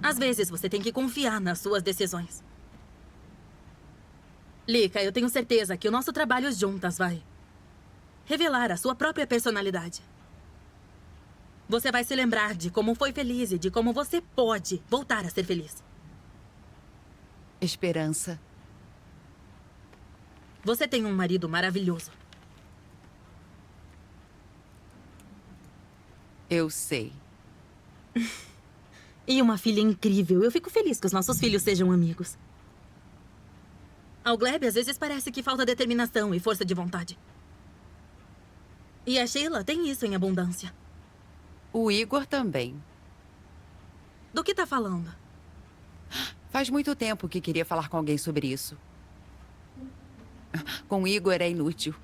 Às vezes você tem que confiar nas suas decisões. Lika, eu tenho certeza que o nosso trabalho juntas vai revelar a sua própria personalidade. Você vai se lembrar de como foi feliz e de como você pode voltar a ser feliz. Esperança. Você tem um marido maravilhoso. Eu sei. E uma filha incrível. Eu fico feliz que os nossos filhos sejam amigos. Ao Gleb, às vezes parece que falta determinação e força de vontade. E a Sheila tem isso em abundância. O Igor também. Do que tá falando? Faz muito tempo que queria falar com alguém sobre isso. Com o Igor é inútil.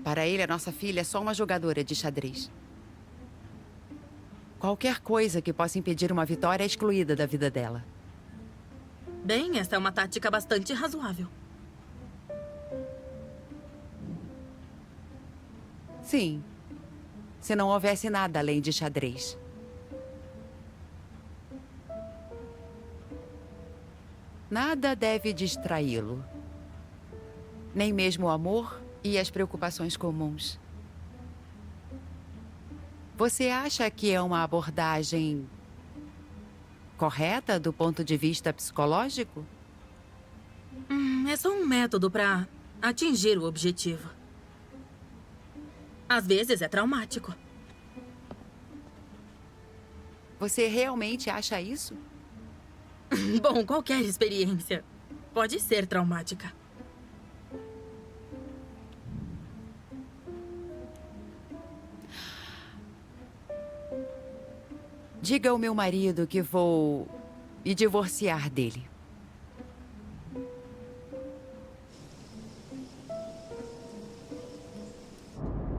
Para ele, a nossa filha é só uma jogadora de xadrez. Qualquer coisa que possa impedir uma vitória é excluída da vida dela. Bem, essa é uma tática bastante razoável. Sim. Se não houvesse nada além de xadrez. Nada deve distraí-lo. Nem mesmo o amor e as preocupações comuns. Você acha que é uma abordagem correta do ponto de vista psicológico? É só um método para atingir o objetivo. Às vezes é traumático. Você realmente acha isso? Bom, qualquer experiência pode ser traumática. Diga ao meu marido que vou me divorciar dele.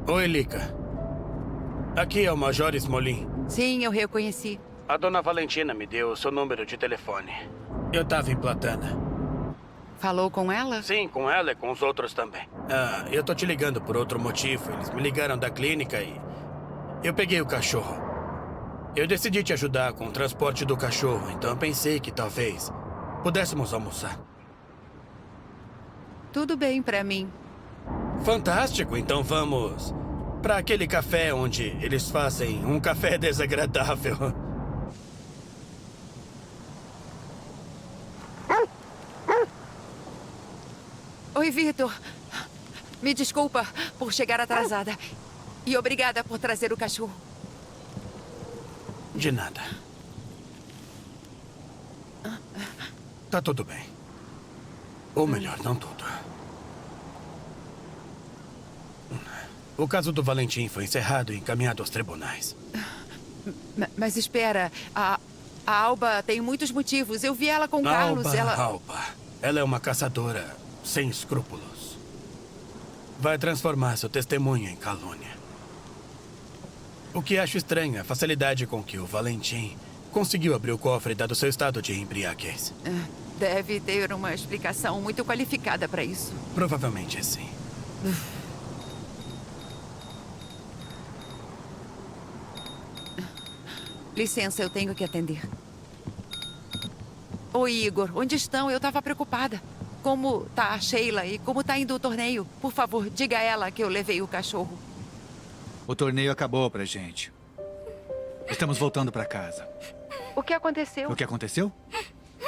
Oi, Lika. Aqui é o Major Smolin. Sim, eu reconheci. A dona Valentina me deu o seu número de telefone. Eu tava em Platana. Falou com ela? Sim, com ela e com os outros também. Eu tô te ligando por outro motivo. Eles me ligaram da clínica e eu peguei o cachorro. Eu decidi te ajudar com o transporte do cachorro, então eu pensei que talvez pudéssemos almoçar. Tudo bem pra mim. Fantástico, então vamos para aquele café onde eles fazem um café desagradável. Oi, Vitor. Me desculpa por chegar atrasada. E obrigada por trazer o cachorro. De nada. Tá tudo bem. Ou melhor, não tudo. O caso do Valentim foi encerrado e encaminhado aos tribunais. Mas espera, a Alba tem muitos motivos. Eu vi ela com o Carlos. Alba. Ela é uma caçadora sem escrúpulos. Vai transformar seu testemunho em calúnia. O que acho estranho é a facilidade com que o Valentim conseguiu abrir o cofre dado seu estado de embriaguez. Deve ter uma explicação muito qualificada para isso. Provavelmente sim. Licença, eu tenho que atender. Oi, Igor. Onde estão? Eu estava preocupada. Como tá a Sheila e como tá indo o torneio? Por favor, diga a ela que eu levei o cachorro. O torneio acabou pra gente. Estamos voltando pra casa. O que aconteceu? O que aconteceu?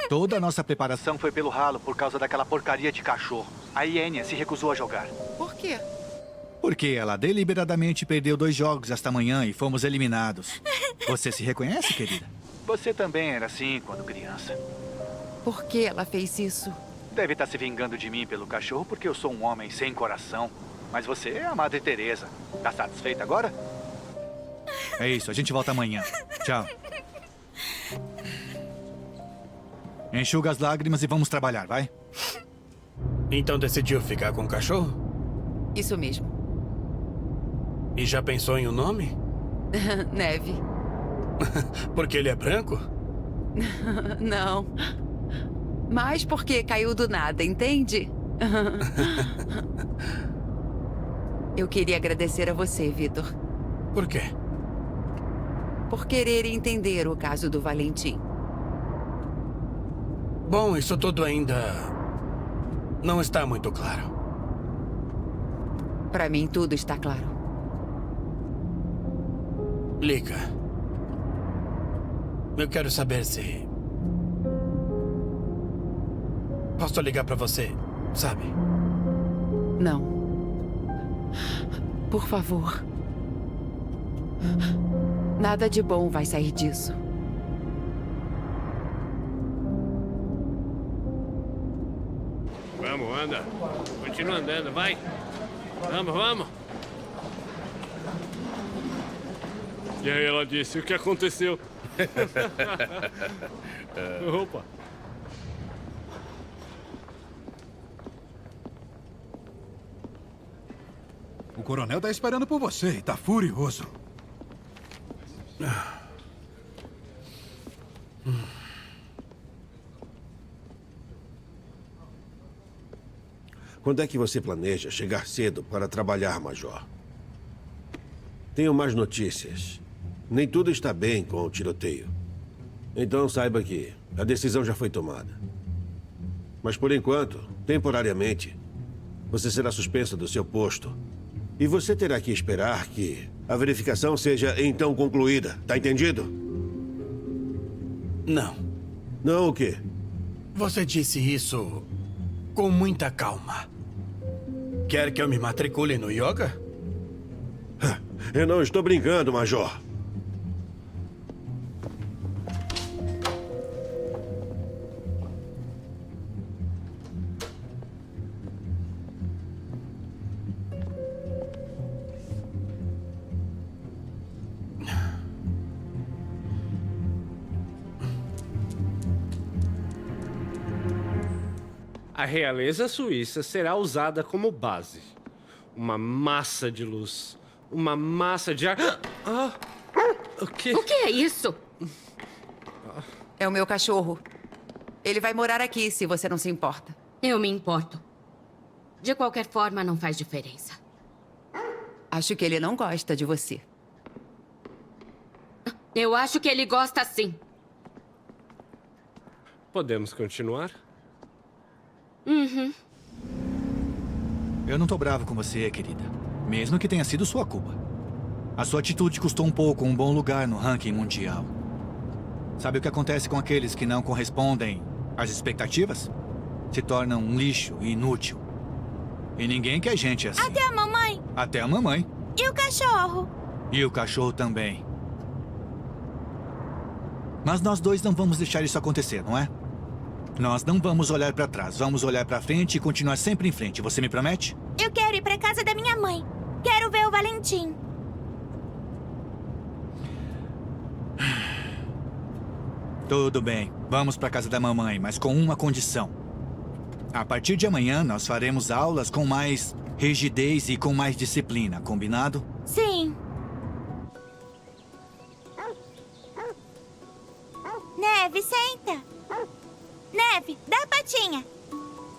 Toda a nossa preparação foi pelo ralo por causa daquela porcaria de cachorro. A Ienia se recusou a jogar. Por quê? Porque ela deliberadamente perdeu 2 jogos esta manhã e fomos eliminados. Você se reconhece, querida? Você também era assim quando criança. Por que ela fez isso? Deve estar se vingando de mim pelo cachorro porque eu sou um homem sem coração. Mas você é a Madre Teresa. Tá satisfeita agora? É isso, a gente volta amanhã. Tchau. Enxuga as lágrimas e vamos trabalhar, vai? Então decidiu ficar com o cachorro? Isso mesmo. E já pensou em um nome? Neve. Porque ele é branco? Não. Mas porque caiu do nada, entende? Eu queria agradecer a você, Vitor. Por quê? Por querer entender o caso do Valentim. Bom, isso tudo ainda não está muito claro. Para mim, tudo está claro. Lika, eu quero saber se posso ligar para você, sabe? Não. Por favor. Nada de bom vai sair disso. Vamos, anda. Continua andando, vai. Vamos, vamos. E aí ela disse, o que aconteceu? Opa. O coronel tá esperando por você e tá furioso. Quando é que você planeja chegar cedo para trabalhar, Major? Tenho mais notícias. Nem tudo está bem com o tiroteio. Então saiba que a decisão já foi tomada. Mas por enquanto, temporariamente, você será suspenso do seu posto. E você terá que esperar que a verificação seja então concluída. Tá entendido? Não. Não o quê? Você disse isso com muita calma. Quer que eu me matricule no yoga? Eu não estou brincando, Major. A realeza suíça será usada como base. Uma massa de luz. Uma massa de ar... Ah! O quê? O que é isso? É o meu cachorro. Ele vai morar aqui, se você não se importa. Eu me importo. De qualquer forma, não faz diferença. Acho que ele não gosta de você. Eu acho que ele gosta sim. Podemos continuar? Uhum. Eu não tô bravo com você, querida. Mesmo que tenha sido sua culpa. A sua atitude custou um pouco um bom lugar no ranking mundial. Sabe o que acontece com aqueles que não correspondem às expectativas? Se tornam um lixo e inútil. E ninguém quer gente assim. Até a mamãe. Até a mamãe. E o cachorro? E o cachorro também. Mas nós dois não vamos deixar isso acontecer, não é? Nós não vamos olhar pra trás. Vamos olhar pra frente e continuar sempre em frente. Você me promete? Eu quero ir pra casa da minha mãe. Quero ver o Valentim. Tudo bem. Vamos pra casa da mamãe, mas com uma condição. A partir de amanhã, nós faremos aulas com mais rigidez e com mais disciplina. Combinado? Sim. Neve, senta. Neve, dá a patinha.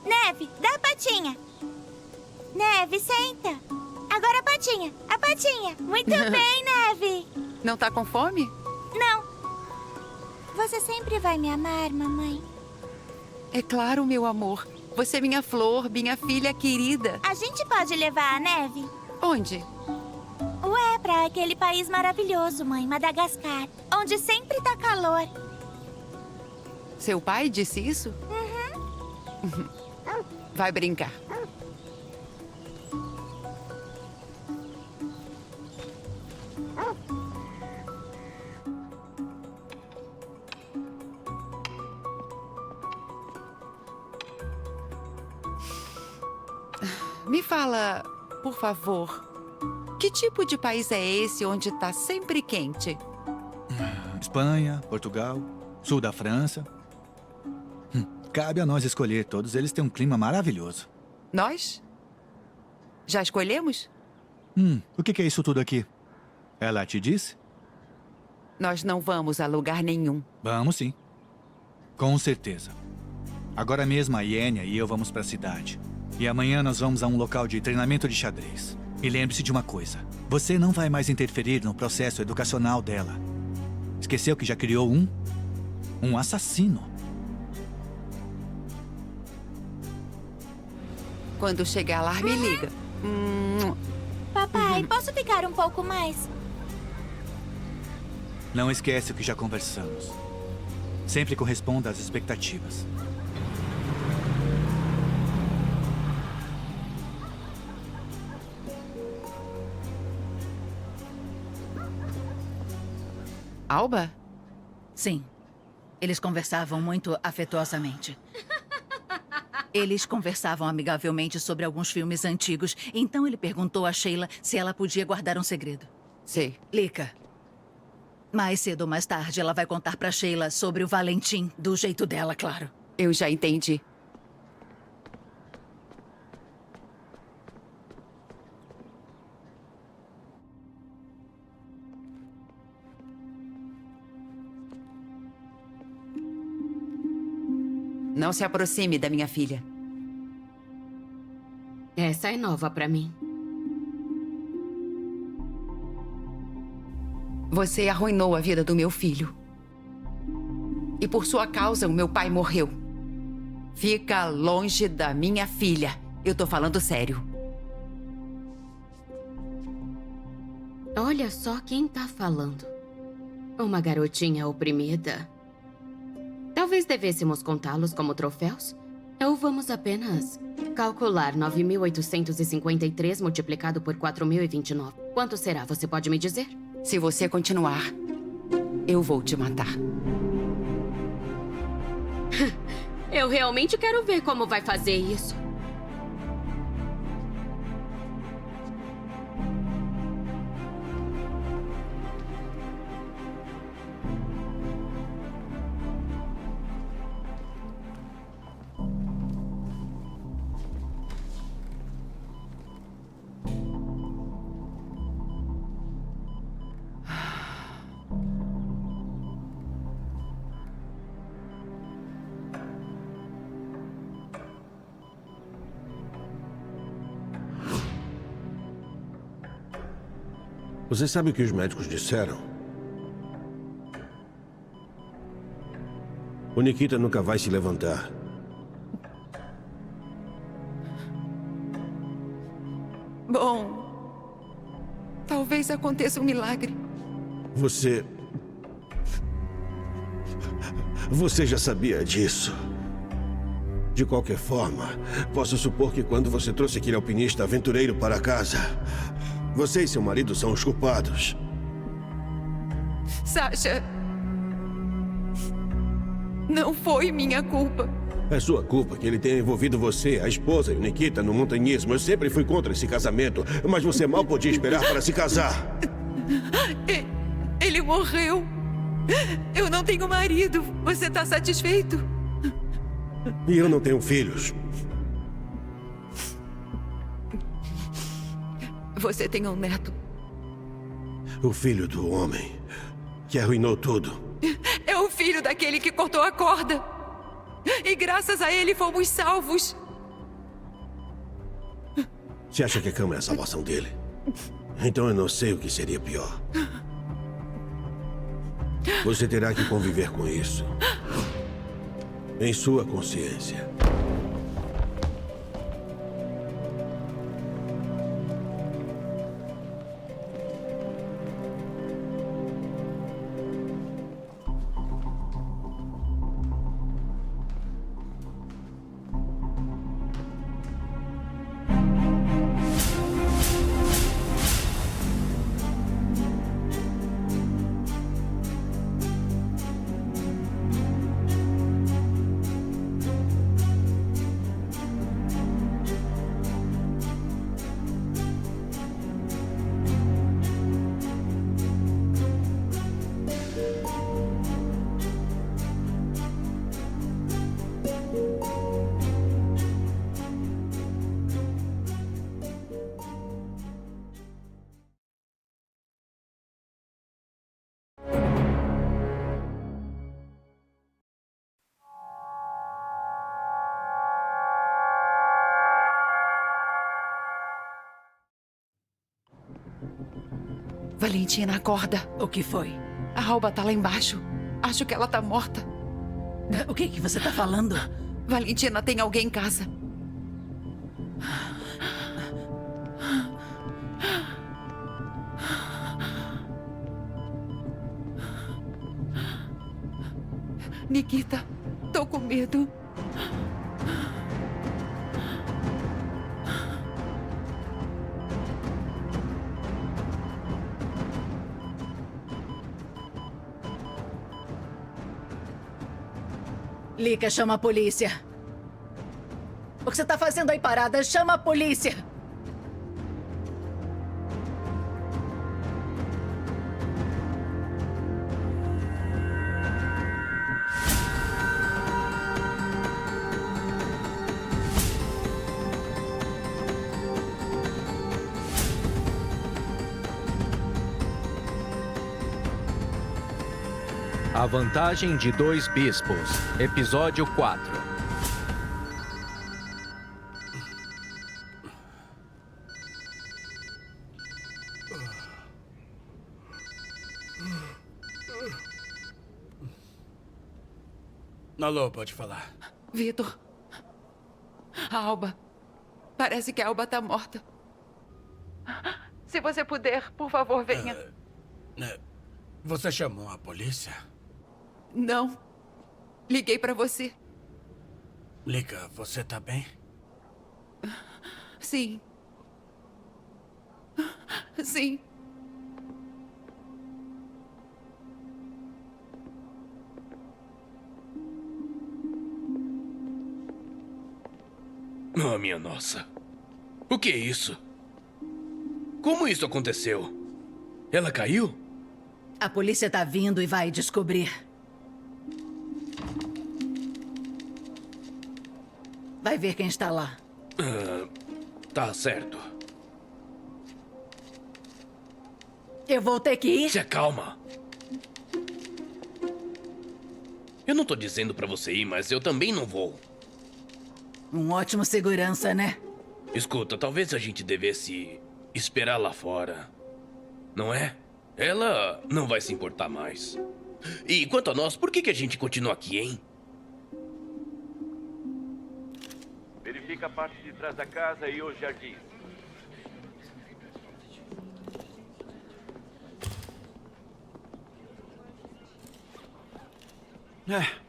Neve, dá a patinha. Neve, senta. Agora a patinha. A patinha. Muito bem, Neve. Não tá com fome? Não. Você sempre vai me amar, mamãe? É claro, meu amor. Você é minha flor, minha filha querida. A gente pode levar a Neve? Onde? Ué, pra aquele país maravilhoso, mãe, Madagascar. Onde sempre tá calor. Seu pai disse isso? Uhum. Vai brincar. Me fala, por favor, que tipo de país é esse onde tá sempre quente? Espanha, Portugal, sul da França. Cabe a nós escolher. Todos eles têm um clima maravilhoso. Nós? Já escolhemos? O que é isso tudo aqui? Ela te disse? Nós não vamos a lugar nenhum. Vamos sim. Com certeza. Agora mesmo a Iênia e eu vamos pra cidade. E amanhã nós vamos a um local de treinamento de xadrez. E lembre-se de uma coisa. Você não vai mais interferir no processo educacional dela. Esqueceu que já criou um assassino. Quando chegar lá, me liga. Papai, posso ficar um pouco mais? Não esquece o que já conversamos. Sempre corresponda às expectativas. Alba? Sim. Eles conversavam muito afetuosamente. Eles conversavam amigavelmente sobre alguns filmes antigos. Então ele perguntou a Sheila se ela podia guardar um segredo. Sei. Lika, mais cedo ou mais tarde ela vai contar pra Sheila sobre o Valentim, do jeito dela, claro. Eu já entendi. Não se aproxime da minha filha. Essa é nova pra mim. Você arruinou a vida do meu filho. E por sua causa, o meu pai morreu. Fica longe da minha filha. Eu tô falando sério. Olha só quem tá falando. Uma garotinha oprimida. Talvez devêssemos contá-los como troféus? Ou vamos apenas calcular 9.853 multiplicado por 4.029. Quanto será? Você pode me dizer? Se você continuar, eu vou te matar. Eu realmente quero ver como vai fazer isso. Você sabe o que os médicos disseram? O Nikita nunca vai se levantar. Bom, talvez aconteça um milagre. Você já sabia disso. De qualquer forma, posso supor que quando você trouxe aquele alpinista aventureiro para casa, você e seu marido são os culpados. Sasha, não foi minha culpa. É sua culpa que ele tenha envolvido você, a esposa e o Nikita no montanhismo. Eu sempre fui contra esse casamento, mas você mal podia esperar para se casar. Ele morreu. Eu não tenho marido. Você está satisfeito? E eu não tenho filhos. Você tem um neto. O filho do homem que arruinou tudo. É o filho daquele que cortou a corda. E graças a ele fomos salvos. Você acha que a cama é a salvação dele? Então eu não sei o que seria pior. Você terá que conviver com isso. Em sua consciência. Valentina, acorda. O que foi? A Alba tá lá embaixo. Acho que ela tá morta. O que você tá falando? Valentina, tem alguém em casa. Nikita, tô com medo. Lika, chama a polícia. O que você tá fazendo aí parada? Chama a polícia! A Vantagem de Dois Bispos, Episódio 4. Alô, pode falar. Vitor. A Alba. Parece que a Alba tá morta. Se você puder, por favor, venha. Você chamou a polícia? Não. Liguei pra você. Lika, você tá bem? Sim. Sim. Oh, minha nossa. O que é isso? Como isso aconteceu? Ela caiu? A polícia tá vindo e vai descobrir. Vai ver quem está lá. Tá certo. Eu vou ter que ir. Se acalma. Eu não tô dizendo pra você ir, mas eu também não vou. Um ótimo segurança, né? Escuta, talvez a gente devesse esperar lá fora. Não é? Ela não vai se importar mais. E quanto a nós, por que a gente continua aqui, hein? Verifica a parte de trás da casa e os jardins.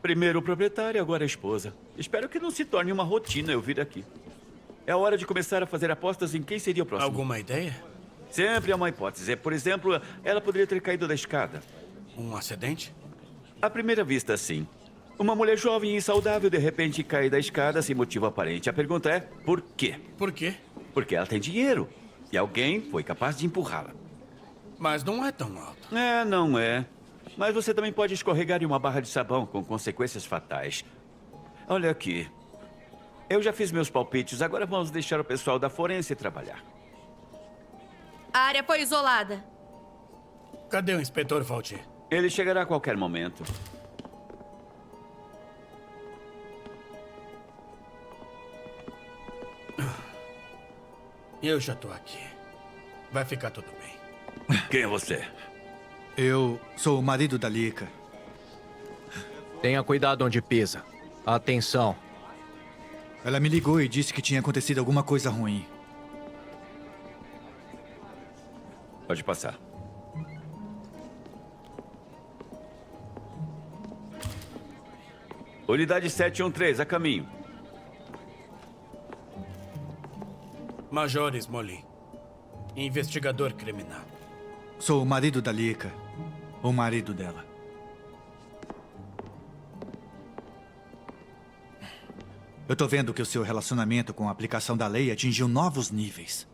Primeiro o proprietário, agora a esposa. Espero que não se torne uma rotina eu vir aqui. É a hora de começar a fazer apostas em quem seria o próximo. Alguma ideia? Sempre há uma hipótese. Por exemplo, ela poderia ter caído da escada. Um acidente? À primeira vista, sim. Uma mulher jovem e saudável de repente cai da escada sem motivo aparente. A pergunta é, por quê? Por quê? Porque ela tem dinheiro. E alguém foi capaz de empurrá-la. Mas não é tão alto. É, não é. Mas você também pode escorregar em uma barra de sabão com consequências fatais. Olha aqui. Eu já fiz meus palpites, agora vamos deixar o pessoal da forense trabalhar. A área foi isolada. Cadê o inspetor Valdir? Ele chegará a qualquer momento. Eu já tô aqui. Vai ficar tudo bem. Quem é você? Eu sou o marido da Lika. Tenha cuidado onde pisa. Atenção. Ela me ligou e disse que tinha acontecido alguma coisa ruim. Pode passar. Unidade 713, a caminho. Major Smolin. Investigador criminal. Sou o marido da Lika. O marido dela. Eu tô vendo que o seu relacionamento com a aplicação da lei atingiu novos níveis.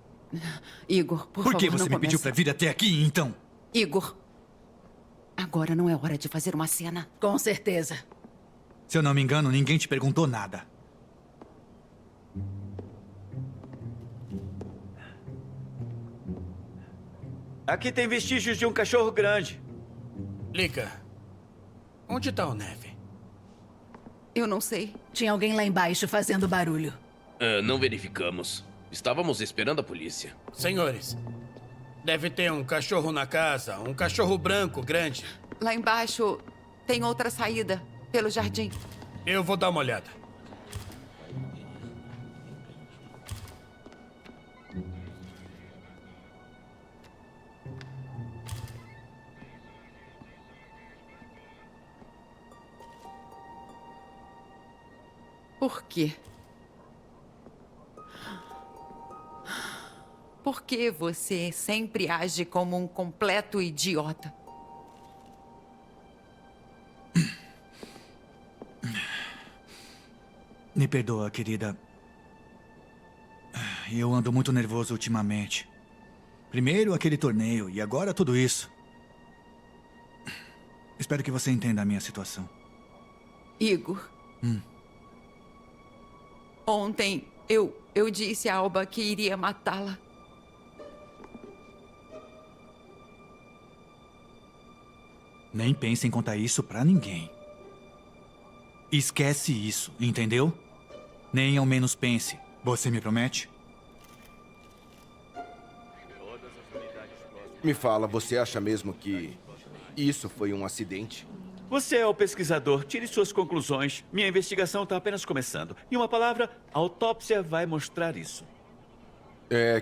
Igor, por favor, Por que você não me pediu comece. pra vir até aqui, então? Igor, agora não é hora de fazer uma cena. Com certeza. Se eu não me engano, ninguém te perguntou nada. Aqui tem vestígios de um cachorro grande. Lika, onde tá o Neve? Eu não sei. Tinha alguém lá embaixo fazendo barulho. Não verificamos. Estávamos esperando a polícia. Senhores, deve ter um cachorro na casa, um cachorro branco grande. Lá embaixo tem outra saída, pelo jardim. Eu vou dar uma olhada. Por quê? Por que você sempre age como um completo idiota? Me perdoa, querida. Eu ando muito nervoso ultimamente. Primeiro aquele torneio e agora tudo isso. Espero que você entenda a minha situação. Igor. Ontem eu disse a Alba que iria matá-la. Nem pense em contar isso pra ninguém. Esquece isso, entendeu? Nem ao menos pense. Você me promete? Me fala, você acha mesmo que isso foi um acidente? Você é o pesquisador, tire suas conclusões. Minha investigação está apenas começando. Em uma palavra, a autópsia vai mostrar isso.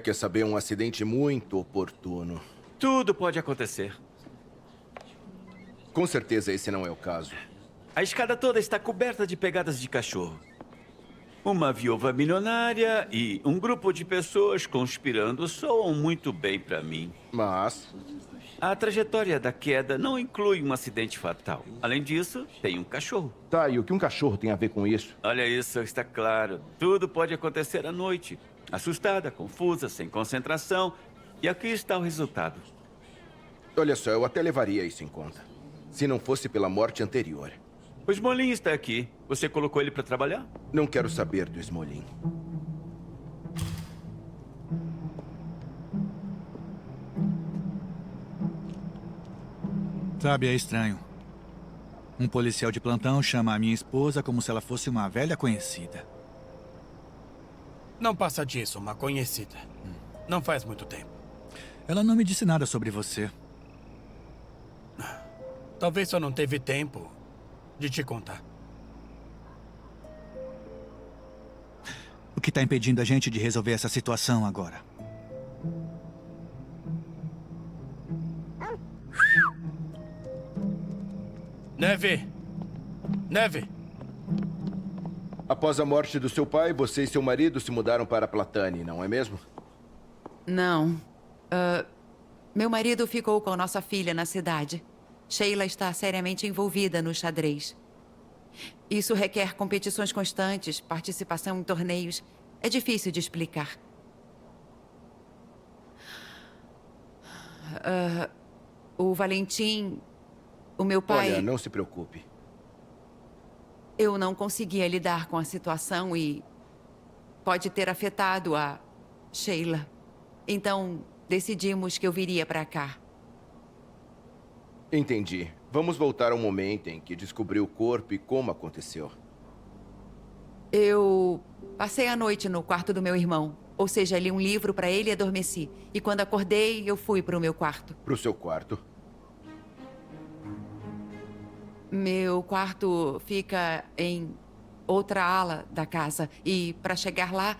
Quer saber, um acidente muito oportuno. Tudo pode acontecer. Com certeza esse não é o caso. A escada toda está coberta de pegadas de cachorro. Uma viúva milionária e um grupo de pessoas conspirando soam muito bem para mim. Mas a trajetória da queda não inclui um acidente fatal. Além disso, tem um cachorro. Tá, e o que um cachorro tem a ver com isso? Olha isso, está claro. Tudo pode acontecer à noite. Assustada, confusa, sem concentração. E aqui está o resultado. Olha só, eu até levaria isso em conta. Se não fosse pela morte anterior. O Smolin está aqui. Você colocou ele para trabalhar? Não quero saber do Smolin. Sabe, é estranho. Um policial de plantão chama a minha esposa como se ela fosse uma velha conhecida. Não passa disso, uma conhecida. Não faz muito tempo. Ela não me disse nada sobre você. Talvez só não teve tempo de te contar. O que está impedindo a gente de resolver essa situação agora? Neve! Neve! Após a morte do seu pai, você e seu marido se mudaram para Platane, não é mesmo? Não. Meu marido ficou com nossa filha na cidade. Sheila está seriamente envolvida no xadrez. Isso requer competições constantes, participação em torneios. É difícil de explicar. O Valentim, o meu pai... Olha, não se preocupe. Eu não conseguia lidar com a situação e pode ter afetado a Sheila. Então, decidimos que eu viria para cá. Entendi. Vamos voltar ao momento em que descobriu o corpo e como aconteceu. Eu passei a noite no quarto do meu irmão. Ou seja, li um livro para ele e adormeci. E quando acordei, eu fui para o meu quarto. Para o seu quarto? Meu quarto fica em outra ala da casa. E para chegar lá,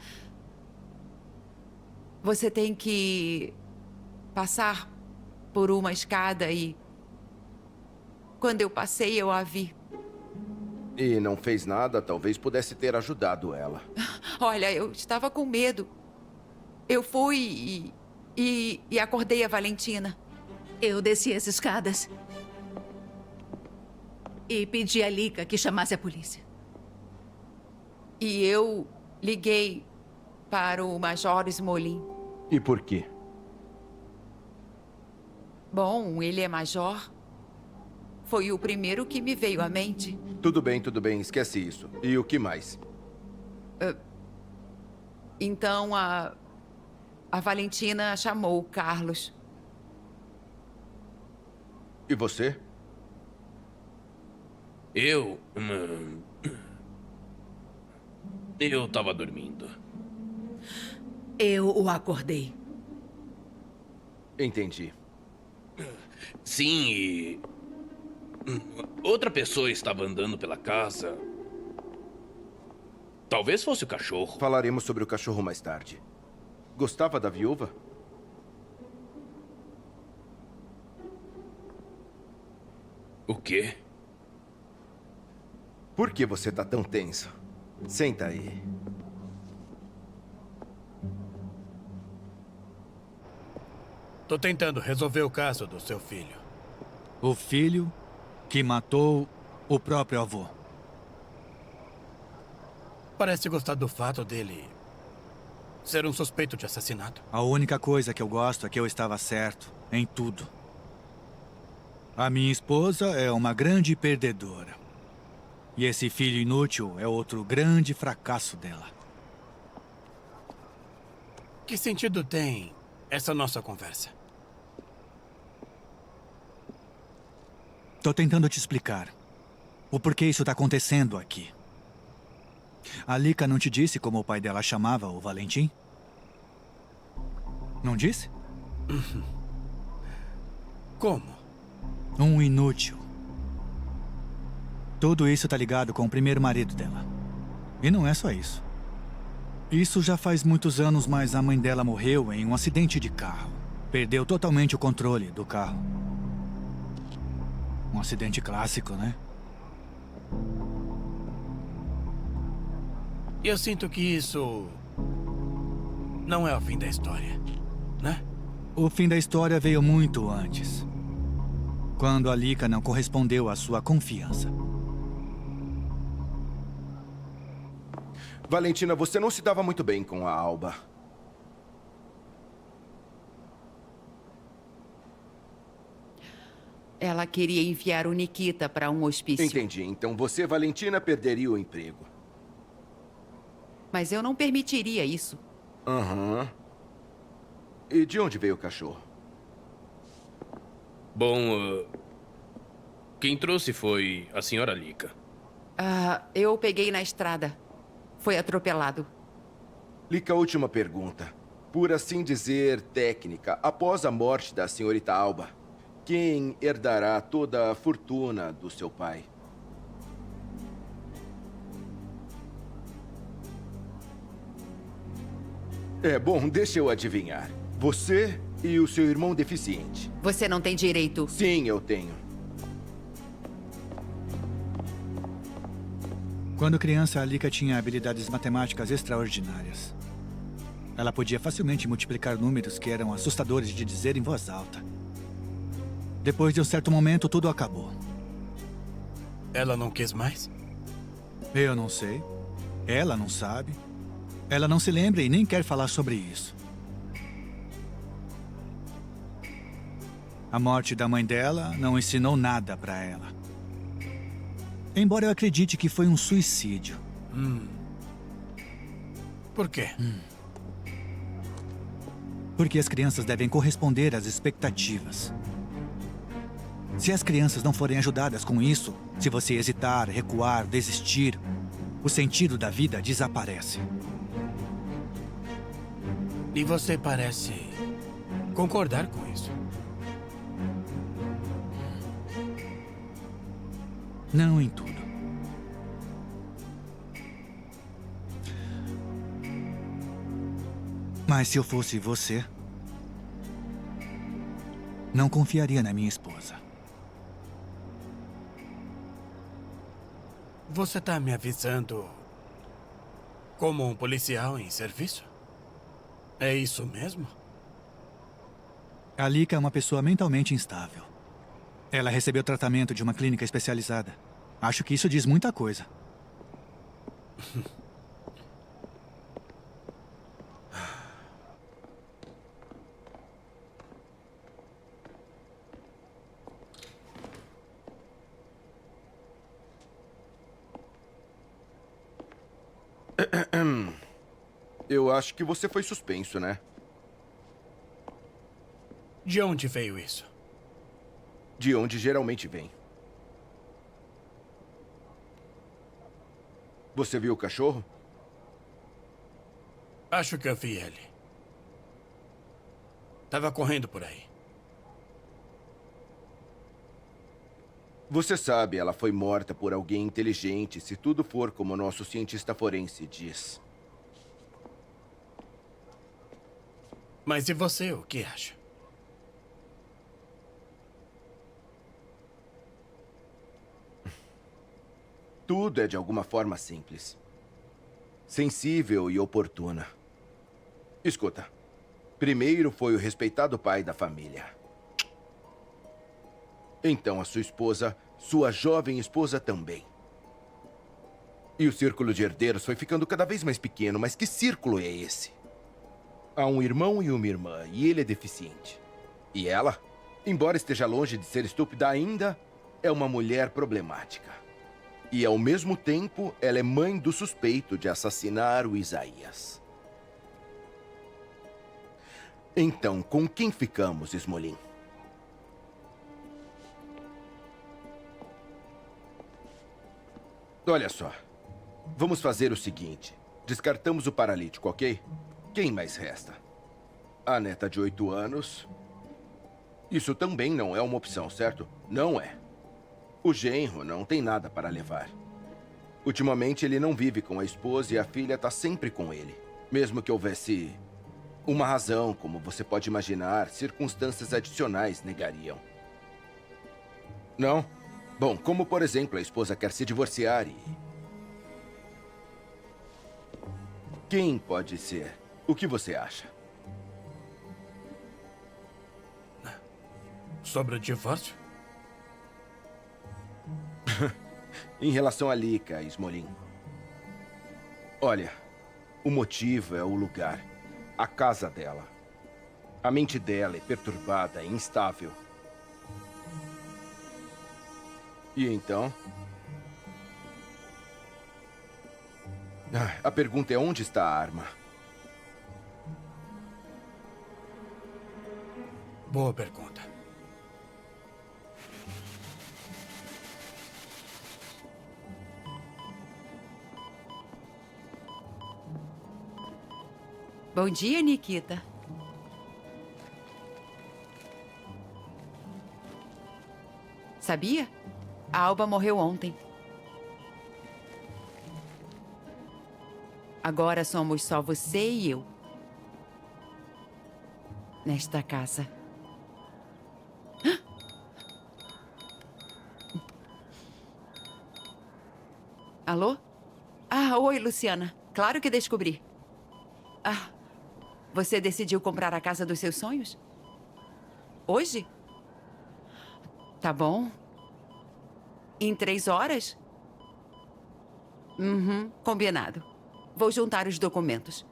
você tem que passar por uma escada e... Quando eu passei, eu a vi. E não fez nada? Talvez pudesse ter ajudado ela. Olha, eu estava com medo. Eu fui e acordei a Valentina. Eu desci as escadas e pedi a Lika que chamasse a polícia. E eu liguei para o Major Smolin. E por quê? Bom, ele é major. Foi o primeiro que me veio à mente. Tudo bem, esquece isso. E o que mais? Então, a Valentina chamou o Carlos. E você? Eu tava dormindo. Eu o acordei. Entendi. Sim, e... outra pessoa estava andando pela casa. Talvez fosse o cachorro. Falaremos sobre o cachorro mais tarde. Gostava da viúva? O quê? Por que você tá tão tenso? Senta aí. Tô tentando resolver o caso do seu filho. O filho que matou o próprio avô. Parece gostar do fato dele ser um suspeito de assassinato. A única coisa que eu gosto é que eu estava certo em tudo. A minha esposa é uma grande perdedora. E esse filho inútil é outro grande fracasso dela. Que sentido tem essa nossa conversa? Tô tentando te explicar o porquê isso tá acontecendo aqui. A Lika não te disse como o pai dela chamava o Valentim? Não disse? Como? Um inútil. Tudo isso tá ligado com o primeiro marido dela. E não é só isso. Isso já faz muitos anos, mas a mãe dela morreu em um acidente de carro. Perdeu totalmente o controle do carro. Um acidente clássico, né? Eu sinto que isso não é o fim da história, né? O fim da história veio muito antes. Quando a Lika não correspondeu à sua confiança. Valentina, você não se dava muito bem com a Alba. Ela queria enviar o Nikita para um hospício. Entendi. Então você, Valentina, perderia o emprego. Mas eu não permitiria isso. Aham. E de onde veio o cachorro? Bom, quem trouxe foi a senhora Lika. Eu peguei na estrada. Foi atropelado. Lika, última pergunta. Por assim dizer, técnica. Após a morte da senhorita Alba, quem herdará toda a fortuna do seu pai? Bom, deixa eu adivinhar. Você e o seu irmão deficiente. Você não tem direito. Sim, eu tenho. Quando criança, a Lika tinha habilidades matemáticas extraordinárias. Ela podia facilmente multiplicar números que eram assustadores de dizer em voz alta. Depois de um certo momento, tudo acabou. Ela não quis mais? Eu não sei. Ela não sabe. Ela não se lembra e nem quer falar sobre isso. A morte da mãe dela não ensinou nada para ela. Embora eu acredite que foi um suicídio. Por quê? Porque as crianças devem corresponder às expectativas. Se as crianças não forem ajudadas com isso, se você hesitar, recuar, desistir, o sentido da vida desaparece. E você parece concordar com isso. Não em tudo. Mas se eu fosse você, não confiaria na minha esposa. Você tá me avisando como um policial em serviço? É isso mesmo? A Lika é uma pessoa mentalmente instável. Ela recebeu tratamento de uma clínica especializada. Acho que isso diz muita coisa. Eu acho que você foi suspenso, né? De onde veio isso? De onde geralmente vem. Você viu o cachorro? Acho que eu vi ele. Tava correndo por aí. Você sabe, ela foi morta por alguém inteligente, se tudo for como o nosso cientista forense diz. Mas e você, o que acha? Tudo é de alguma forma simples. Sensível e oportuna. Escuta. Primeiro foi o respeitado pai da família. Então a sua esposa, sua jovem esposa também. E o círculo de herdeiros foi ficando cada vez mais pequeno. Mas que círculo é esse? Há um irmão e uma irmã, e ele é deficiente. E ela, embora esteja longe de ser estúpida, ainda é uma mulher problemática. E, ao mesmo tempo, ela é mãe do suspeito de assassinar o Isaías. Então, com quem ficamos, Smolin? Olha só. Vamos fazer o seguinte. Descartamos o paralítico, ok? Quem mais resta? A neta de 8 anos. Isso também não é uma opção, certo? Não é. O genro não tem nada para levar. Ultimamente, ele não vive com a esposa e a filha está sempre com ele. Mesmo que houvesse uma razão, como você pode imaginar, circunstâncias adicionais negariam. Não? Bom, como por exemplo, a esposa quer se divorciar e... Quem pode ser? O que você acha? Sobre o divórcio? Em relação a Lika, Smolin. Olha, o motivo é o lugar. A casa dela. A mente dela é perturbada, instável. E então? A pergunta é onde está a arma? Boa pergunta. Bom dia, Nikita. Sabia? A Alba morreu ontem. Agora somos só você e eu. Nesta casa. Alô? Ah, oi, Luciana. Claro que descobri. Ah, você decidiu comprar a casa dos seus sonhos? Hoje? Tá bom. Em 3 horas? Combinado. Vou juntar os documentos.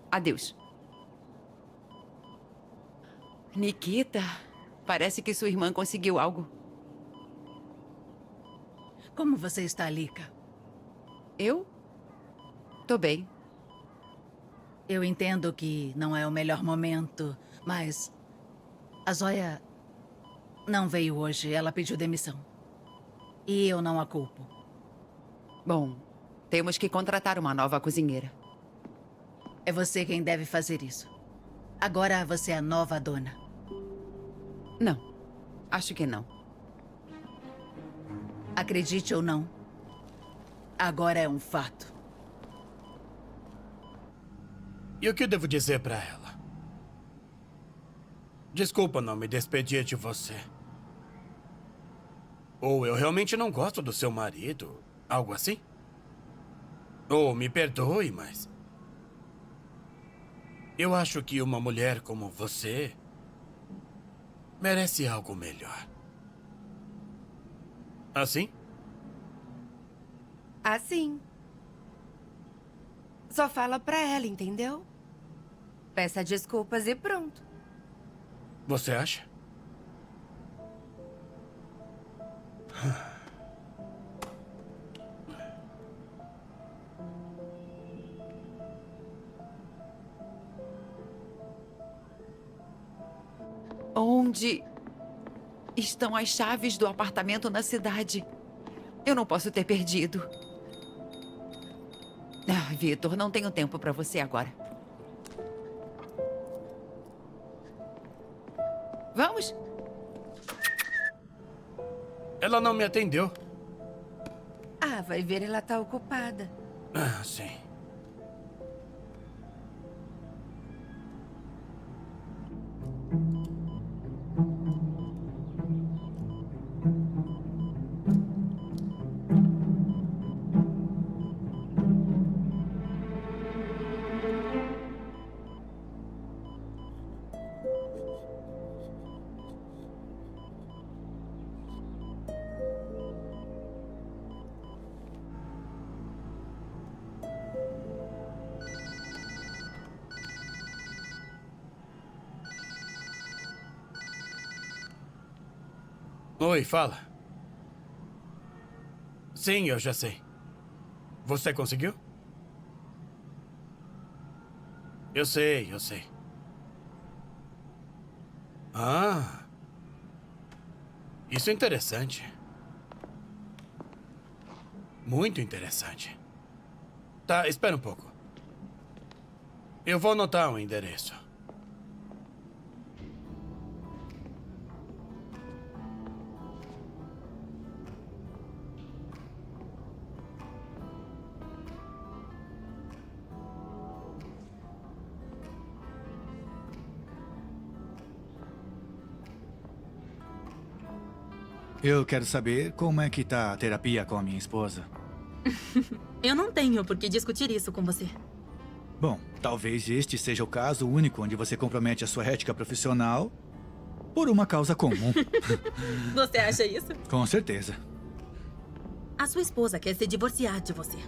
Adeus. Nikita, parece que sua irmã conseguiu algo. Como você está, Lika? Eu? Tô bem. Eu entendo que não é o melhor momento, mas a Zoya não veio hoje. Ela pediu demissão. E eu não a culpo. Bom, temos que contratar uma nova cozinheira. É você quem deve fazer isso. Agora você é a nova dona. Não, acho que não. Acredite ou não, agora é um fato. E o que eu devo dizer pra ela? Desculpa não me despedir de você. Ou eu realmente não gosto do seu marido. Algo assim? Ou me perdoe, mas... eu acho que uma mulher como você merece algo melhor. Assim? Assim. Só fala pra ela, entendeu? Peça desculpas e pronto. Você acha? Onde estão as chaves do apartamento na cidade? Eu não posso ter perdido. Ah, Vitor, não tenho tempo para você agora. Vamos? Ela não me atendeu. Ah, vai ver, ela tá ocupada. Ah, sim. Oi, fala. Sim, eu já sei. Você conseguiu? Eu sei, eu sei. Ah. Isso é interessante. Muito interessante. Tá, espera um pouco. Eu vou anotar um endereço. Eu quero saber como é que tá a terapia com a minha esposa. Eu não tenho por que discutir isso com você. Bom, talvez este seja o caso único onde você compromete a sua ética profissional por uma causa comum. Você acha isso? Com certeza. A sua esposa quer se divorciar de você.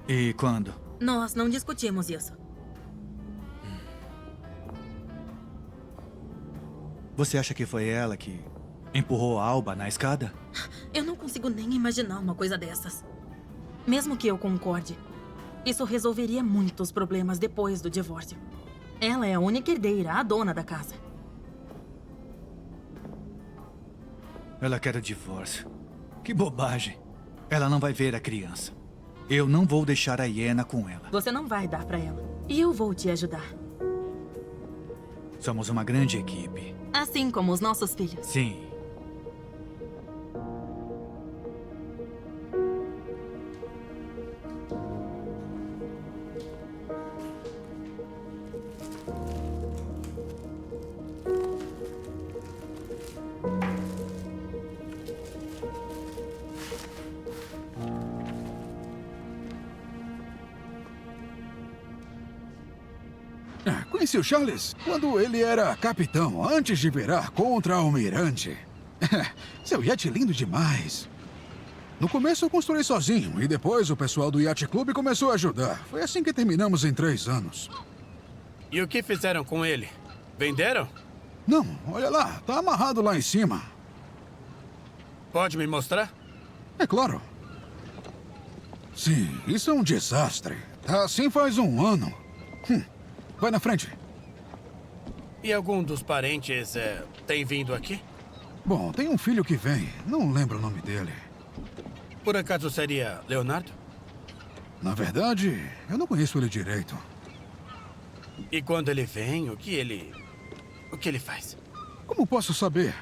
E quando? Nós não discutimos isso. Você acha que foi ela que empurrou a Alba na escada? Eu não consigo nem imaginar uma coisa dessas. Mesmo que eu concorde, isso resolveria muitos problemas depois do divórcio. Ela é a única herdeira, a dona da casa. Ela quer o divórcio. Que bobagem. Ela não vai ver a criança. Eu não vou deixar a hiena com ela. Você não vai dar pra ela. E eu vou te ajudar. Somos uma grande equipe. Assim como os nossos filhos. Sim. Conheci o Charles quando ele era capitão, antes de virar contra-almirante. Seu iate lindo demais. No começo eu construí sozinho e depois o pessoal do Yacht Club começou a ajudar. Foi assim que terminamos em 3 anos. E o que fizeram com ele? Venderam? Não, olha lá, tá amarrado lá em cima. Pode me mostrar? É claro. Sim, isso é um desastre. Tá assim faz 1 ano. Vai na frente. E algum dos parentes tem vindo aqui? Bom, tem um filho que vem. Não lembro o nome dele. Por acaso seria Leonardo? Na verdade, eu não conheço ele direito. E quando ele vem, o que ele faz? Como posso saber?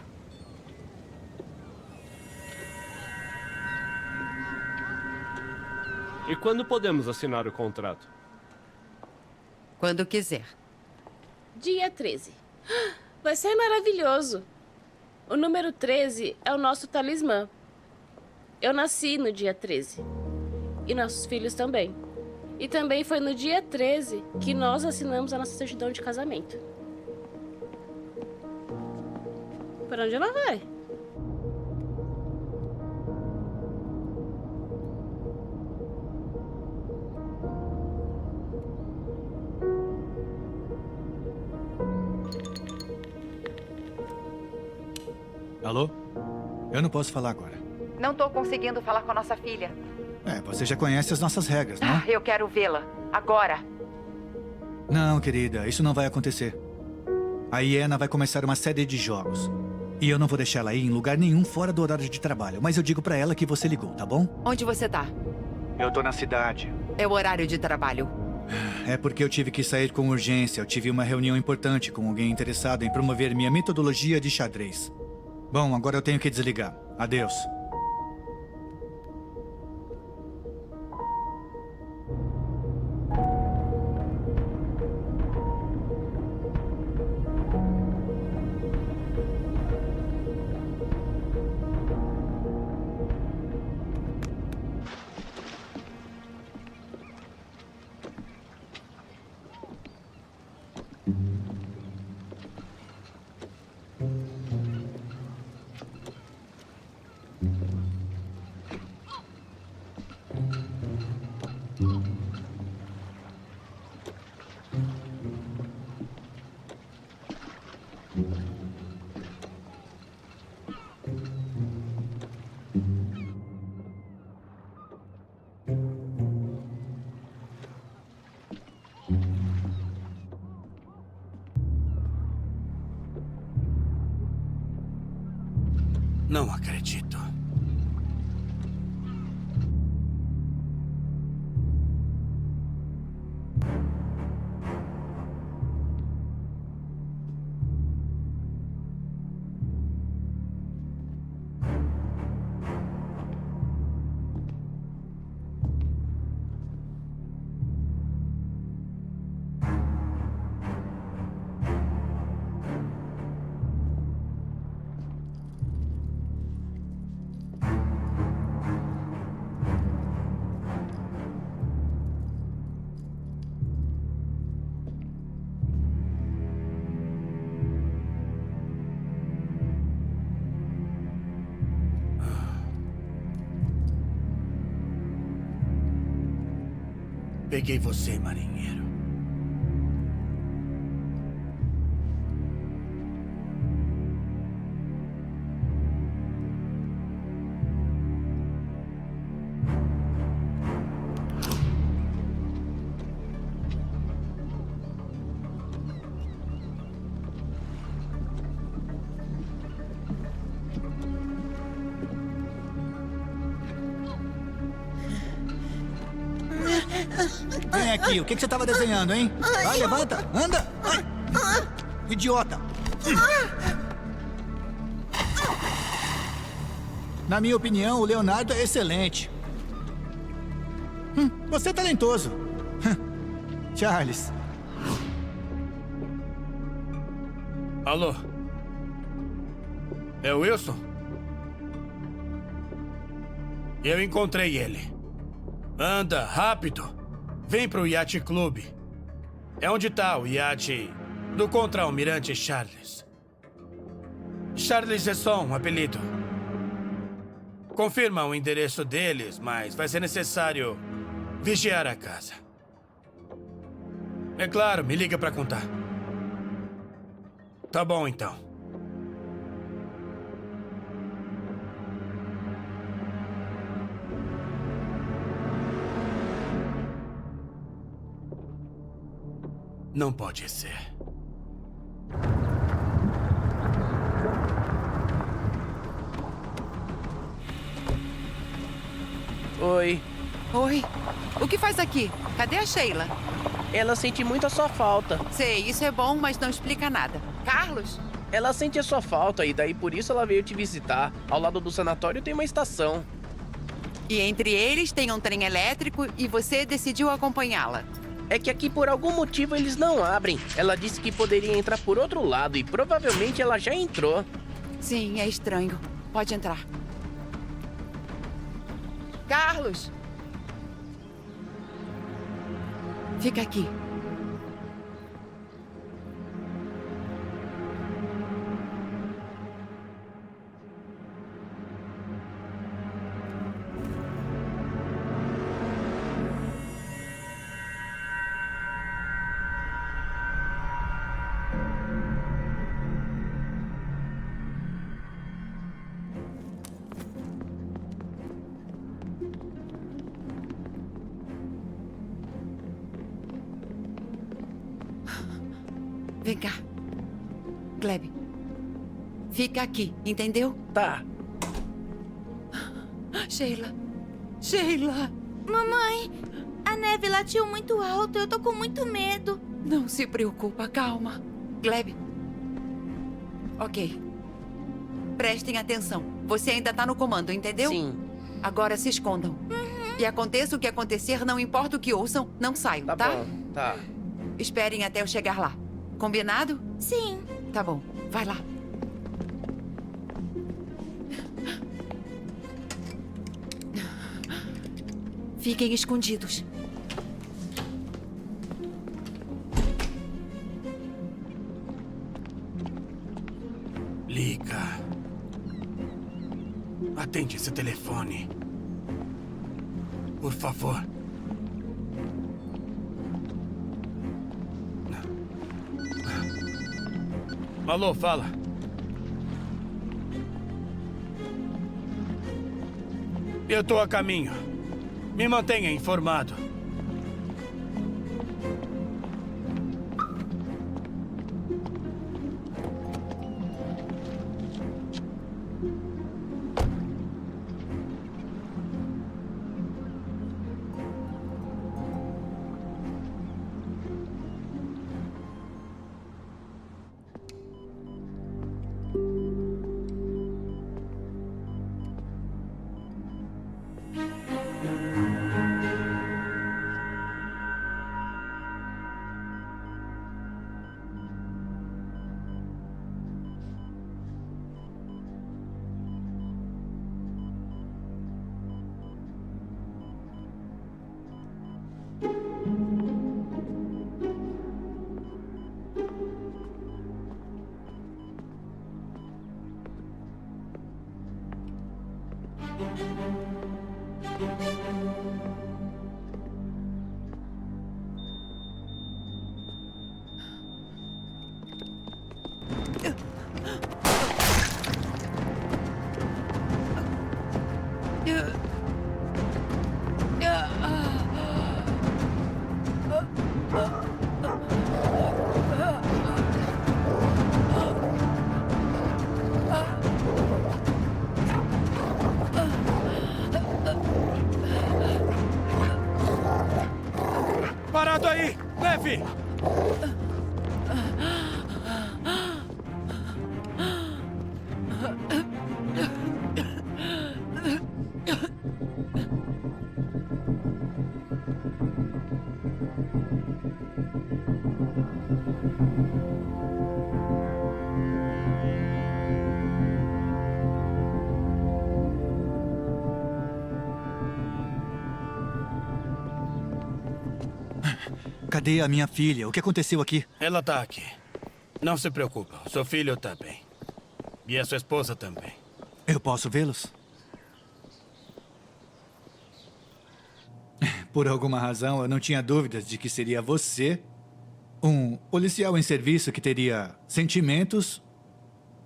E quando podemos assinar o contrato? Quando quiser. Dia 13. Vai ser maravilhoso. O número 13 é o nosso talismã. Eu nasci no dia 13. E nossos filhos também. E também foi no dia 13 que nós assinamos a nossa certidão de casamento. Para onde ela vai? Alô? Eu não posso falar agora. Não tô conseguindo falar com a nossa filha. Você já conhece as nossas regras, não? Eu quero vê-la. Agora. Não, querida, isso não vai acontecer. A hiena vai começar uma série de jogos. E eu não vou deixar ela ir em lugar nenhum fora do horário de trabalho. Mas eu digo pra ela que você ligou, tá bom? Onde você tá? Eu tô na cidade. É o horário de trabalho. É porque eu tive que sair com urgência. Eu tive uma reunião importante com alguém interessado em promover minha metodologia de xadrez. Bom, agora eu tenho que desligar. Adeus. Não acredito. Peguei você, marinheiro. Vem aqui, o que você estava desenhando, hein? Vai, levanta, anda! Vai. Idiota! Na minha opinião, o Leonardo é excelente. Você é talentoso. Charles. Alô? É o Wilson? Eu encontrei ele. Anda, rápido. Vem pro Yacht Club. É onde tá o iate do contra-almirante Charles. Charles é só um apelido. Confirma o endereço deles, mas vai ser necessário vigiar a casa. É claro, me liga pra contar. Tá bom, então. Não pode ser. Oi. Oi. O que faz aqui? Cadê a Sheila? Ela sente muito a sua falta. Sei, isso é bom, mas não explica nada. Carlos? Ela sente a sua falta e daí por isso ela veio te visitar. Ao lado do sanatório tem uma estação. E entre eles tem um trem elétrico e você decidiu acompanhá-la. É que aqui por algum motivo eles não abrem. Ela disse que poderia entrar por outro lado e provavelmente ela já entrou. Sim, é estranho. Pode entrar. Carlos! Fica aqui. Vem cá. Gleb. Fica aqui, entendeu? Tá. Sheila. Sheila. Mamãe, a neve latiu muito alto. Eu tô com muito medo. Não se preocupa, calma. Gleb. Ok. Prestem atenção. Você ainda tá no comando, entendeu? Sim. Agora se escondam. E aconteça o que acontecer, não importa o que ouçam, não saiam, tá? Tá bom, tá. Esperem até eu chegar lá. Combinado? Sim. Tá bom, vai lá. Fiquem escondidos. Liga. Atende esse telefone. Por favor. Alô, fala. Eu tô a caminho. Me mantenha informado. parado aí! Leve! Cadê a minha filha? O que aconteceu aqui? Ela tá aqui. Não se preocupa, seu filho tá bem. E a sua esposa também. Eu posso vê-los? Por alguma razão, eu não tinha dúvidas de que seria você, um policial em serviço que teria sentimentos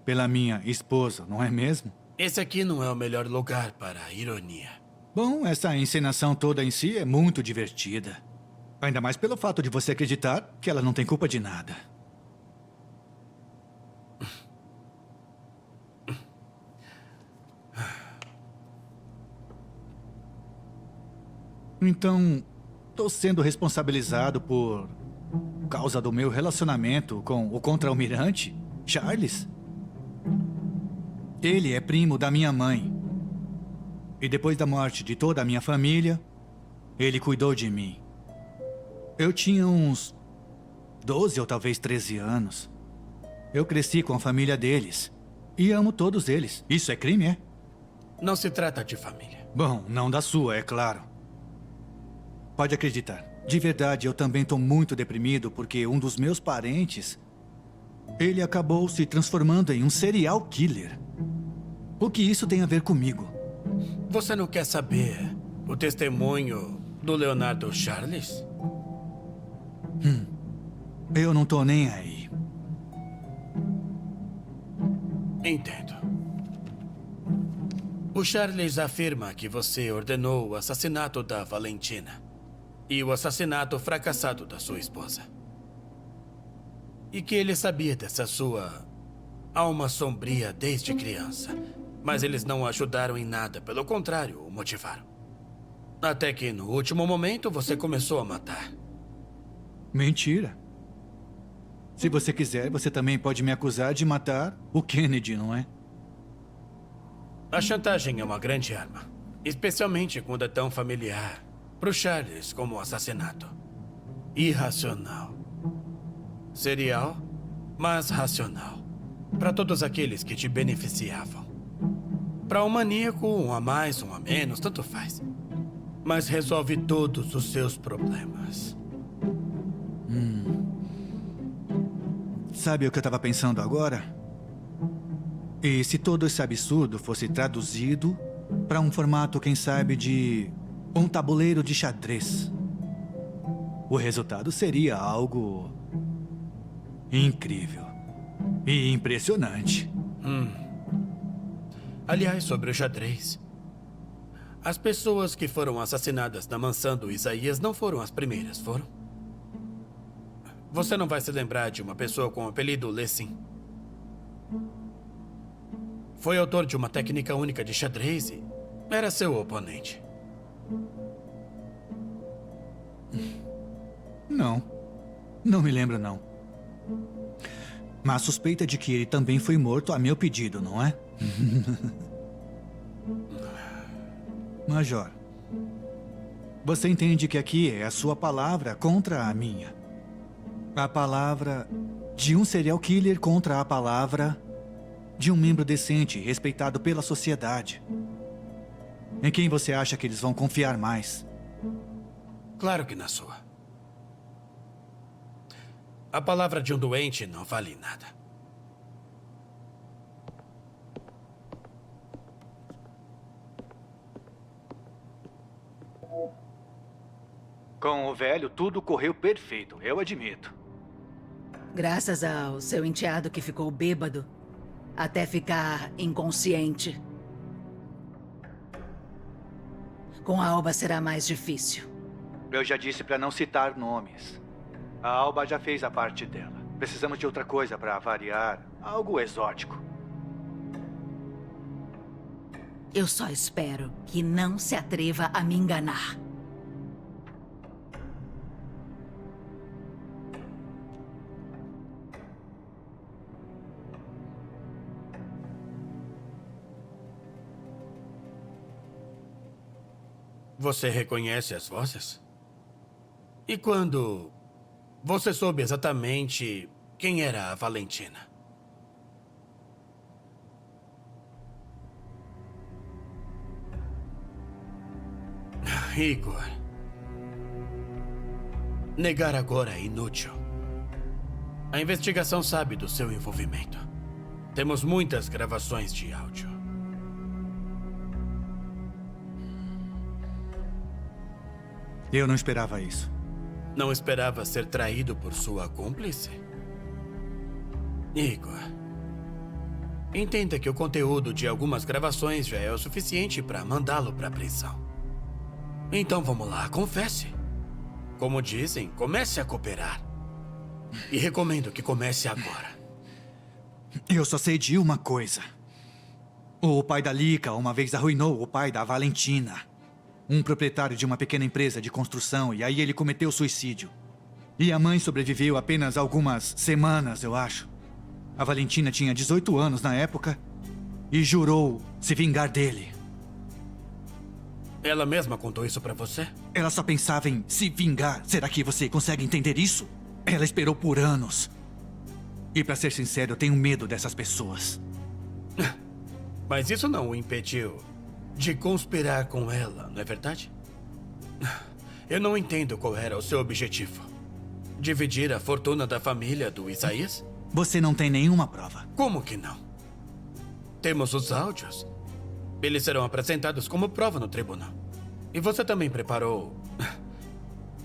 pela minha esposa, não é mesmo? Esse aqui não é o melhor lugar para a ironia. Bom, essa encenação toda em si é muito divertida. Ainda mais pelo fato de você acreditar que ela não tem culpa de nada. Então, estou sendo responsabilizado por causa do meu relacionamento com o contra-almirante, Charles? Ele é primo da minha mãe. E depois da morte de toda a minha família, ele cuidou de mim. Eu tinha uns 12 ou talvez 13 anos. Eu cresci com a família deles. E amo todos eles. Isso é crime, é? Não se trata de família. Bom, não da sua, é claro. Pode acreditar. De verdade, eu também estou muito deprimido porque um dos meus parentes, ele acabou se transformando em um serial killer. O que isso tem a ver comigo? Você não quer saber o testemunho do Leonardo Charles? Eu não tô nem aí. Entendo. O Charles afirma que você ordenou o assassinato da Valentina e o assassinato fracassado da sua esposa. E que ele sabia dessa sua alma sombria desde criança. Mas eles não o ajudaram em nada, pelo contrário, o motivaram. Até que no último momento você começou a matar. Mentira. Se você quiser, você também pode me acusar de matar o Kennedy, não é? A chantagem é uma grande arma. Especialmente quando é tão familiar pro Charles como o assassinato. Irracional. Serial, mas racional. Para todos aqueles que te beneficiavam. Para um maníaco, um a mais, um a menos, tanto faz. Mas resolve todos os seus problemas. Sabe o que eu estava pensando agora? E se todo esse absurdo fosse traduzido para um formato, quem sabe, de um tabuleiro de xadrez? O resultado seria algo incrível e impressionante. Aliás, sobre o xadrez. As pessoas que foram assassinadas na mansão do Isaías não foram as primeiras, foram? Você não vai se lembrar de uma pessoa com o apelido Lessin. Foi autor de uma técnica única de xadrez e era seu oponente. Não me lembro, não. Mas suspeita de que ele também foi morto a meu pedido, não é? Major, você entende que aqui é a sua palavra contra a minha. A palavra de um serial killer contra a palavra de um membro decente e respeitado pela sociedade. Em quem você acha que eles vão confiar mais? Claro que na sua. A palavra de um doente não vale nada. Com o velho, tudo correu perfeito, eu admito. Graças ao seu enteado que ficou bêbado, até ficar inconsciente. Com a Alba será mais difícil. Eu já disse para não citar nomes. A Alba já fez a parte dela. Precisamos de outra coisa para variar, algo exótico. Eu só espero que não se atreva a me enganar. Você reconhece as vozes? E quando você soube exatamente quem era a Valentina? Igor. Negar agora é inútil. A investigação sabe do seu envolvimento. Temos muitas gravações de áudio. Eu não esperava isso. Não esperava ser traído por sua cúmplice? Igor, entenda que o conteúdo de algumas gravações já é o suficiente para mandá-lo para a prisão. Então vamos lá, confesse. Como dizem, comece a cooperar. E recomendo que comece agora. Eu só sei de uma coisa. O pai da Lika uma vez arruinou o pai da Valentina. Um proprietário de uma pequena empresa de construção, e aí ele cometeu suicídio. E a mãe sobreviveu apenas algumas semanas, eu acho. A Valentina tinha 18 anos na época e jurou se vingar dele. Ela mesma contou isso pra você? Ela só pensava em se vingar. Será que você consegue entender isso? Ela esperou por anos. E pra ser sincero, eu tenho medo dessas pessoas. Mas isso não o impediu de conspirar com ela, não é verdade? Eu não entendo qual era o seu objetivo. Dividir a fortuna da família do Isaías? Você não tem nenhuma prova. Como que não? Temos os áudios. Eles serão apresentados como prova no tribunal. E você também preparou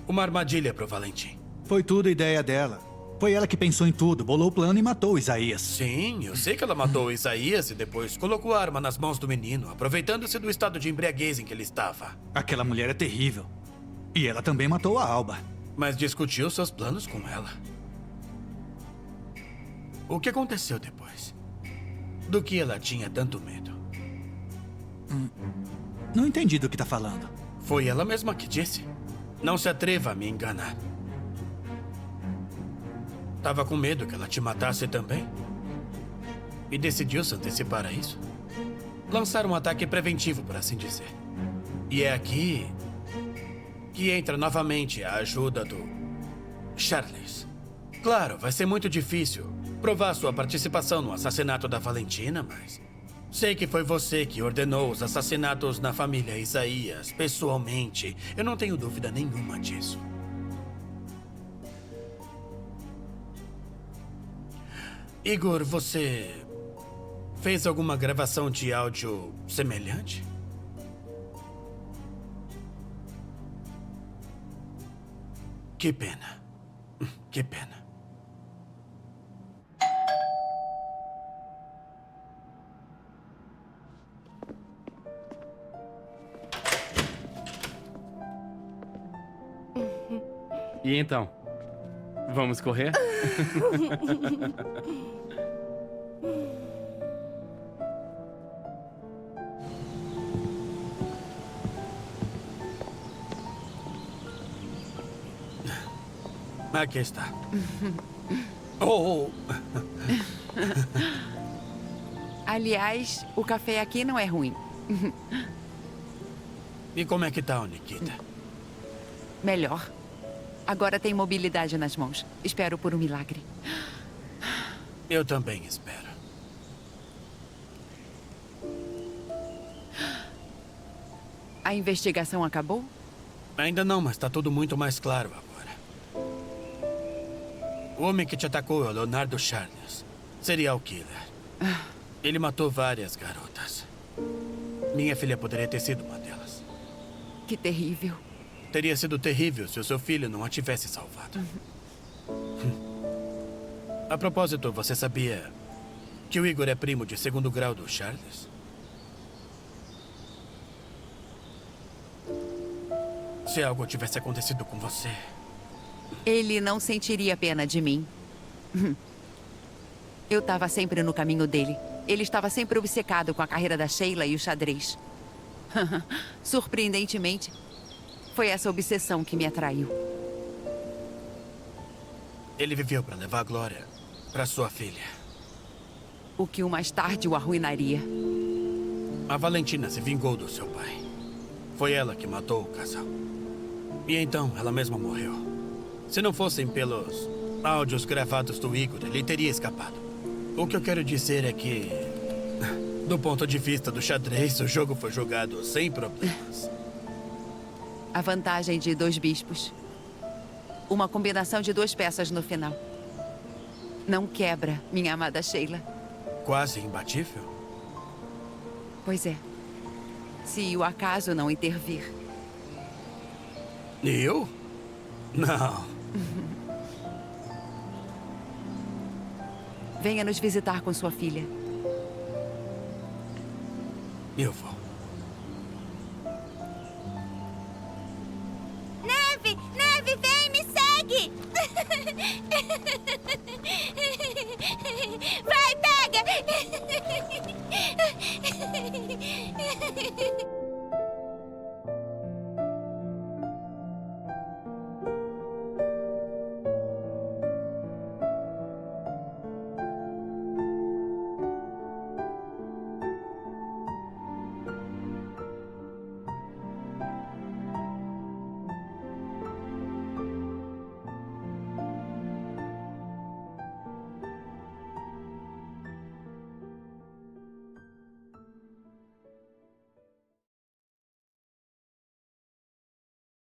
uma armadilha para o Valentim. Foi tudo ideia dela. Foi ela que pensou em tudo, bolou o plano e matou o Isaías. Sim, eu sei que ela matou o Isaías e depois colocou a arma nas mãos do menino, aproveitando-se do estado de embriaguez em que ele estava. Aquela mulher é terrível. E ela também matou a Alba. Mas discutiu seus planos com ela. O que aconteceu depois? Do que ela tinha tanto medo? Não entendi do que tá falando. Foi ela mesma que disse. Não se atreva a me enganar. Tava com medo que ela te matasse também? E decidiu se antecipar a isso? Lançar um ataque preventivo, por assim dizer. E é aqui que entra novamente a ajuda do Charles. Claro, vai ser muito difícil provar sua participação no assassinato da Valentina, mas sei que foi você que ordenou os assassinatos na família Isaías, pessoalmente. Eu não tenho dúvida nenhuma disso. Igor, você fez alguma gravação de áudio semelhante? Que pena. Que pena. E então? Vamos correr? Aqui está. Oh! Aliás, o café aqui não é ruim. E como é que tá, Nikita? Melhor. Agora tem mobilidade nas mãos. Espero por um milagre. Eu também espero. A investigação acabou? Ainda não, mas tá tudo muito mais claro agora. O homem que te atacou é o Leonardo Charles. Serial killer. Ele matou várias garotas. Minha filha poderia ter sido uma delas. Que terrível. Teria sido terrível se o seu filho não a tivesse salvado. A propósito, você sabia que o Igor é primo de segundo grau do Charles? Se algo tivesse acontecido com você... Ele não sentiria pena de mim. Eu estava sempre no caminho dele. Ele estava sempre obcecado com a carreira da Sheila e o xadrez. Surpreendentemente, foi essa obsessão que me atraiu. Ele viveu para levar a glória para sua filha. O que mais tarde o arruinaria. A Valentina se vingou do seu pai. Foi ela que matou o casal. E então ela mesma morreu. Se não fossem pelos áudios gravados do Igor, ele teria escapado. O que eu quero dizer é que, do ponto de vista do xadrez, o jogo foi jogado sem problemas. A vantagem de 2 bispos. Uma combinação de 2 peças no final. Não quebra, minha amada Sheila. Quase imbatível? Pois é. Se o acaso não intervir. Eu? Não. Venha nos visitar com sua filha. Eu vou. Neve! Neve, vem, me segue!